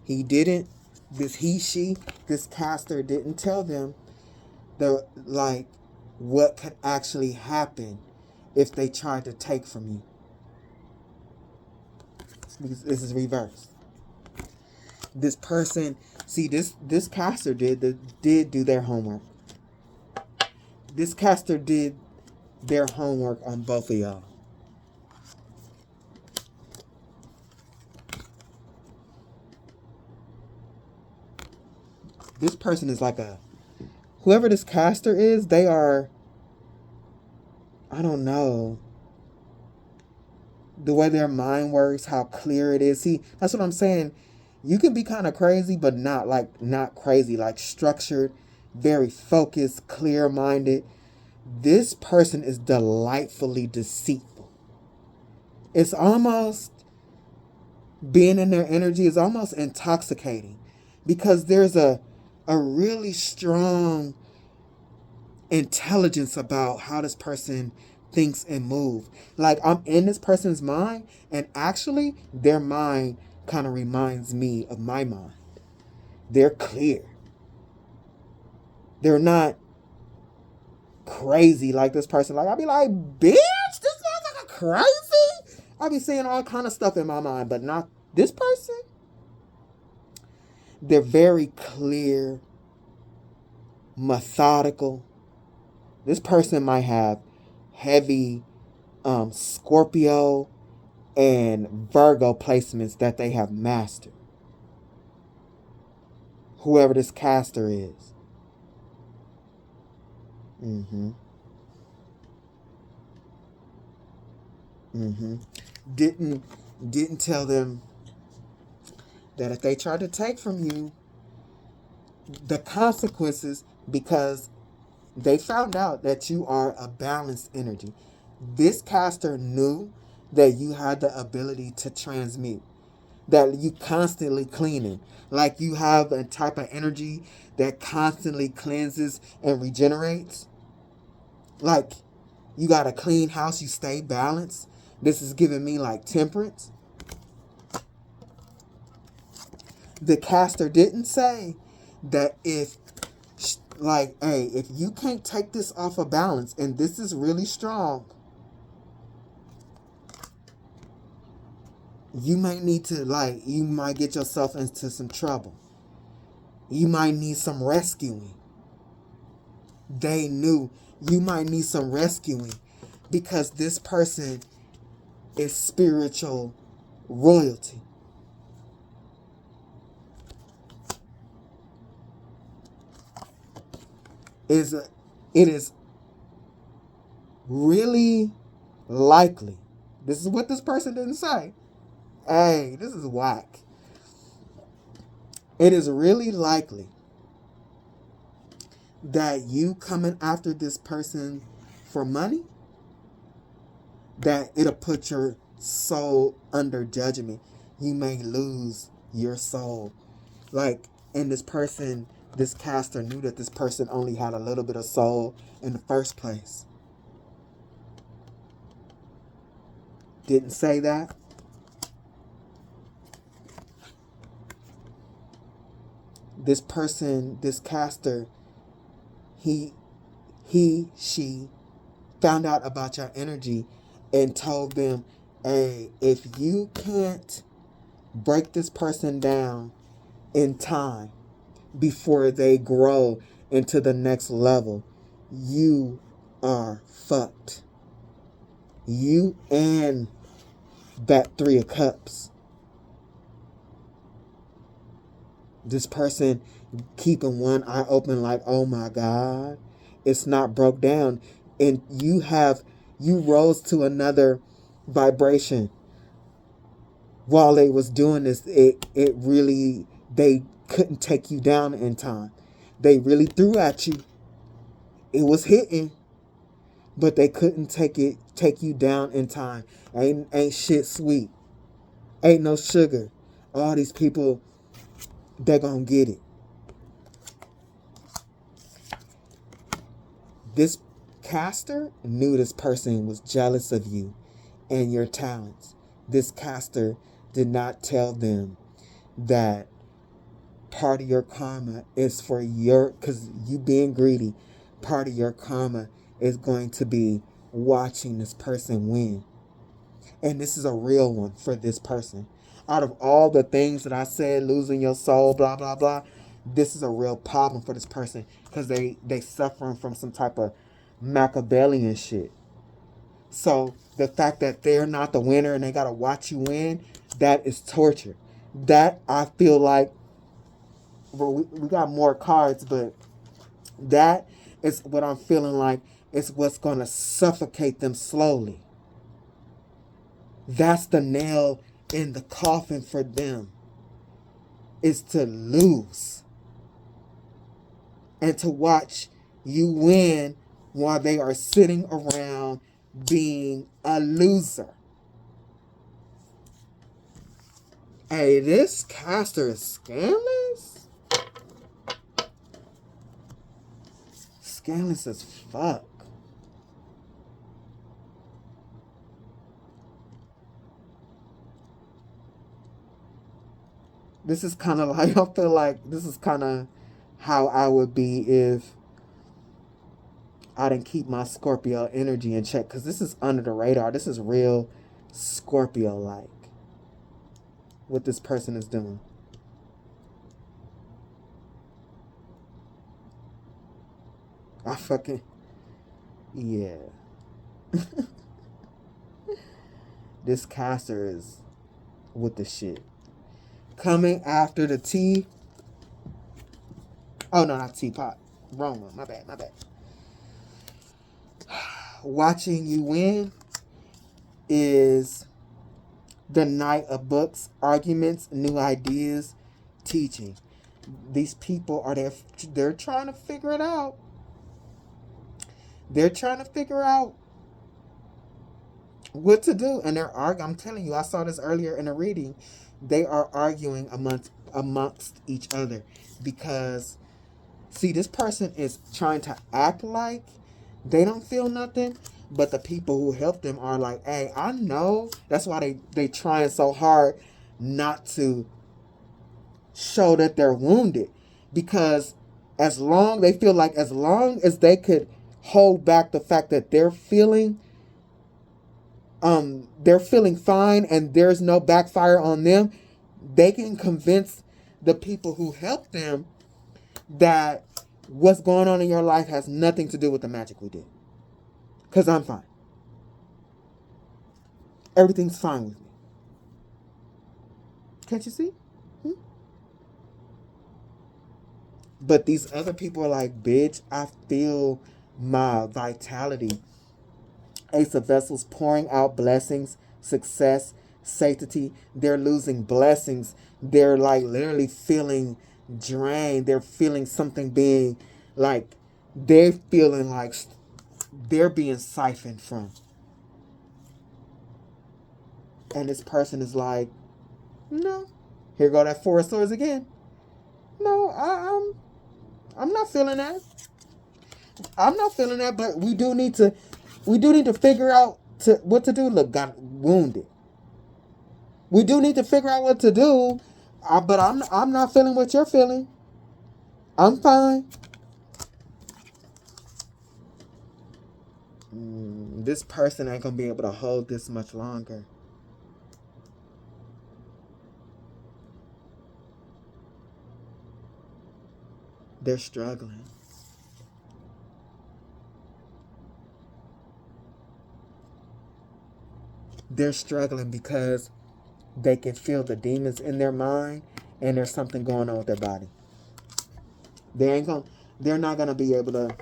A: He didn't, this caster didn't tell them what could actually happen if they tried to take from you. This is reversed. This person, see, this caster did do their homework. This caster did their homework on both of y'all. This person is like whoever this caster is, they are, I don't know, the way their mind works, how clear it is. See, that's what I'm saying. You can be kind of crazy, but not crazy, like structured, very focused, clear-minded. This person is delightfully deceitful. It's almost, being in their energy is almost intoxicating, because there's a really strong intelligence about how this person thinks and move. Like, I'm in this person's mind, and actually their mind kind of reminds me of my mind. They're clear. They're not crazy like this person. Like, I'll be like, bitch, this motherfucker crazy. I'll be saying all kind of stuff in my mind, but not this person. They're very clear, methodical. This person might have heavy Scorpio and Virgo placements that they have mastered. Whoever this caster is. Didn't tell them that if they tried to take from you, the consequences, because they found out that you are a balanced energy. This caster knew that you had the ability to transmute, that you constantly cleaning, like you have a type of energy that constantly cleanses and regenerates. Like, you got a clean house, you stay balanced. This is giving me like temperance. The caster didn't say that if, like, hey, if you can't take this off of balance and this is really strong, you might need to, like, you might get yourself into some trouble. You might need some rescuing. They knew you might need some rescuing, because this person is spiritual royalty. It is really likely. This is what this person didn't say. Hey, this is whack. It is really likely that you coming after this person for money, that it'll put your soul under judgment. You may lose your soul. Like, and this person, this caster knew that this person only had a little bit of soul in the first place. Didn't say that. This person, this caster, she found out about your energy and told them, hey, if you can't break this person down in time before they grow into the next level, you are fucked. You and that 3 of Cups. This person keeping one eye open like, oh my God, it's not broke down. And you rose to another vibration. While they was doing this, it really, they couldn't take you down in time. They really threw at you. It was hitting, but they couldn't take you down in time. Ain't shit sweet. Ain't no sugar. All these people, they're gonna get it. This caster knew this person was jealous of you and your talents. This caster did not tell them that part of your karma is for because you being greedy, part of your karma is going to be watching this person win. And this is a real one for this person. Out of all the things that I said, losing your soul, blah, blah, blah, this is a real problem for this person because they suffering from some type of Machiavellian shit. So the fact that they're not the winner and they got to watch you win, that is torture. That I feel like, well, we got more cards, but that is what I'm feeling like is what's going to suffocate them slowly. That's the nail in the coffin for them, is to lose and to watch you win while they are sitting around being a loser. Hey, this caster is scandalous. Scandalous as fuck. This is kind of like, I feel like this is kind of how I would be if I didn't keep my Scorpio energy in check. Because this is under the radar. This is real Scorpio-like. What this person is doing. I fucking... Yeah. This caster is with the shit. Coming after the tea. Oh, no, not teapot. Wrong one. My bad. Watching you win is the Knight of Books, arguments, new ideas, teaching. These people are there. They're trying to figure it out. They're trying to figure out what to do, and they're arguing. I'm telling you, I saw this earlier in a reading. They are arguing amongst each other because, see, this person is trying to act like they don't feel nothing, but the people who help them are like, hey, I know. That's why they trying so hard not to show that they're wounded, because as long as they could hold back the fact that they're feeling fine and there's no backfire on them, they can convince the people who help them that what's going on in your life has nothing to do with the magic we did. Because I'm fine. Everything's fine with me. Can't you see? But these other people are like, bitch, I feel my vitality. Ace of Vessels, pouring out blessings, success, safety. They're losing blessings. They're like literally feeling drained. They're feeling something being like, they're feeling like they're being siphoned from. And this person is like, no. Here go that Four of Swords again. No, I'm not feeling that. I'm not feeling that, but we do need to figure out what to do. Look, got wounded. We do need to figure out what to do, but I'm not feeling what you're feeling. I'm fine. This person ain't gonna be able to hold this much longer. They're struggling. They're struggling because they can feel the demons in their mind and there's something going on with their body. They're not gonna be able to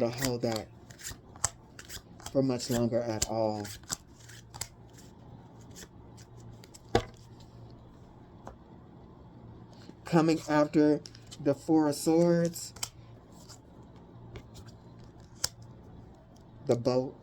A: hold that for much longer at all. Coming after the Four of Swords, the boat.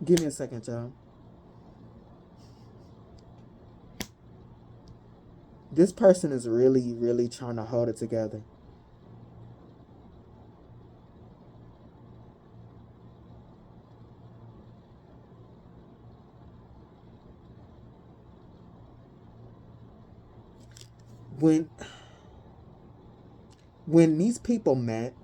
A: Give me a second, y'all. This person is really, really trying to hold it together. When these people met,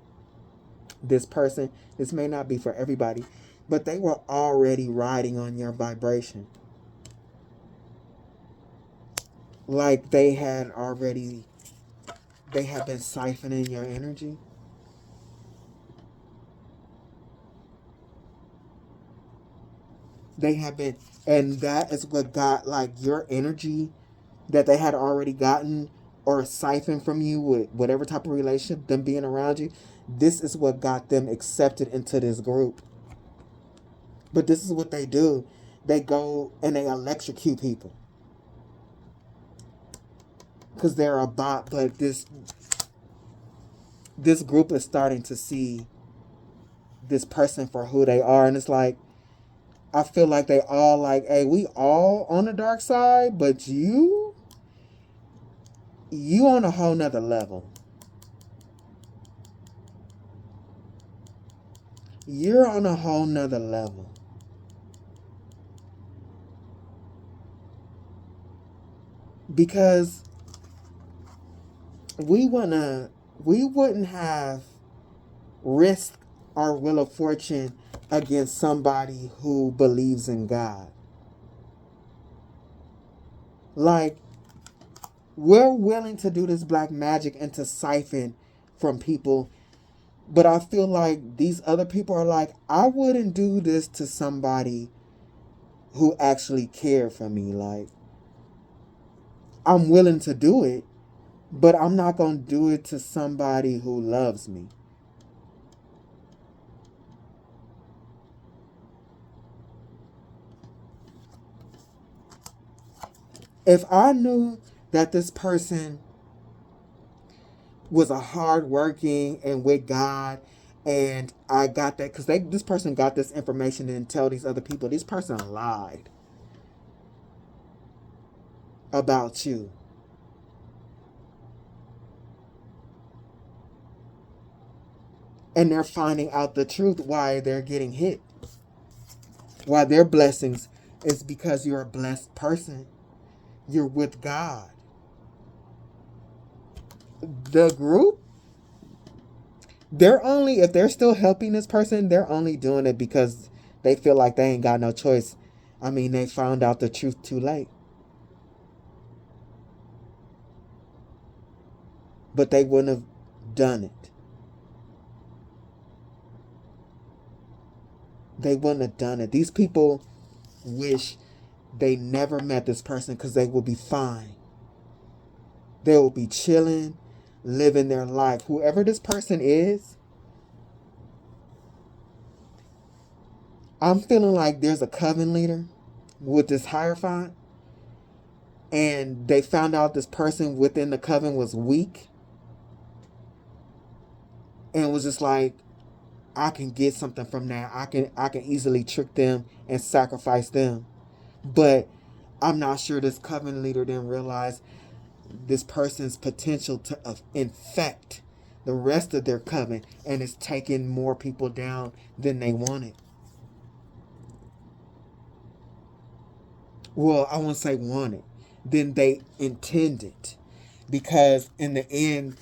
A: this person, this may not be for everybody, but they were already riding on your vibration. Like they had been siphoning your energy. They have been, and that is what got like your energy that they had already gotten or siphoned from you with whatever type of relationship, them being around you. This is what got them accepted into this group. But this is what they do. They go and they electrocute people. Because they're a bot, but this group is starting to see this person for who they are. And it's like, I feel like they all like, hey, we all on the dark side, but you on a whole nother level. You're on a whole nother level. Because we wouldn't have risked our wheel of fortune against somebody who believes in God. Like, we're willing to do this black magic and to siphon from people, but I feel like these other people are like, I wouldn't do this to somebody who actually cared for me. Like, I'm willing to do it, but I'm not going to do it to somebody who loves me. If I knew that this person was a hardworking and with God, and I got that because this person got this information and tell these other people, this person lied about you. And they're finding out the truth why they're getting hit. Why their blessings is because you're a blessed person. You're with God. The group, if they're still helping this person, they're only doing it because they feel like they ain't got no choice. I mean, they found out the truth too late. But they wouldn't have done it. They wouldn't have done it. These people wish they never met this person because they will be fine. They will be chilling, living their life. Whoever this person is, I'm feeling like there's a coven leader with this Hierophant, and they found out this person within the coven was weak, and was just like, I can get something from that. I can easily trick them and sacrifice them. But I'm not sure this coven leader didn't realize this person's potential to infect the rest of their coven, and it's taking more people down than they wanted. Well, I won't say wanted, than they intended. Because in the end,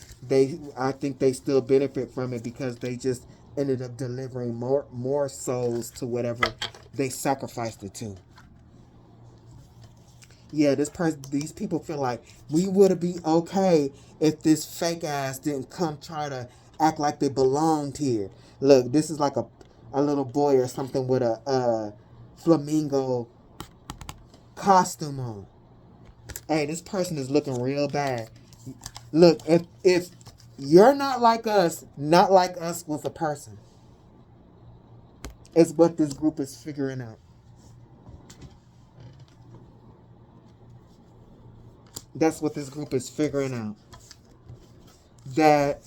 A: I think they still benefit from it because they just ended up delivering more souls to whatever they sacrificed it to. Yeah, these people feel like we would be okay if this fake ass didn't come try to act like they belonged here. Look, this is like a little boy or something with a flamingo costume on. Hey, this person is looking real bad. Look, if you're not like us with a person, it's what this group is figuring out. That's what this group is figuring out. That,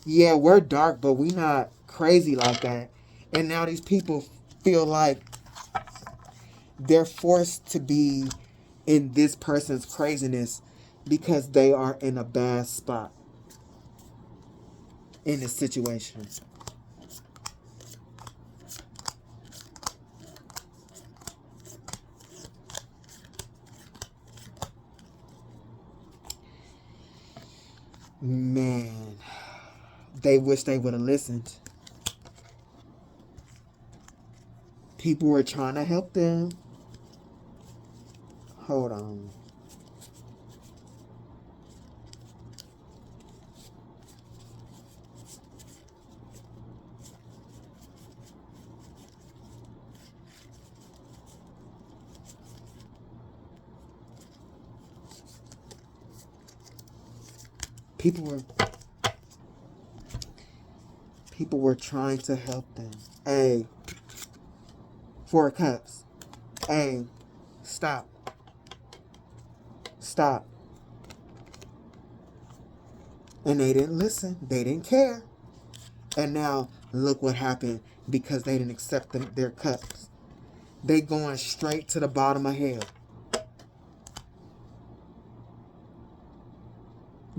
A: yeah, we're dark, but we not crazy like that. And now these people feel like They're forced to be in this person's craziness because they are in a bad spot in this situation. Man, they wish they would have listened. People were trying to help them. Hold on. People were trying to help them. Hey, 4 of Cups. Hey, stop. Stop. And they didn't listen. They didn't care. And now, look what happened because they didn't accept their cups. They going straight to the bottom of hell.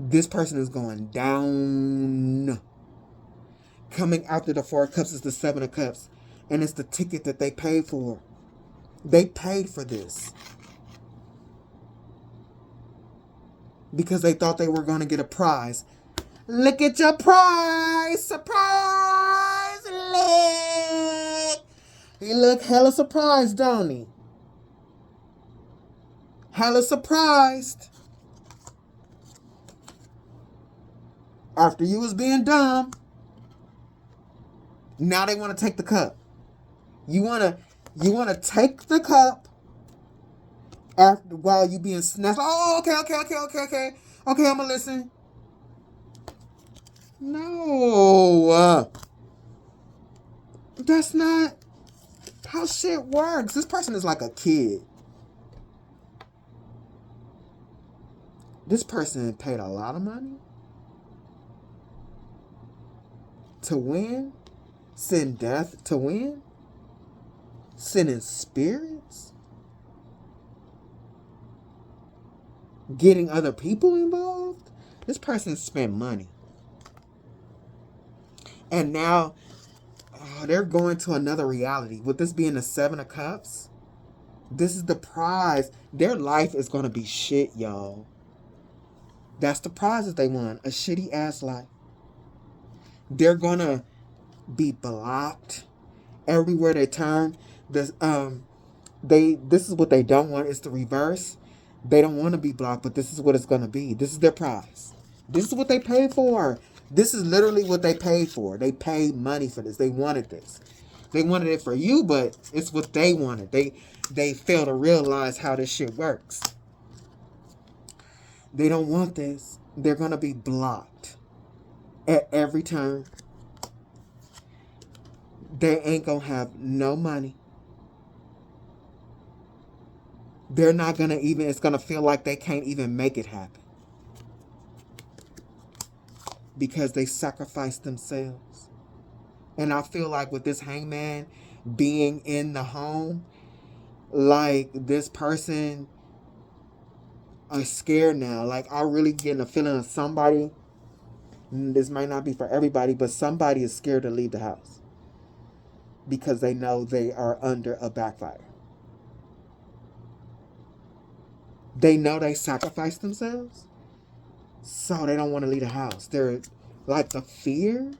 A: This person is going down. Coming after the 4 of Cups is the 7 of Cups. And it's the ticket that they paid for. They paid for this. Because they thought they were going to get a prize. Look at your prize! Surprise! Look! He look hella surprised, don't he? Hella surprised. After you was being dumb, now they want to take the cup. You wanna take the cup after while you being snatched. Oh, okay. Okay, I'ma listen. No, that's not how shit works. This person is like a kid. This person paid a lot of money to win, send death to win, sending spirits, getting other people involved. This person spent money. And now they're going to another reality. With this being the 7 of Cups, this is the prize. Their life is going to be shit, y'all. That's the prize that they want. A shitty ass life. They're going to be blocked everywhere they turn. This is what they don't want. It's the reverse. They don't want to be blocked, but this is what it's going to be. This is their prize. This is what they paid for. This is literally what they paid for. They paid money for this. They wanted this. They wanted it for you, but it's what they wanted. They fail to realize how this shit works. They don't want this. They're going to be blocked at every turn. They ain't going to have no money. They're not going to even, it's going to feel like they can't even make it happen. Because they sacrificed themselves. And I feel like with this hangman being in the home, like this person is scared now. Like I really getting a feeling of somebody, this might not be for everybody, but somebody is scared to leave the house. Because they know they are under a backfire. They know they sacrificed themselves. So they don't want to leave the house. They're like the fear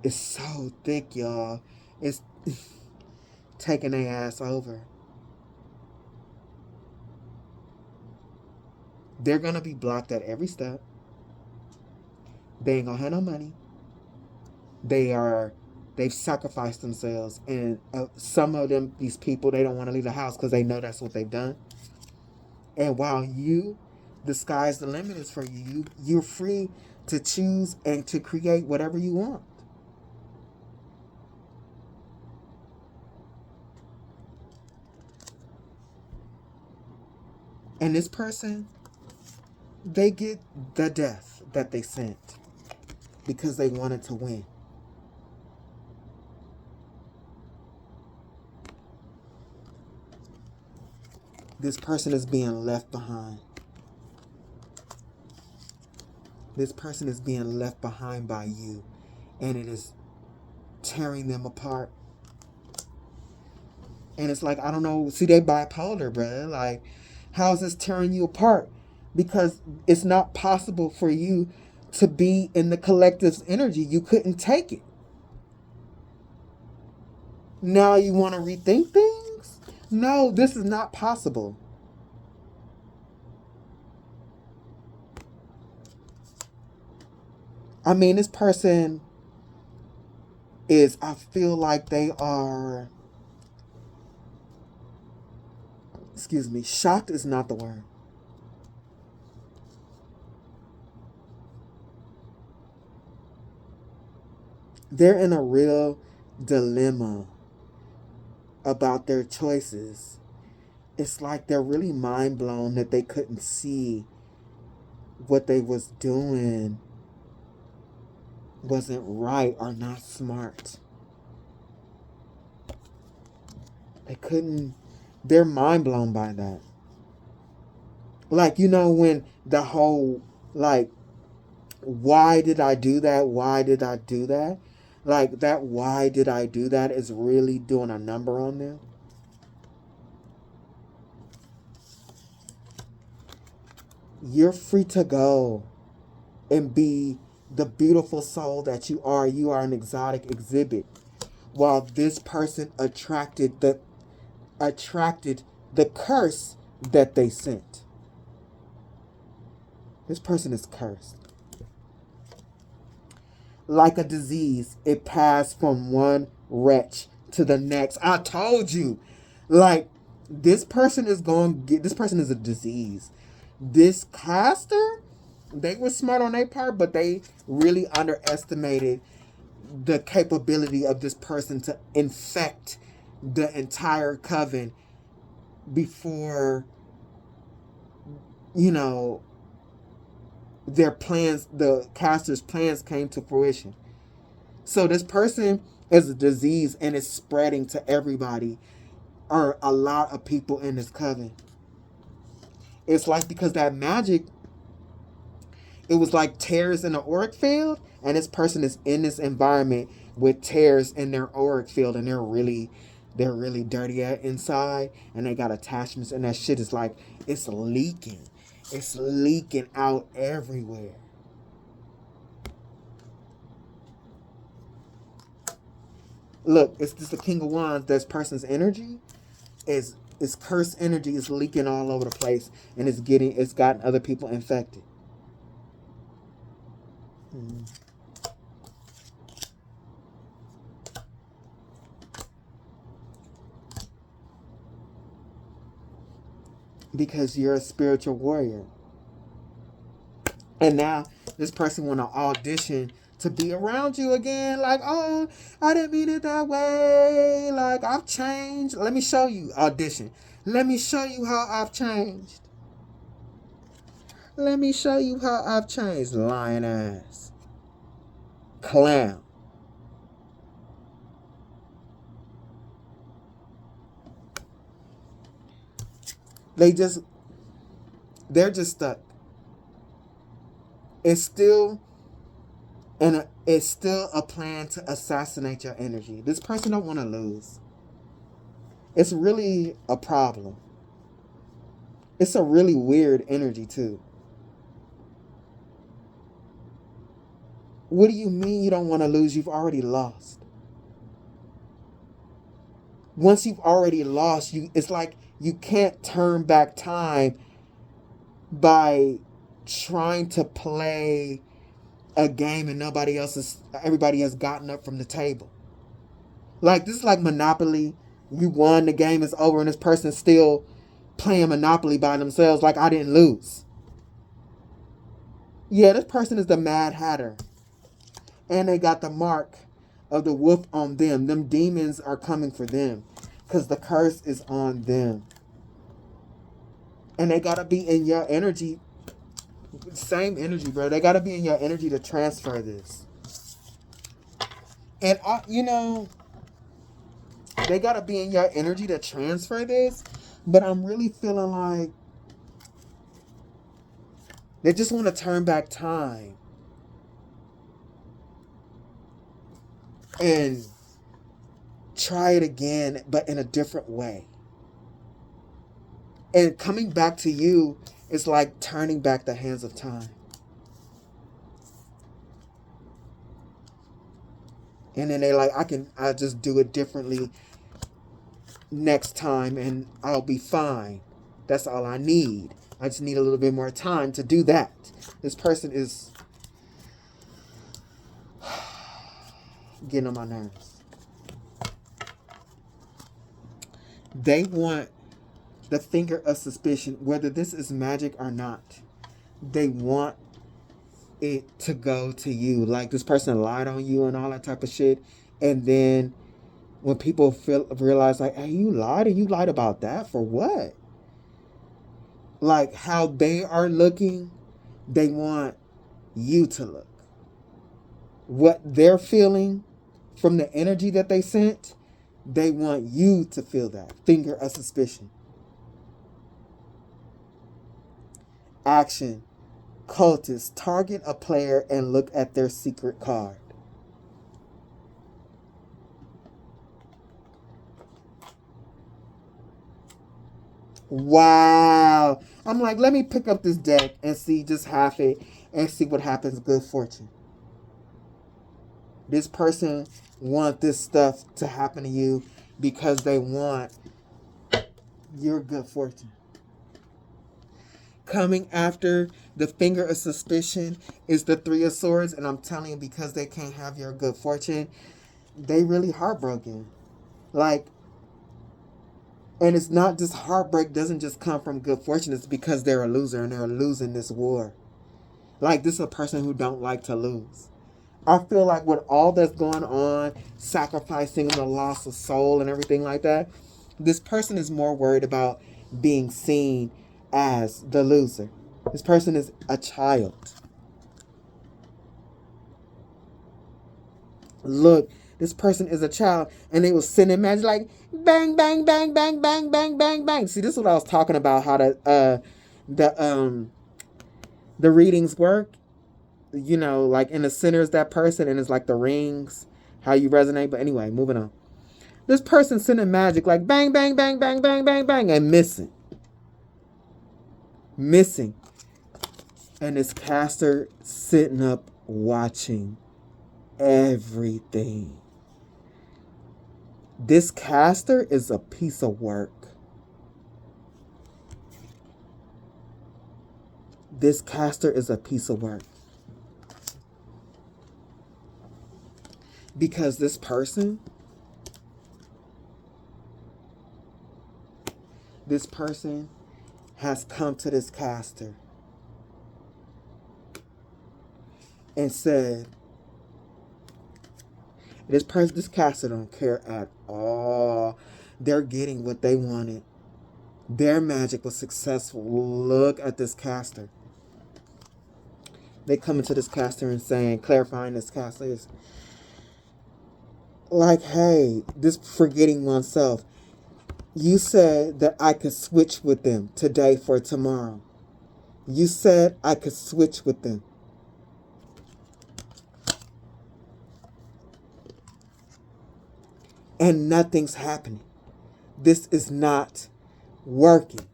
A: is so thick, y'all. It's taking their ass over. They're going to be blocked at every step. They ain't going to have no money. They've sacrificed themselves. And some of them, these people, they don't want to leave the house because they know that's what they've done. And while the sky's the limit is for you. You're free to choose and to create whatever you want. And this person, they get the death that they sent because they wanted to win. This person is being left behind. This person is being left behind by you, and it is tearing them apart. And it's like, I don't know, see, they bipolar, bruh. Like, how is this tearing you apart? Because it's not possible for you to be in the collective's energy. You couldn't take it. Now you want to rethink things? No, this is not possible. I mean, this person is, I feel like they are, excuse me, shocked is not the word. They're in a real dilemma about their choices. It's like they're really mind blown that they couldn't see what they was doing wasn't right or not smart. They couldn't, they're mind blown by that. Like, you know, when the whole, like, why did I do that? Why did I do that? Like, that why did I do that is really doing a number on them. You're free to go and be the beautiful soul that you are. You are an exotic exhibit. While this person attracted the curse that they sent. This person is cursed. Like a disease, it passed from one wretch to the next. I told you. Like, this person is this person is a disease. This caster, they were smart on their part, but they really underestimated the capability of this person to infect the entire coven before, you know, their plans, the caster's plans came to fruition. So this person is a disease and it's spreading to everybody, or a lot of people in this coven. It's like, because that magic, it was like tears in the auric field, and this person is in this environment with tears in their auric field, and they're really dirty inside, and they got attachments, and that shit is like, it's leaking. It's leaking out everywhere. Look, it's just the King of Wands. This person's energy is cursed energy is leaking all over the place, and it's gotten other people infected. Because you're a spiritual warrior. And now this person want to audition to be around you again. Like, oh, I didn't mean it that way. Like, I've changed. Let me show you. Audition. Let me show you how I've changed. Let me show you how I've changed. Lying ass. Clown. They're just stuck. It's still a plan to assassinate your energy. This person don't want to lose. It's really a problem. It's a really weird energy too. What do you mean you don't want to lose? You've already lost. Once you've already lost, it's like you can't turn back time by trying to play a game and everybody has gotten up from the table. Like, this is like Monopoly. You won, the game is over, and this person's still playing Monopoly by themselves like I didn't lose. Yeah, this person is the Mad Hatter. And they got the mark of the wolf on them. Them demons are coming for them because the curse is on them. And they got to be in your energy. Same energy, bro. They got to be in your energy to transfer this. And, they got to be in your energy to transfer this. But I'm really feeling like they just want to turn back time and try it again, but in a different way. And coming back to you is like turning back the hands of time. And then they like, I'll just do it differently next time and I'll be fine. That's all I need. I just need a little bit more time to do that. This person is getting on my nerves. They want the finger of suspicion, whether this is magic or not. They want it to go to you. Like this person lied on you and all that type of shit. And then when people realize like, hey, you lied, and you lied about that for what? Like how they are looking, they want you to look. What they're feeling from the energy that they sent, they want you to feel that. Finger of suspicion. Action. Cultist. Target a player and look at their secret card. Wow. I'm like, let me pick up this deck and see just half it and see what happens. Good fortune. This person wants this stuff to happen to you because they want your good fortune. Coming after the finger of suspicion is the Three of Swords. And I'm telling you, because they can't have your good fortune, they really heartbroken. Like, and it's not just heartbreak doesn't just come from good fortune. It's because they're a loser and they're losing this war. Like, this is a person who don't like to lose. I feel like with all that's going on, sacrificing the loss of soul and everything like that, this person is more worried about being seen as the loser. This person is a child. Look, this person is a child, and they was sending magic like bang, bang, bang, bang, bang, bang, bang, bang. See, this is what I was talking about. How the readings work. You know, like in the center is that person, and it's like the rings, how you resonate. But anyway, moving on. This person sending magic like bang, bang, bang, bang, bang, bang, bang, and missing. And this caster sitting up watching everything. This caster is a piece of work. This caster is a piece of work. Because this person has come to this caster and said, this caster don't care at all. They're getting what they wanted. Their magic was successful. Look at this caster. They come into this caster and saying, clarifying this caster is like, hey, this forgetting oneself. You said that I could switch with them today for tomorrow. You said I could switch with them. And nothing's happening. This is not working.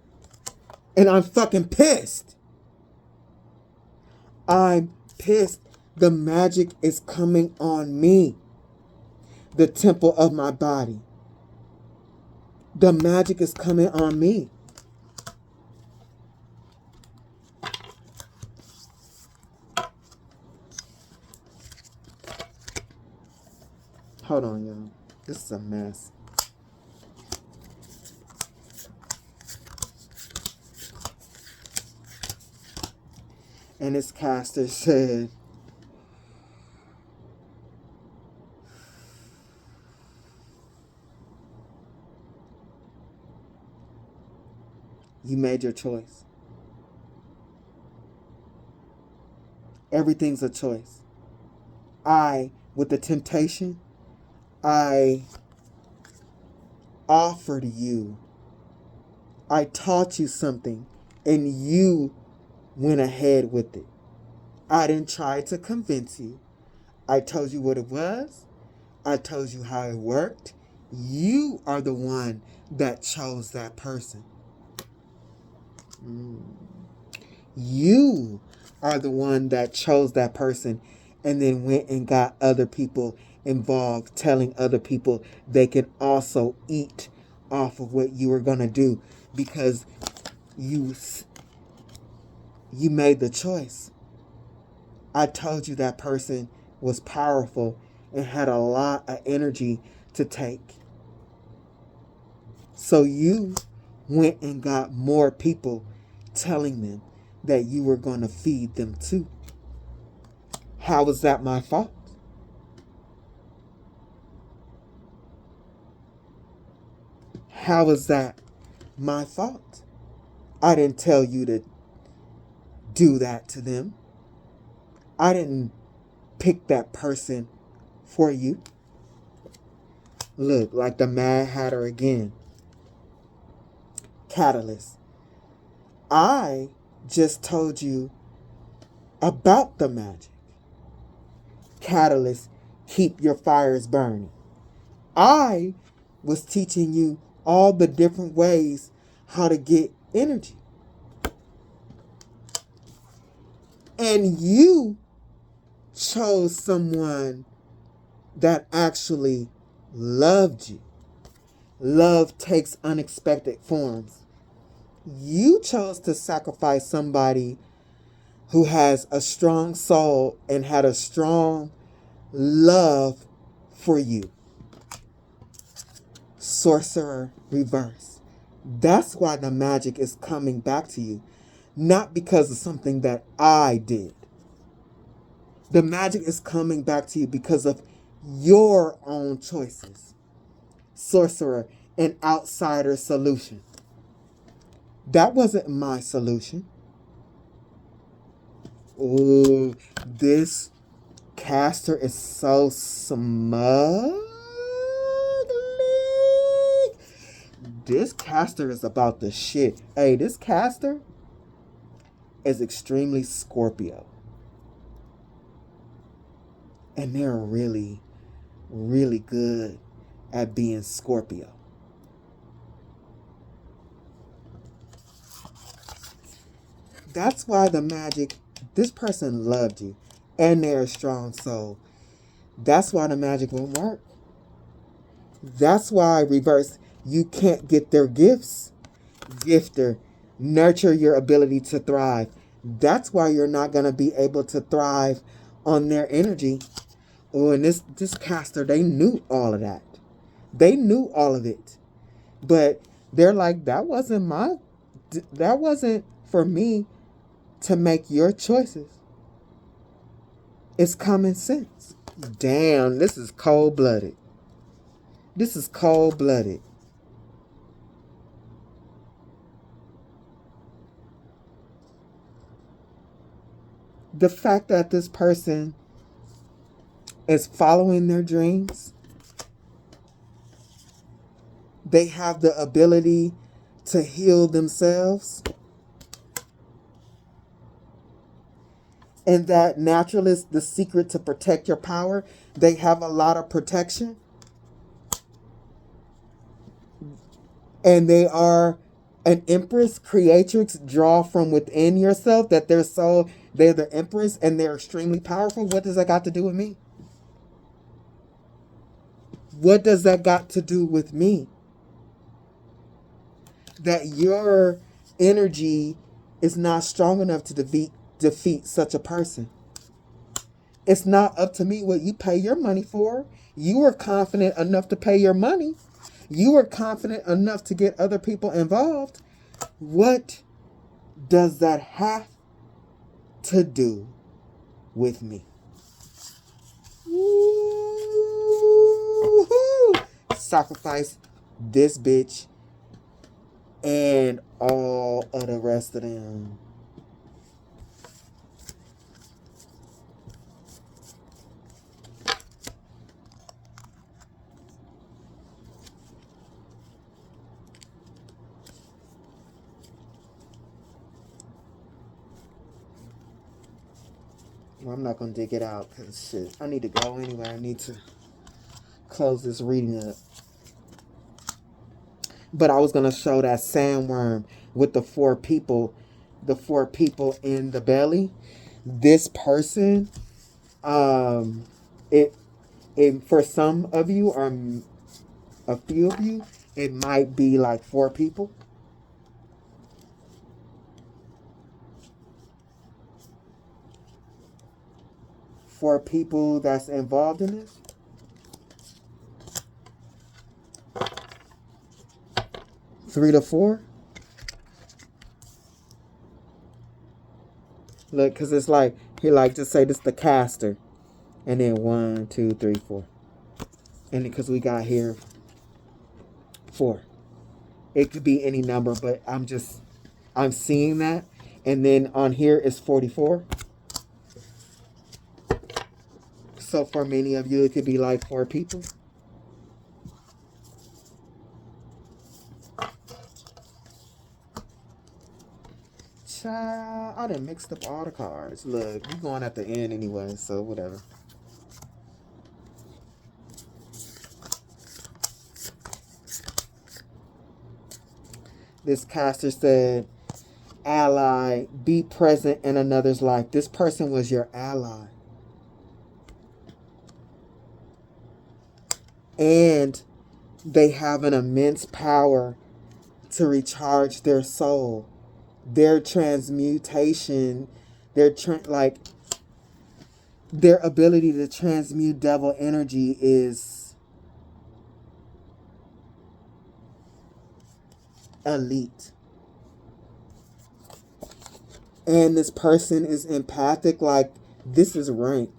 A: And I'm fucking pissed. I'm pissed. The magic is coming on me. The temple of my body. The magic is coming on me. Hold on, y'all. This is a mess. And this caster said, you made your choice. Everything's a choice. With the temptation, I offered you I taught you something and you went ahead with it. I didn't try to convince you. I told you what it was. I told you how it worked. You are the one that chose that person. You are the one that chose that person and then went and got other people involved, telling other people they can also eat off of what you were going to do because you made the choice. I told you that person was powerful and had a lot of energy to take. So you went and got more people telling them that you were going to feed them too. How is that my fault? How is that my fault? I didn't tell you to do that to them. I didn't pick that person for you. Look, like the Mad Hatter again. Catalyst. I just told you about the magic. Catalyst, keep your fires burning. I was teaching you all the different ways how to get energy. And you chose someone that actually loved you. Love takes unexpected forms. You chose to sacrifice somebody who has a strong soul and had a strong love for you. Sorcerer reverse. That's why the magic is coming back to you. Not because of something that I did. The magic is coming back to you because of your own choices. Sorcerer, an outsider solution. That wasn't my solution. Ooh, this caster is so smug. This caster is about the shit. Hey, this caster is extremely Scorpio. And they're really, really good at being Scorpio. That's why the magic, this person loved you and they're a strong soul. That's why the magic won't work. That's why reverse, you can't get their gifts. Gifter, nurture your ability to thrive. That's why you're not going to be able to thrive on their energy. Oh, and this caster, they knew all of that. They knew all of it. But they're like, that wasn't for me to make your choices. It's common sense. Damn, this is cold-blooded. This is cold-blooded. The fact that this person is following their dreams, they have the ability to heal themselves, and that natural is the secret to protect your power. They have a lot of protection, and they are an empress creatrix. Draw from within yourself that they're the empress and they're extremely powerful. What does that got to do with me? What does that got to do with me? That your energy is not strong enough to defeat such a person. It's not up to me what you pay your money for. You were confident enough to pay your money. You were confident enough to get other people involved. What does that have to do with me? Woo-hoo! Sacrifice this bitch and all of the rest of them. Well, I'm not going to dig it out because shit, I need to go anyway. I need to close this reading up. But I was going to show that sandworm with the 4 people in the belly. This person, it for some of you or a few of you, it might be like 4 people. 4 people that's involved in this. Three to 4. Look, because it's like, he like to say this the caster. And then 1, 2, 3, 4. And because we got here 4. It could be any number, but I'm seeing that. And then on here is 44. So for many of you, it could be like 4 people. Child, I done mixed up all the cards. Look, we're going at the end anyway, so whatever. This caster said, ally, be present in another's life. This person was your ally. And they have an immense power to recharge their soul. Their transmutation, their ability to transmute devil energy is elite. And this person is empathic, like this is rank.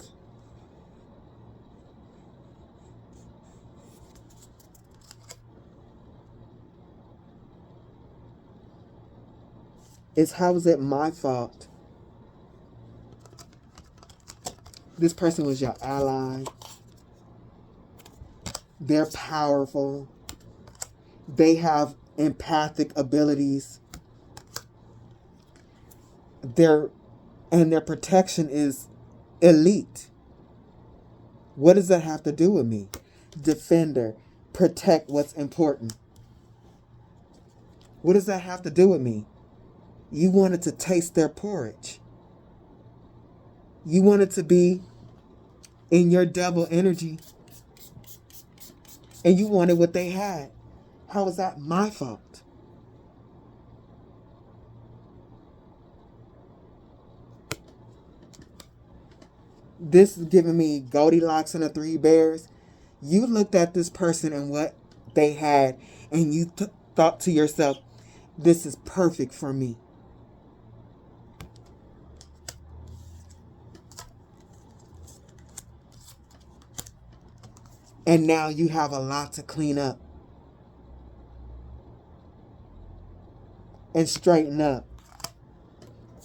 A: How is it my fault? This person was your ally. They're powerful. They have empathic abilities. Their protection is elite. What does that have to do with me? Defender. Protect what's important. What does that have to do with me? You wanted to taste their porridge. You wanted to be in your devil energy. And you wanted what they had. How is that my fault? This is giving me Goldilocks and the 3 Bears. You looked at this person and what they had, and you thought to yourself, this is perfect for me. And now you have a lot to clean up and straighten up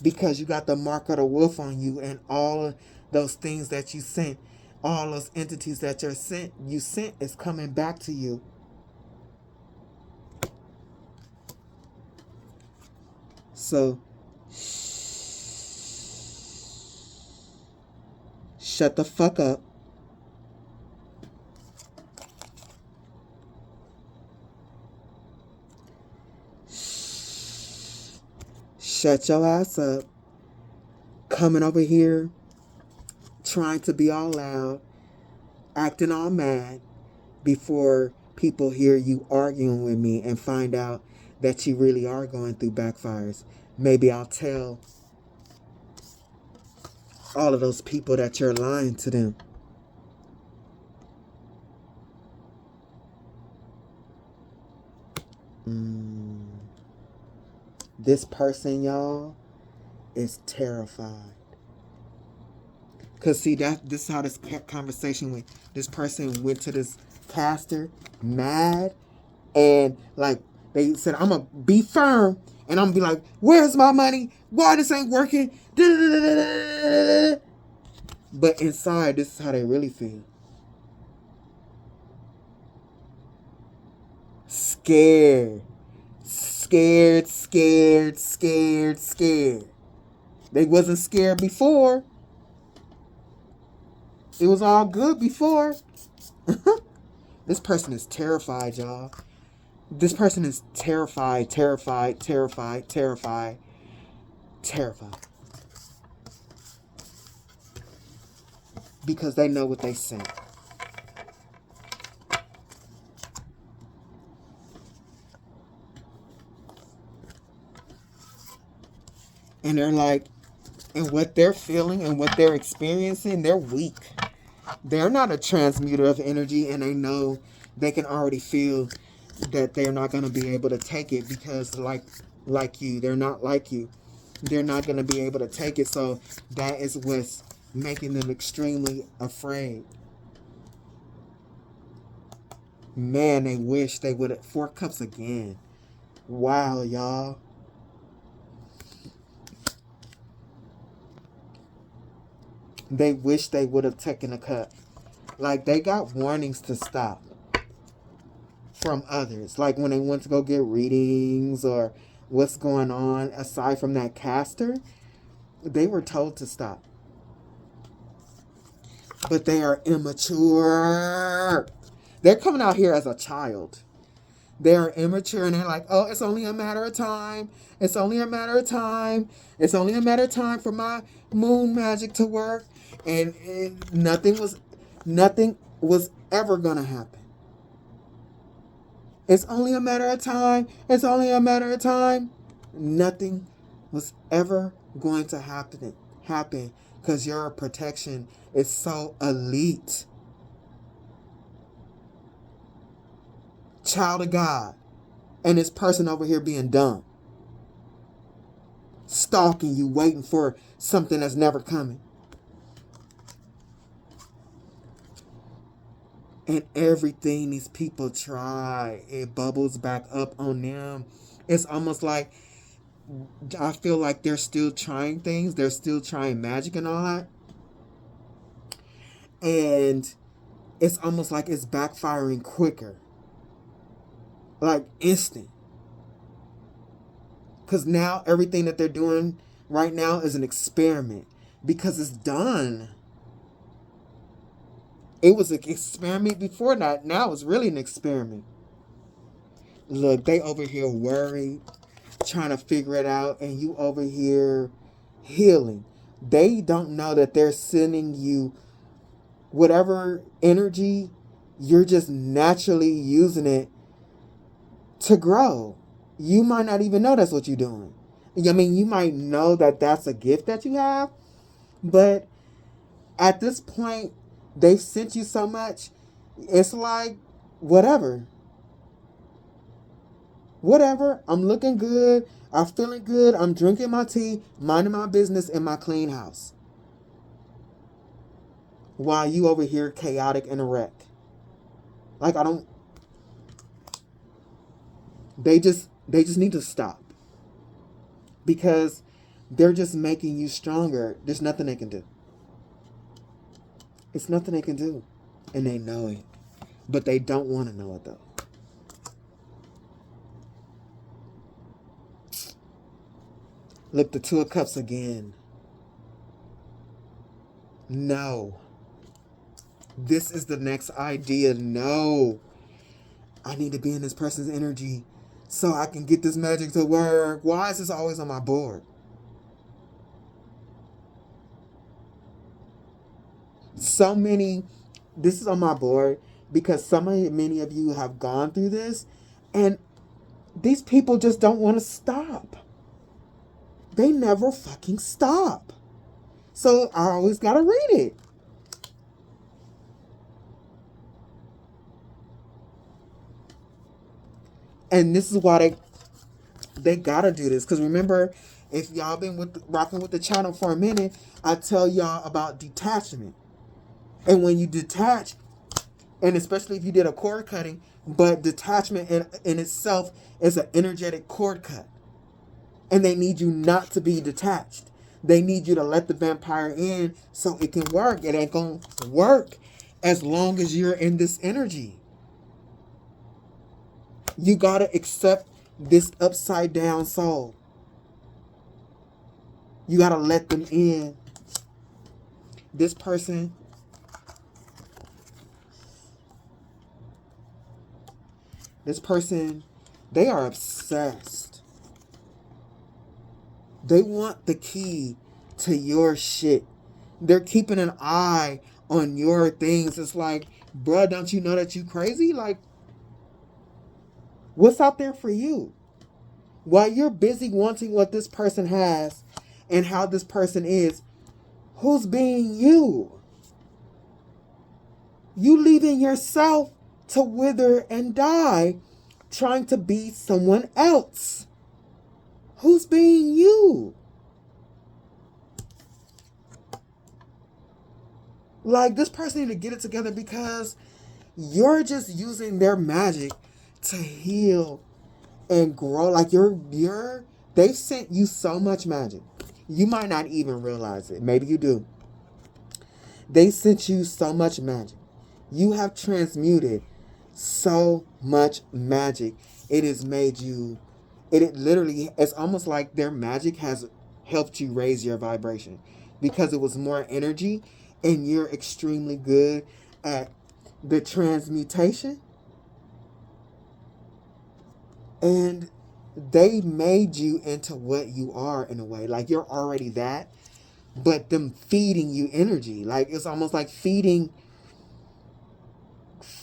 A: because you got the mark of the wolf on you, and all of those things that you sent, all those entities that you sent is coming back to you. So shut the fuck up. Shut your ass up. Coming over here, trying to be all loud, acting all mad before people hear you arguing with me and find out that you really are going through backfires. Maybe I'll tell all of those people that you're lying to them. This person, y'all, is terrified. Because see, this is how this conversation went. This person went to this caster mad, and like they said, I'm going to be firm, and I'm going to be like, where's my money? Why this ain't working? But inside, this is how they really feel. Scared. Scared, scared, scared, scared. They wasn't scared before. It was all good before. This person is terrified, y'all. This person is terrified, terrified, terrified, terrified, terrified. Because they know what they sent. And they're like, and what they're feeling and what they're experiencing, they're weak. They're not a transmuter of energy, and they know they can already feel that they're not going to be able to take it because like you, they're not like you. They're not going to be able to take it. So that is what's making them extremely afraid. Man, they wish they would have. 4 cups again. Wow, y'all. They wish they would have taken a cup. Like, they got warnings to stop from others. Like, when they went to go get readings or what's going on, aside from that caster, they were told to stop. But they are immature. They're coming out here as a child. They're immature and they're like, oh, it's only a matter of time. It's only a matter of time. It's only a matter of time for my moon magic to work. And nothing was ever going to happen. It's only a matter of time. It's only a matter of time. Nothing was ever going to happen because your protection is so elite. Child of God. And this person over here being dumb. Stalking you, waiting for something that's never coming. And everything these people try, it bubbles back up on them. It's almost like, I feel like they're still trying things. They're still trying magic and all that. And it's almost like it's backfiring quicker. Like instant. Because now everything that they're doing right now is an experiment. Because it's done. It was an experiment before that. Now it's really an experiment. Look, they over here worried, trying to figure it out, and you over here healing. They don't know that they're sending you whatever energy, you're just naturally using it to grow. You might not even know that's what you're doing. I mean, you might know that that's a gift that you have, but at this point, they've sent you so much, it's like, whatever. Whatever. I'm looking good. I'm feeling good. I'm drinking my tea, minding my business in my clean house. While you over here chaotic and a wreck. Like, they just need to stop. Because they're just making you stronger. There's nothing they can do. It's nothing they can do. And they know it. But they don't want to know it, though. Look, the 2 of Cups again. No. This is the next idea. No. I need to be in this person's energy so I can get this magic to work. Why is this always on my board? This is on my board because many of you have gone through this, and these people just don't want to stop. They never fucking stop. So I always gotta read it. And this is why they gotta do this. Because remember, if y'all been rocking with the channel for a minute, I tell y'all about detachment. And when you detach, and especially if you did a cord cutting, but detachment in itself is an energetic cord cut. And they need you not to be detached. They need you to let the vampire in so it can work. It ain't going to work as long as you're in this energy. You got to accept this upside down soul. You got to let them in. This person This person, they are obsessed. They want the key to your shit. They're keeping an eye on your things. It's like, bruh, don't you know that you crazy? Like, what's out there for you? While you're busy wanting what this person has and how this person is, who's being you? You leaving yourself to wither and die trying to be someone else. Who's being you? Like, this person need to get it together because you're just using their magic to heal and grow. Like, they've sent you so much magic. You might not even realize it. Maybe you do. They sent you so much magic. You have transmuted so much magic. It has made you, it literally, it's almost like their magic has helped you raise your vibration because it was more energy and you're extremely good at the transmutation. And they made you into what you are in a way. Like, you're already that, but them feeding you energy. Like, it's almost like feeding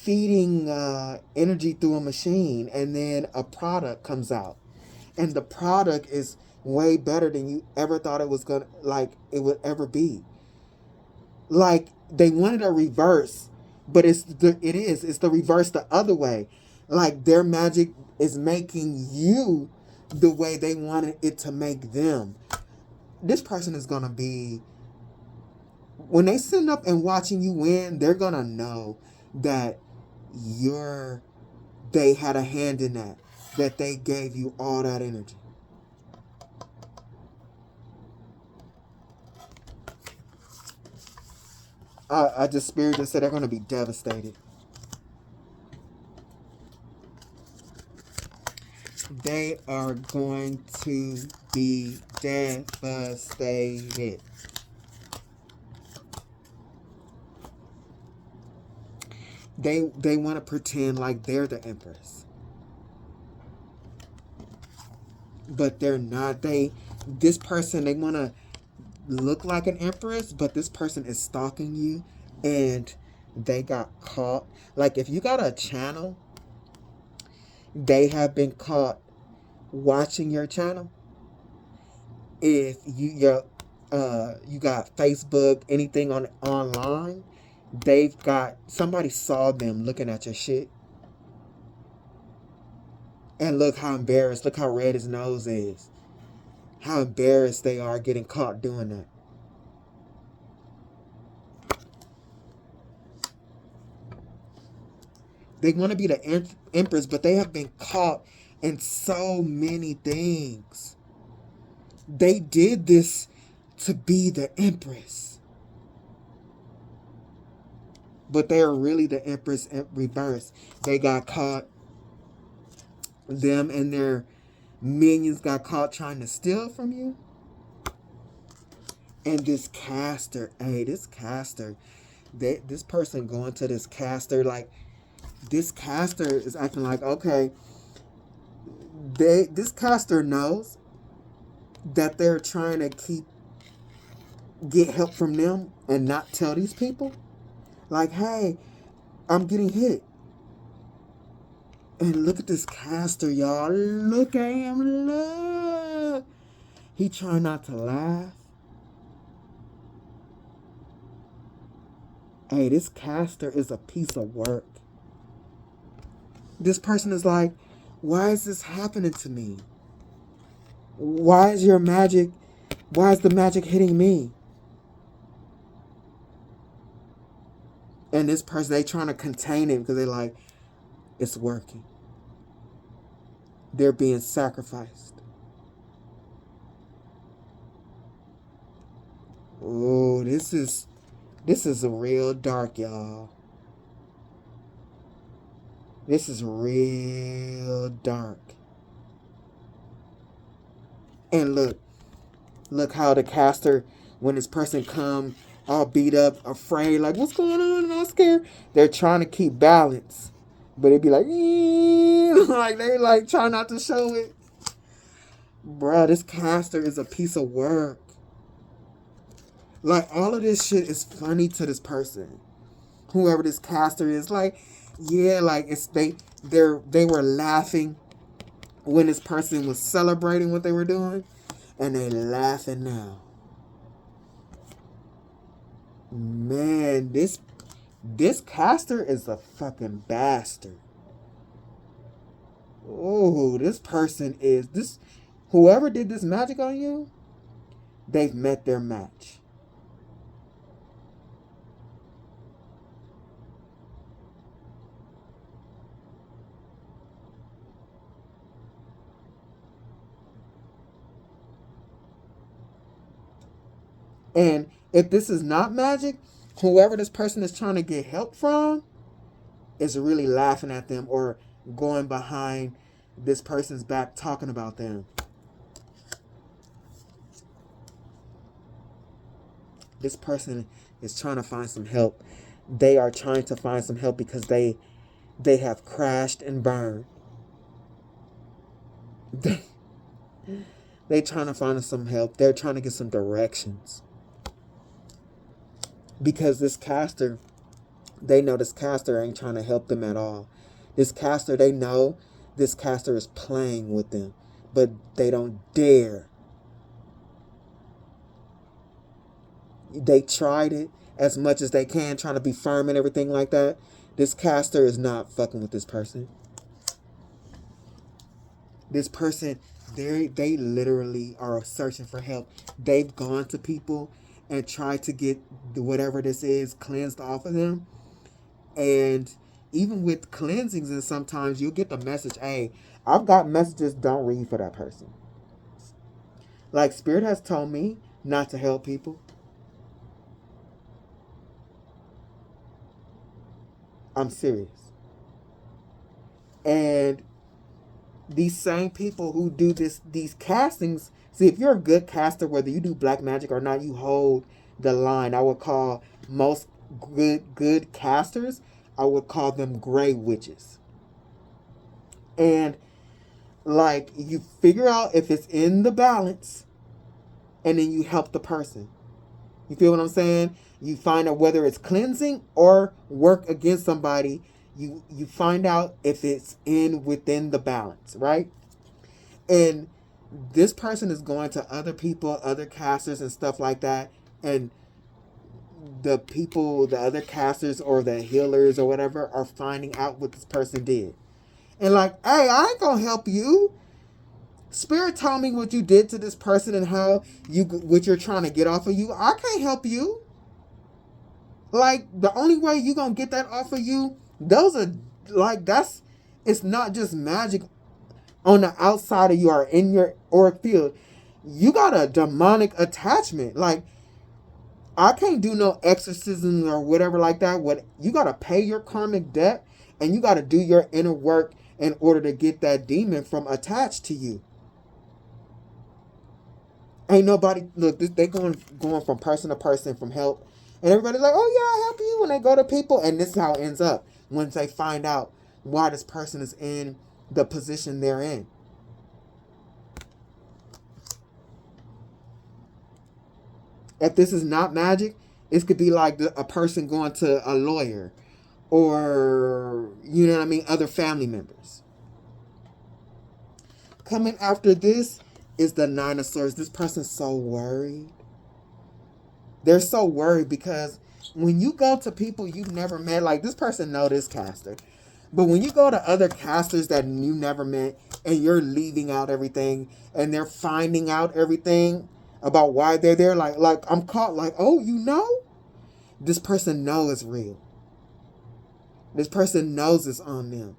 A: energy through a machine, and then a product comes out. And the product is way better than you ever thought it was gonna, like, it would ever be. Like, they wanted a reverse, but it's the reverse the other way. Like, their magic is making you the way they wanted it to make them. This person is gonna be, when they sit up and watching you win, they're gonna know that they had a hand in that they gave you all that energy. Spirit just said they're gonna be devastated. They are going to be devastated. They want to pretend like they're the Empress. But they're not. This person, they want to look like an Empress, but this person is stalking you and they got caught. Like, if you got a channel, they have been caught watching your channel. If you got Facebook, anything online, somebody saw them looking at your shit. And look how embarrassed, look how red his nose is. How embarrassed they are getting caught doing that. They want to be the Empress, but they have been caught in so many things. They did this to be the Empress. But they are really the Empress in reverse. They got caught. Them and their minions got caught trying to steal from you. And this caster, this person going to this caster, like, this caster is acting like, okay, this caster knows that they're trying to get help from them and not tell these people. Like, hey, I'm getting hit. And look at this caster, y'all. Look at him. Look. He trying not to laugh. Hey, this caster is a piece of work. This person is like, why is this happening to me? Why is the magic hitting me? And this person, they trying to contain it because they're like, it's working. They're being sacrificed. Oh, this is a real dark, y'all. This is real dark. And look how the caster, when this person come all beat up, afraid, like, what's going on? And all scared. They're trying to keep balance. But it'd be like, like they like try not to show it. Bruh, this caster is a piece of work. Like, all of this shit is funny to this person. Whoever this caster is, like, yeah, like it's they were laughing when this person was celebrating what they were doing, and they laughing now. Man, this caster is a fucking bastard. Oh, this person is this. Whoever did this magic on you, they've met their match. And if this is not magic, whoever this person is trying to get help from is really laughing at them or going behind this person's back talking about them. This person is trying to find some help. They are trying to find some help because they have crashed and burned. They trying to find some help. They're trying to get some directions. Because this caster, they know this caster ain't trying to help them at all. This caster, they know this caster is playing with them, but they don't dare. They tried it as much as they can, trying to be firm and everything like that. This caster is not fucking with this person. This person, they literally are searching for help. They've gone to people and tried to get whatever this is cleansed off of them. And even with cleansings, and sometimes you'll get the message, hey, I've got messages, don't read for that person. Like, Spirit has told me not to help people. I'm serious. And these same people who do these castings, see, if you're a good caster, whether you do black magic or not, you hold the line. I would call most good casters, I would call them gray witches. And like, you figure out if it's in the balance, and then you help the person. You feel what I'm saying? You find out whether it's cleansing or work against somebody. You find out if it's within the balance, right? And this person is going to other people, other casters and stuff like that, and the people, the other casters or the healers or whatever, are finding out what this person did. And like, hey, I ain't gonna help you. Spirit told me what you did to this person and what you're trying to get off of you. I can't help you. Like, the only way you gonna get that off of you, those are like, it's not just magic on the outside of you or in your auric field. You got a demonic attachment. Like, I can't do no exorcism or whatever like that. You gotta pay your karmic debt, and you gotta do your inner work in order to get that demon from attached to you. Ain't nobody, look, they going from person to person from help. And everybody's like, oh yeah, I help you, when they go to people. And this is how it ends up once they find out why this person is in the position they're in. If this is not magic, it could be like a person going to a lawyer or, you know what I mean, other family members. Coming after this is the Nine of Swords. This person's so worried. They're so worried because when you go to people you've never met, like, this person know this caster, but when you go to other casters that you never met and you're leaving out everything and they're finding out everything about why they're there, like I'm caught, like, oh, you know? This person knows it's real. This person knows it's on them.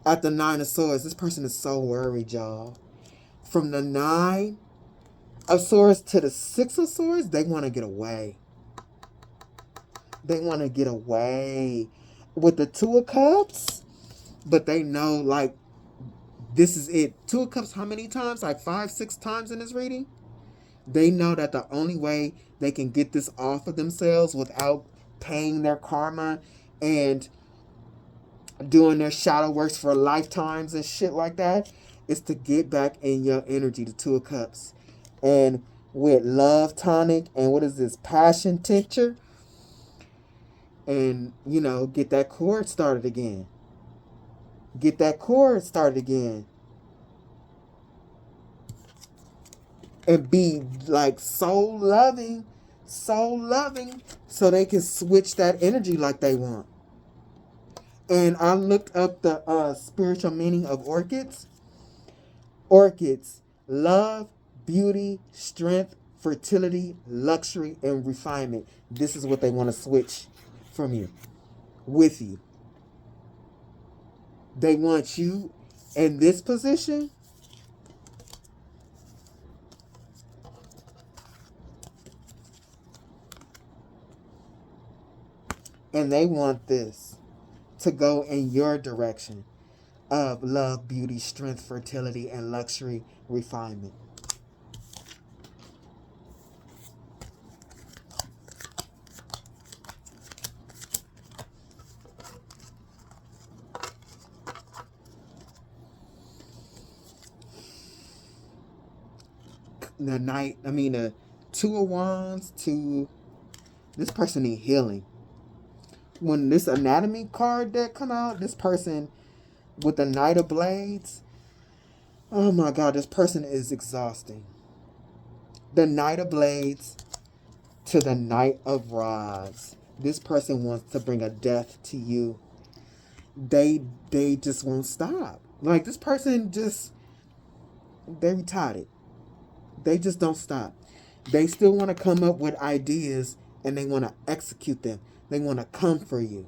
A: At the Nine of Swords, this person is so worried, y'all. From the Nine of Swords to the Six of Swords, they want to get away. They want to get away. With the Two of Cups, but they know, like, this is it. Two of Cups, how many times? Like 5, 6 times in this reading? They know that the only way they can get this off of themselves without paying their karma and doing their shadow works for lifetimes and shit like that. It's to get back in your energy, the Two of Cups. And with love tonic and what is this, passion tincture, and, you know, get that cord started again. Get that cord started again. And be like so loving, so they can switch that energy like they want. And I looked up the spiritual meaning of orchids. Orchids, love, beauty, strength, fertility, luxury, and refinement. This is what they want to switch from you, with you. They want you in this position. And they want this to go in your direction of love, beauty, strength, fertility, and luxury, refinement. The Two of Wands to this person need healing. When this anatomy card deck come out, this person with the Knight of Blades, oh my God, this person is exhausting. The Knight of Blades to the Knight of Rods. This person wants to bring a death to you. They just won't stop. Like, this person just, they're retarded. They just don't stop. They still want to come up with ideas and they want to execute them. They want to come for you.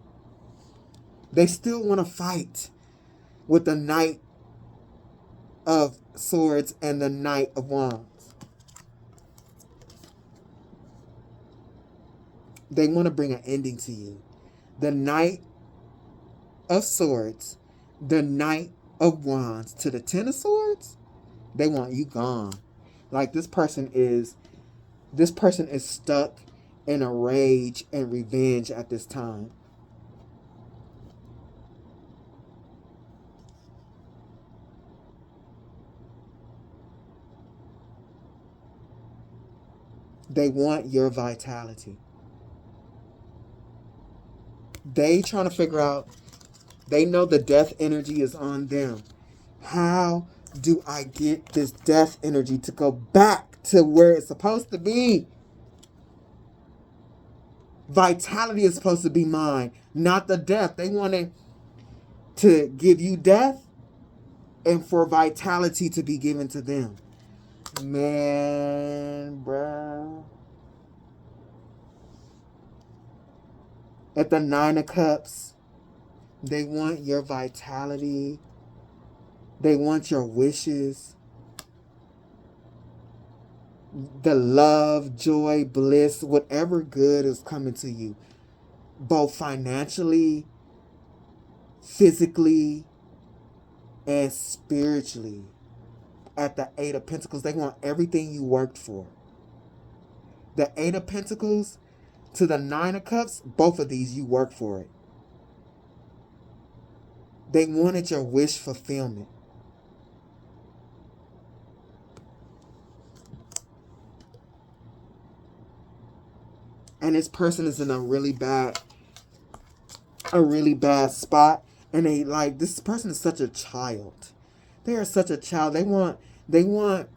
A: They still want to fight with the Knight of Swords and the Knight of Wands. They want to bring an ending to you. The Knight of Swords, the Knight of Wands to the Ten of Swords, they want you gone. Like, this person is stuck in a rage and revenge at this time. They want your vitality. They trying to figure out, they know the death energy is on them. How do I get this death energy to go back to where it's supposed to be? Vitality is supposed to be mine, not the death. They wanted to give you death and for vitality to be given to them. Man, bruh. At the Nine of Cups, they want your vitality. They want your wishes. The love, joy, bliss, whatever good is coming to you, both financially, physically, and spiritually. At the Eight of Pentacles, they want everything you worked for. The Eight of Pentacles to the Nine of Cups, both of these you worked for it. They wanted your wish fulfillment. And this person is in a really bad spot. And this person is such a child. They are such a child. They want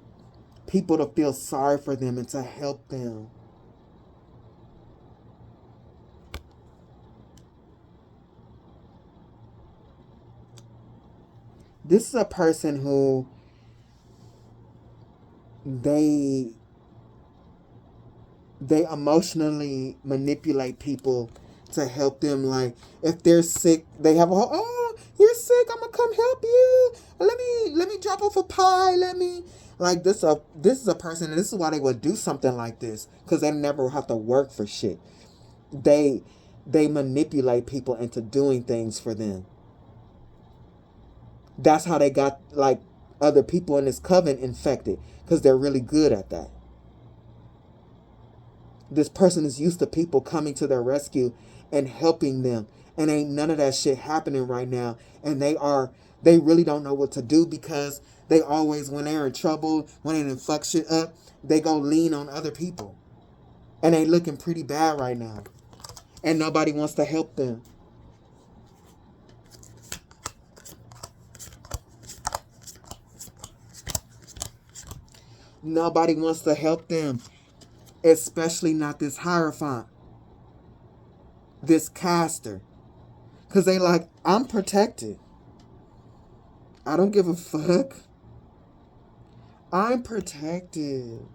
A: people to feel sorry for them and to help them. This is a person who they emotionally manipulate people to help them. Like, if they're sick, they have oh, you're sick, I'm gonna come help you. Let me drop off a pie. This is a person, and this is why they would do something like this, because they never have to work for shit. They manipulate people into doing things for them. That's how they got other people in this coven infected, because they're really good at that. This person is used to people coming to their rescue and helping them. And ain't none of that shit happening right now. And they really don't know what to do, because they always, when they're in trouble, when they fuck shit up, they go lean on other people. And they looking pretty bad right now. And nobody wants to help them. Nobody wants to help them. Especially not this Hierophant. This caster. Because they like, I'm protected. I don't give a fuck. I'm protected.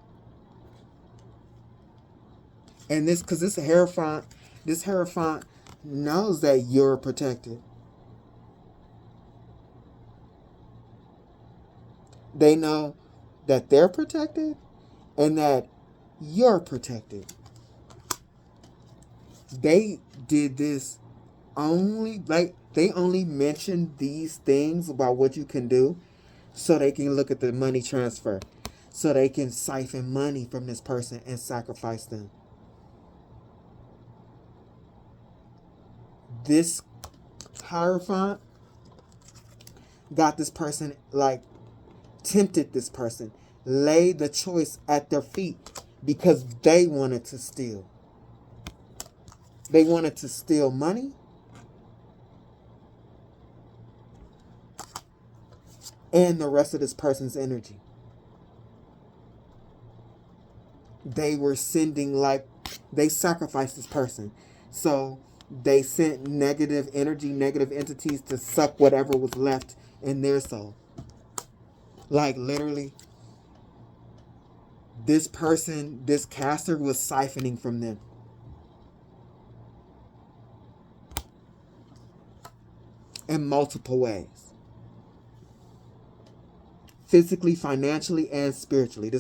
A: And this, because this Hierophant knows that you're protected. They know that they're protected and that you're protected. They did this only, like, they only mentioned these things about what you can do so they can look at the money transfer. So they can siphon money from this person and sacrifice them. This Hierophant got this person, like, tempted this person, laid the choice at their feet because they wanted to steal. They wanted to steal money and the rest of this person's energy. They were sending, like, they sacrificed this person. So they sent negative energy, negative entities to suck whatever was left in their soul. Like, literally, this person, this caster, was siphoning from them. In multiple ways. Physically, financially, and spiritually.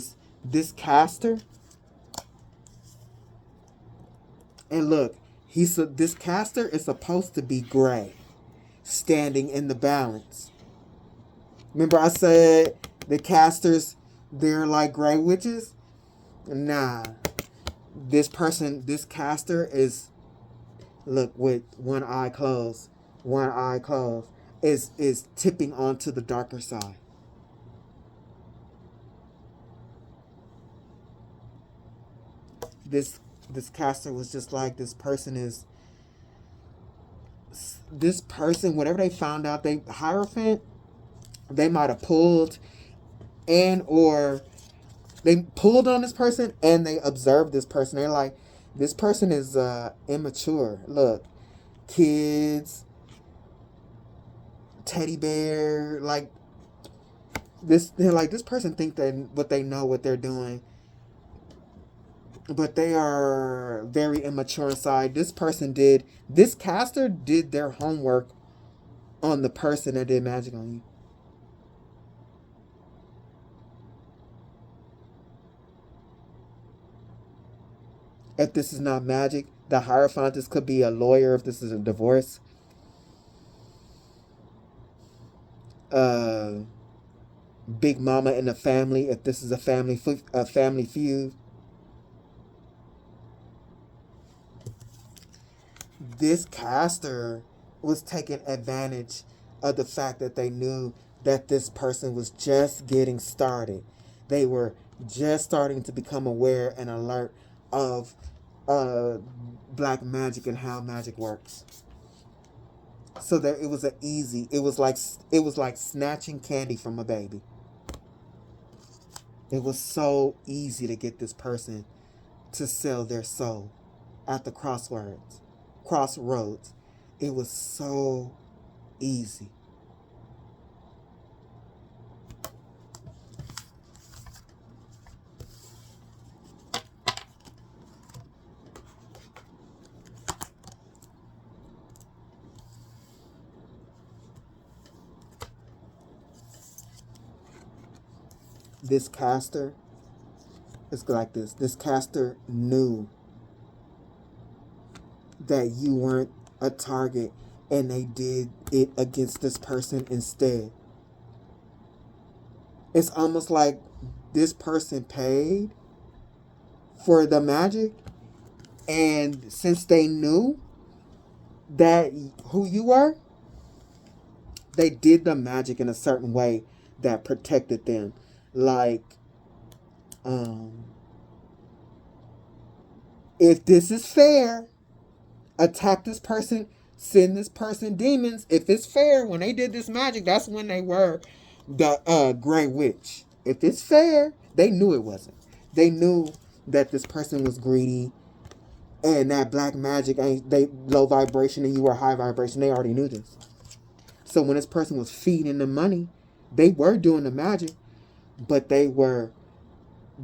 A: This caster. And look, this caster is supposed to be gray, standing in the balance. Remember I said the casters, they're like gray witches? Nah. This caster is, look, with one eye closed, is tipping onto the darker side. This caster was just like, this person, whatever they found out, Hierophant, they might have pulled they pulled on this person and they observed this person. They're like, this person is immature. Look, kids, teddy bear, like this. They're like, this person think that they know what they're doing, but they are very immature inside. This caster did their homework on the person that did magic on you. If this is not magic, the Hierophant, this could be a lawyer if this is a divorce. Big mama in the family if this is a family feud. This caster was taking advantage of the fact that they knew that this person was just getting started. They were just starting to become aware and alert of black magic and how magic works. So that it was like snatching candy from a baby. It was so easy to get this person to sell their soul at the crossroads. It was so easy. This caster is like this. This caster knew that you weren't a target, and they did it against this person instead. It's almost like this person paid for the magic, and since they knew, that who you were, they did the magic in a certain way that protected them. Like, if this is fair, attack this person, send this person demons. If it's fair, when they did this magic, that's when they were the Grey Witch. If it's fair, they knew it wasn't. They knew that this person was greedy, and that black magic ain't they low vibration and you were high vibration. They already knew this. So when this person was feeding the money, they were doing the magic, but they were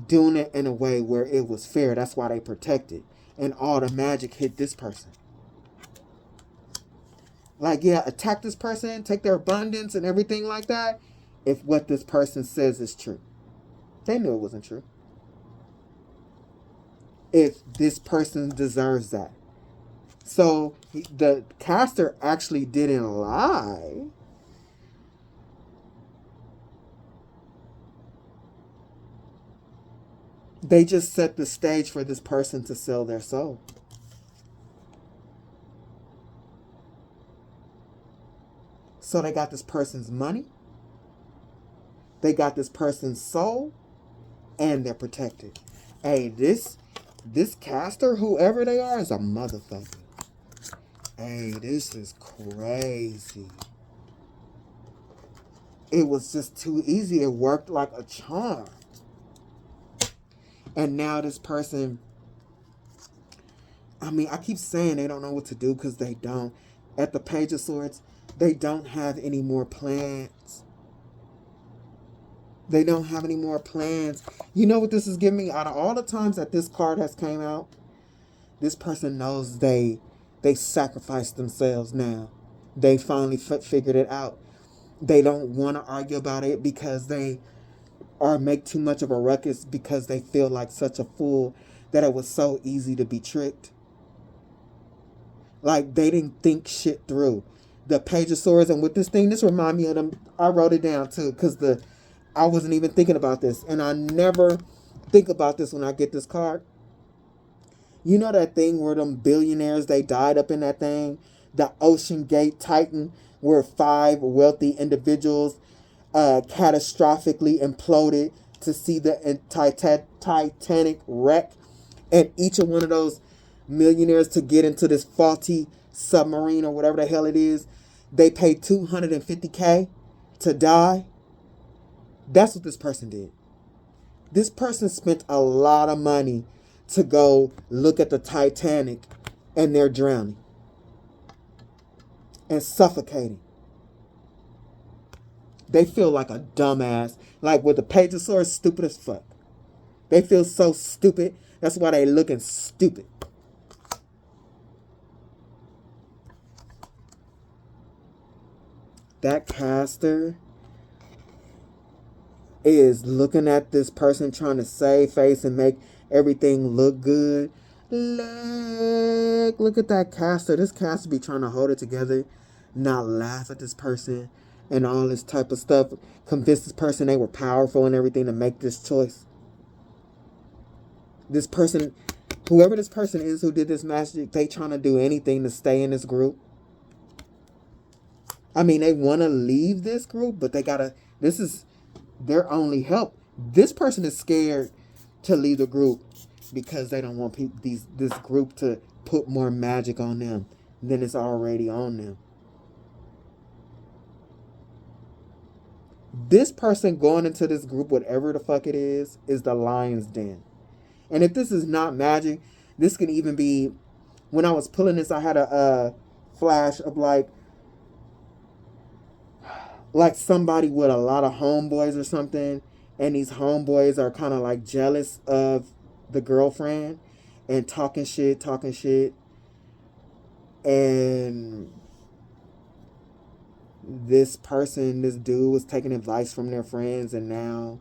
A: doing it in a way where it was fair. That's why they protected. And all the magic hit this person. Like, yeah, attack this person, take their abundance and everything like that, if what this person says is true. They knew it wasn't true. If this person deserves that. So the caster actually didn't lie. They just set the stage for this person to sell their soul. So they got this person's money, they got this person's soul, and they're protected. Hey, this caster, whoever they are, is a motherfucker. Hey, this is crazy. It was just too easy. It worked like a charm. And now this person, I mean, I keep saying they don't know what to do because they don't. At the Page of Swords, they don't have any more plans. They don't have any more plans. You know what this is giving me? Out of all the times that this card has came out, this person knows they sacrificed themselves now. They finally figured it out. They don't want to argue about it because they or make too much of a ruckus because they feel like such a fool that it was so easy to be tricked. Like, they didn't think shit through. The Page of Swords, and with this thing, this remind me of them. I wrote it down too because I wasn't even thinking about this, and I never think about this when I get this card. You know that thing where them billionaires, they died up in that thing? The Ocean Gate Titan, where 5 wealthy individuals catastrophically imploded to see the Titanic wreck. And each of one of those millionaires to get into this faulty submarine or whatever the hell it is, they paid $250K to die. That's what this person did. This person spent a lot of money to go look at the Titanic, and they're drowning and suffocating. They feel like a dumbass. Like with the Page of Swords, stupid as fuck. They feel so stupid. That's why they looking stupid. That caster is looking at this person trying to save face and make everything look good. Look at that caster. This caster be trying to hold it together, not laugh at this person and all this type of stuff. Convince this person they were powerful and everything to make this choice. This person, whoever this person is who did this magic, they trying to do anything to stay in this group. I mean, they want to leave this group, but they gotta, this is their only help. This person is scared to leave the group because they don't want this group to put more magic on them than it's already on them. This person going into this group, whatever the fuck it is the lion's den. And if this is not magic, this can even be, when I was pulling this, I had a flash of like somebody with a lot of homeboys or something, and these homeboys are kind of like jealous of the girlfriend and talking shit, and this dude was taking advice from their friends, and now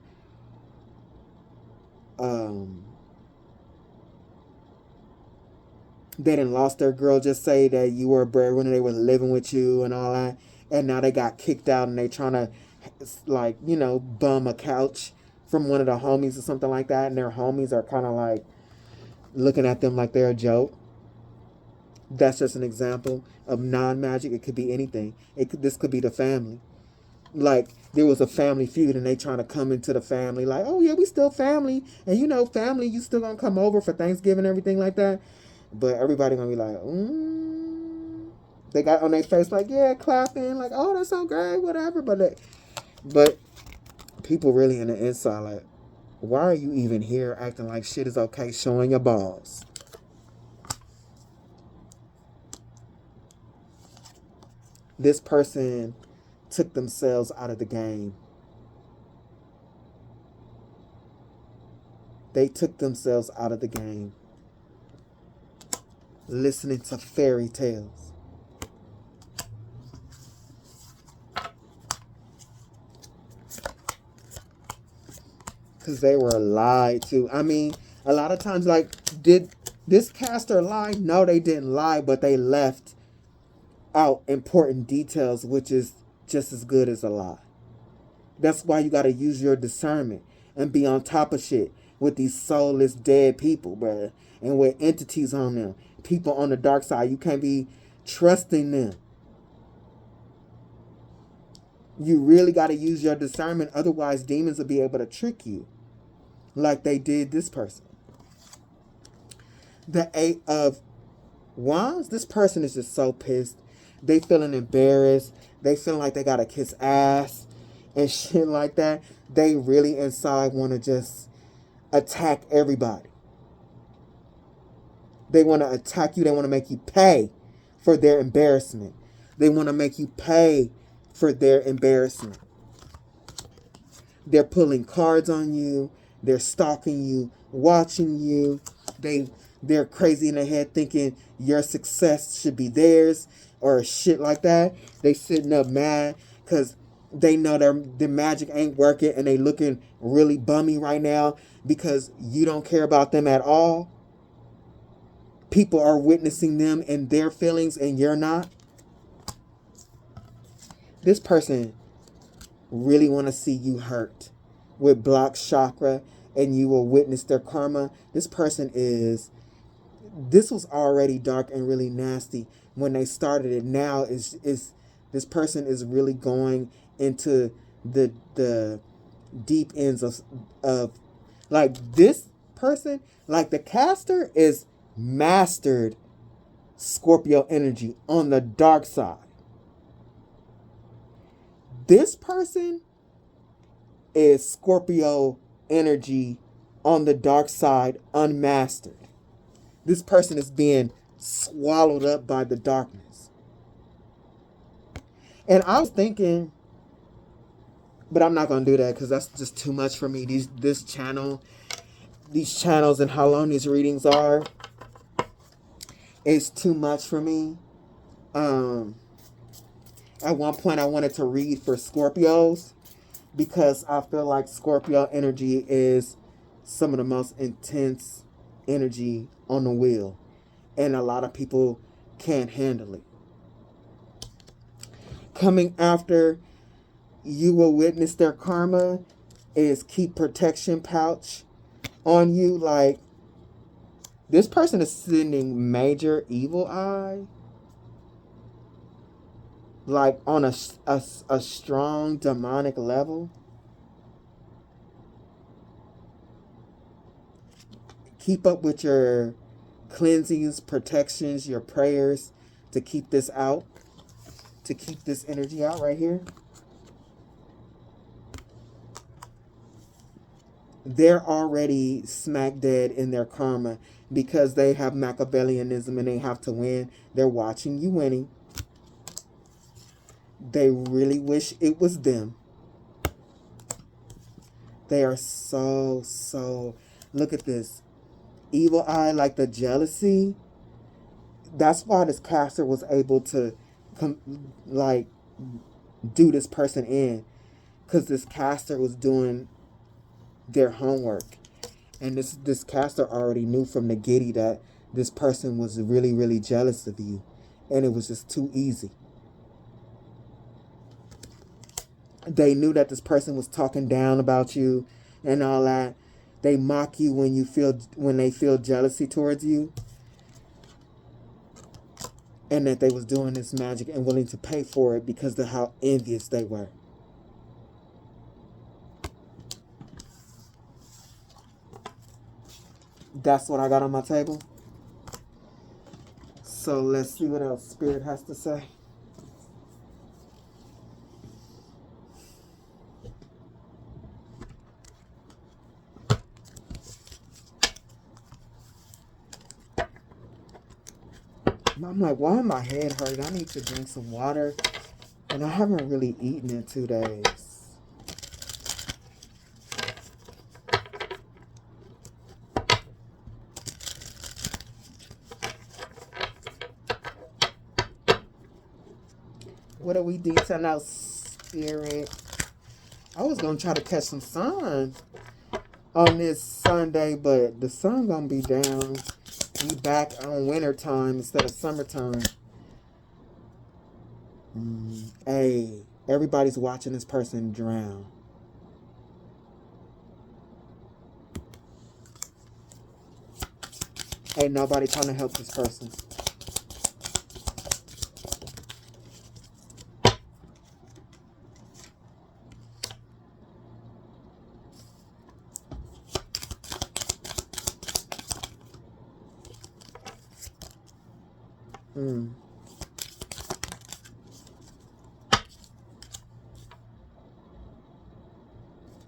A: they done lost their girl. Just say that you were a breadwinner, they were living with you and all that, and now they got kicked out and they trying to, like, you know, bum a couch from one of the homies or something like that, and their homies are kind of like looking at them like they're a joke. That's just an example of non-magic. It could be anything. This could be the family. Like, there was a family feud and they trying to come into the family like, oh yeah, we still family, and you know, family, you still gonna come over for Thanksgiving, everything like that. But everybody gonna be like, they got on their face like, yeah, clapping, like, oh, that's so great, whatever. But people really in the inside like, why are you even here acting like shit is okay, showing your balls? This person took themselves out of the game. They took themselves out of the game. Listening to fairy tales. Because they were lied to. I mean, a lot of times, like, did this caster lie? No, they didn't lie, but they left out important details, which is just as good as a lie. That's why you got to use your discernment and be on top of shit with these soulless dead people, bruh, and with entities on them. People on the dark side, you can't be trusting them. You really got to use your discernment, otherwise demons will be able to trick you like they did this person. The 8 of Wands, this person is just so pissed. They feeling embarrassed. They feeling like they got to kiss ass and shit like that. They really inside want to just attack everybody. They want to attack you. They want to make you pay for their embarrassment. They want to make you pay for their embarrassment. They're pulling cards on you. They're stalking you, watching you. They're crazy in their head thinking your success should be theirs or shit like that. They sitting up mad because they know their magic ain't working and they looking really bummy right now because you don't care about them at all. People are witnessing them and their feelings and you're not. This person really want to see you hurt with blocked chakra and you will witness their karma. This was already dark and really nasty when they started it. Now is this person is really going into the deep ends of like this person, like the caster is mastered Scorpio energy on the dark side. This person is Scorpio energy on the dark side unmastered. This person is being swallowed up by the darkness. And I was thinking, but I'm not going to do that because that's just too much for me. These channels and how long these readings are, it's too much for me. At one point I wanted to read for Scorpios because I feel like Scorpio energy is some of the most intense energy on the wheel. And a lot of people can't handle it. Coming after, you will witness their karma is keep protection pouch on you. Like, this person is sending major evil eye. Like on a strong demonic level. Keep up with your cleansings, protections, your prayers to keep this out. To keep this energy out right here. They're already smack dead in their karma because they have Machiavellianism and they have to win. They're watching you winning. They really wish it was them. They are so... Look at this. Evil eye, like the jealousy. That's why this caster was able to do this person in. Because this caster was doing their homework. And this caster already knew from the giddy that this person was really, really jealous of you. And it was just too easy. They knew that this person was talking down about you and all that. They mock you when they feel jealousy towards you. and that they was doing this magic and willing to pay for it because of how envious they were. That's what I got on my table. So let's see what else Spirit has to say. I'm like, why my head hurting? I need to drink some water. And I haven't really eaten in 2 days. What are we detailing out, Spirit? I was going to try to catch some sun on this Sunday, but the sun going to be down. We back on winter time instead of summertime. Hey, everybody's watching this person drown. Ain't nobody trying to help this person.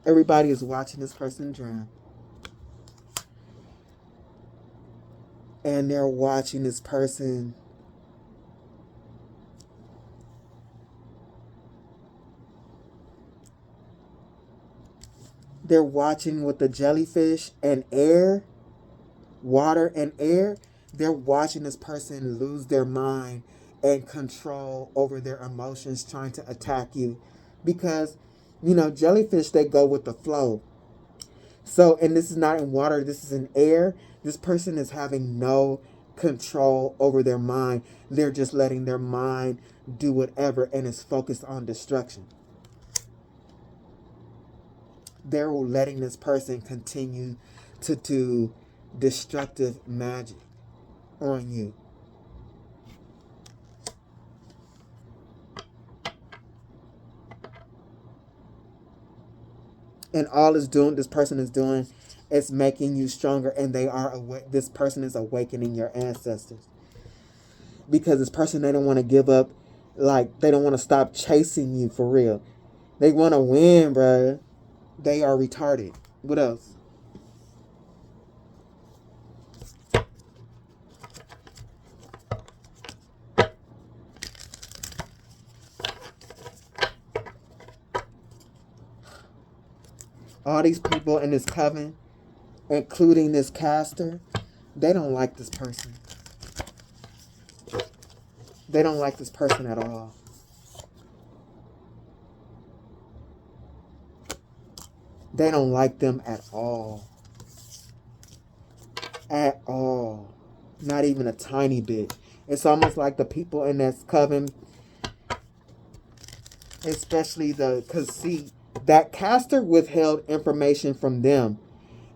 A: Everybody is watching this person drown. And they're watching this person they're watching with the jellyfish and air, water and air. They're watching this person lose their mind and control over their emotions, trying to attack you. Because, jellyfish, they go with the flow. So, and this is not in water, this is in air. This person is having no control over their mind. They're just letting their mind do whatever and is focused on destruction. They're letting this person continue to do destructive magic on you. And all this person is doing is making you stronger, and this person is awakening your ancestors. Because this person, they don't want to give up, like, they don't want to stop chasing you for real. They want to win, bruh. They are retarded. What else? All these people in this coven, including this caster, they don't like this person. They don't like this person at all. They don't like them at all. At all. Not even a tiny bit. It's almost like the people in this coven, especially because see, that caster withheld information from them,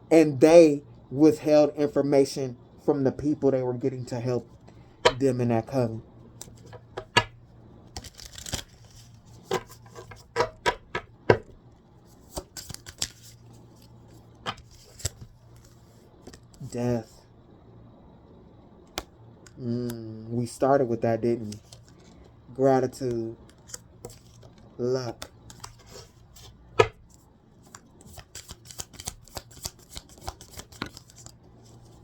A: and they withheld information from the people they were getting to help them in that coven. Death. We started with that, didn't we? Gratitude. Luck.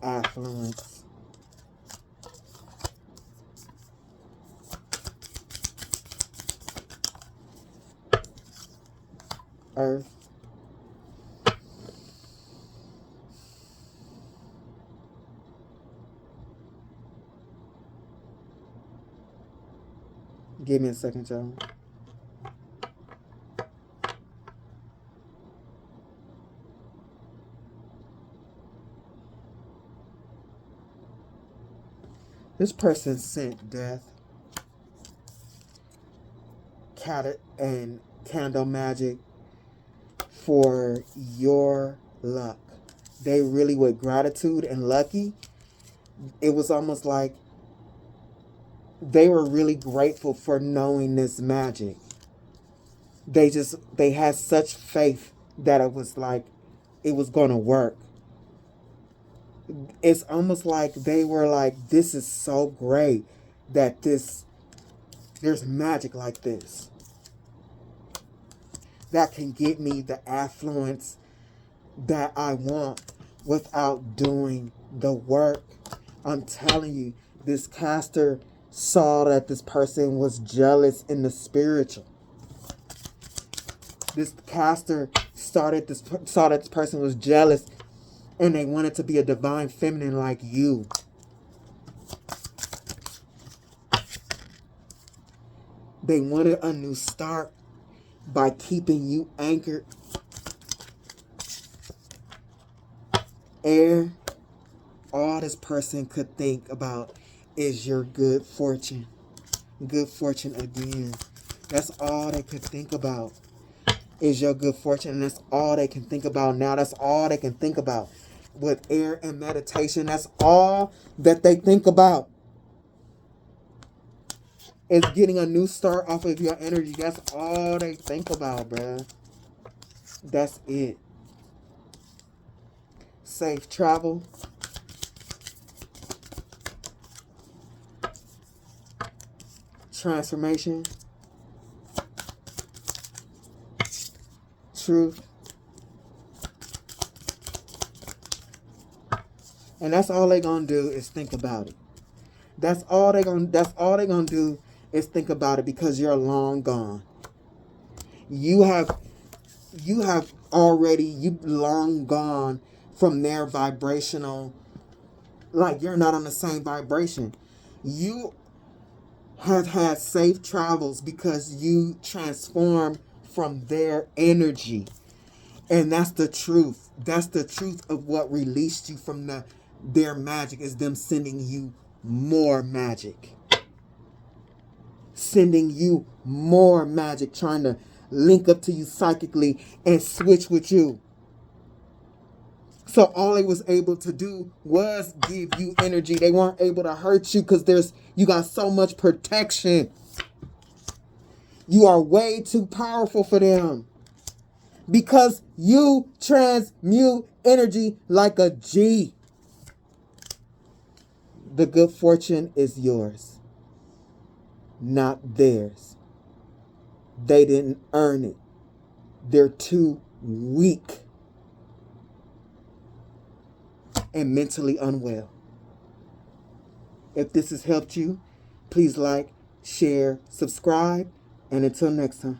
A: Affluence. Earth. Give me a second, y'all. This person sent death, cat and candle magic for your luck. They really, with gratitude and lucky, it was almost like they were really grateful for knowing this magic. They had such faith that it was like it was going to work. It's almost like they were like, this is so great that there's magic like this that can get me the affluence that I want without doing the work. I'm telling you, this caster saw that this person was jealous in the spiritual. This caster saw that this person was jealous and they wanted to be a divine feminine like you. They wanted a new start by keeping you anchored. And all this person could think about is your good fortune. Good fortune again. That's all they could think about is your good fortune. And that's all they can think about now. That's all they can think about. With air and meditation, that's all that they think about. Is getting a new start off of your energy. That's all they think about, bruh. That's it. Safe travel. Transformation. Truth. And that's all they're gonna do is think about it. That's all they're gonna do is think about it, because you're long gone. You long gone from their vibrational, like you're not on the same vibration. You have had safe travels because you transform from their energy. And that's the truth. That's the truth of what released you from their magic, is them sending you more magic. Sending you more magic, trying to link up to you psychically and switch with you. So all they was able to do was give you energy. They weren't able to hurt you because you got so much protection. You are way too powerful for them. Because you transmute energy like a G. The good fortune is yours, not theirs. They didn't earn it. They're too weak and mentally unwell. If this has helped you, please like, share, subscribe, and until next time.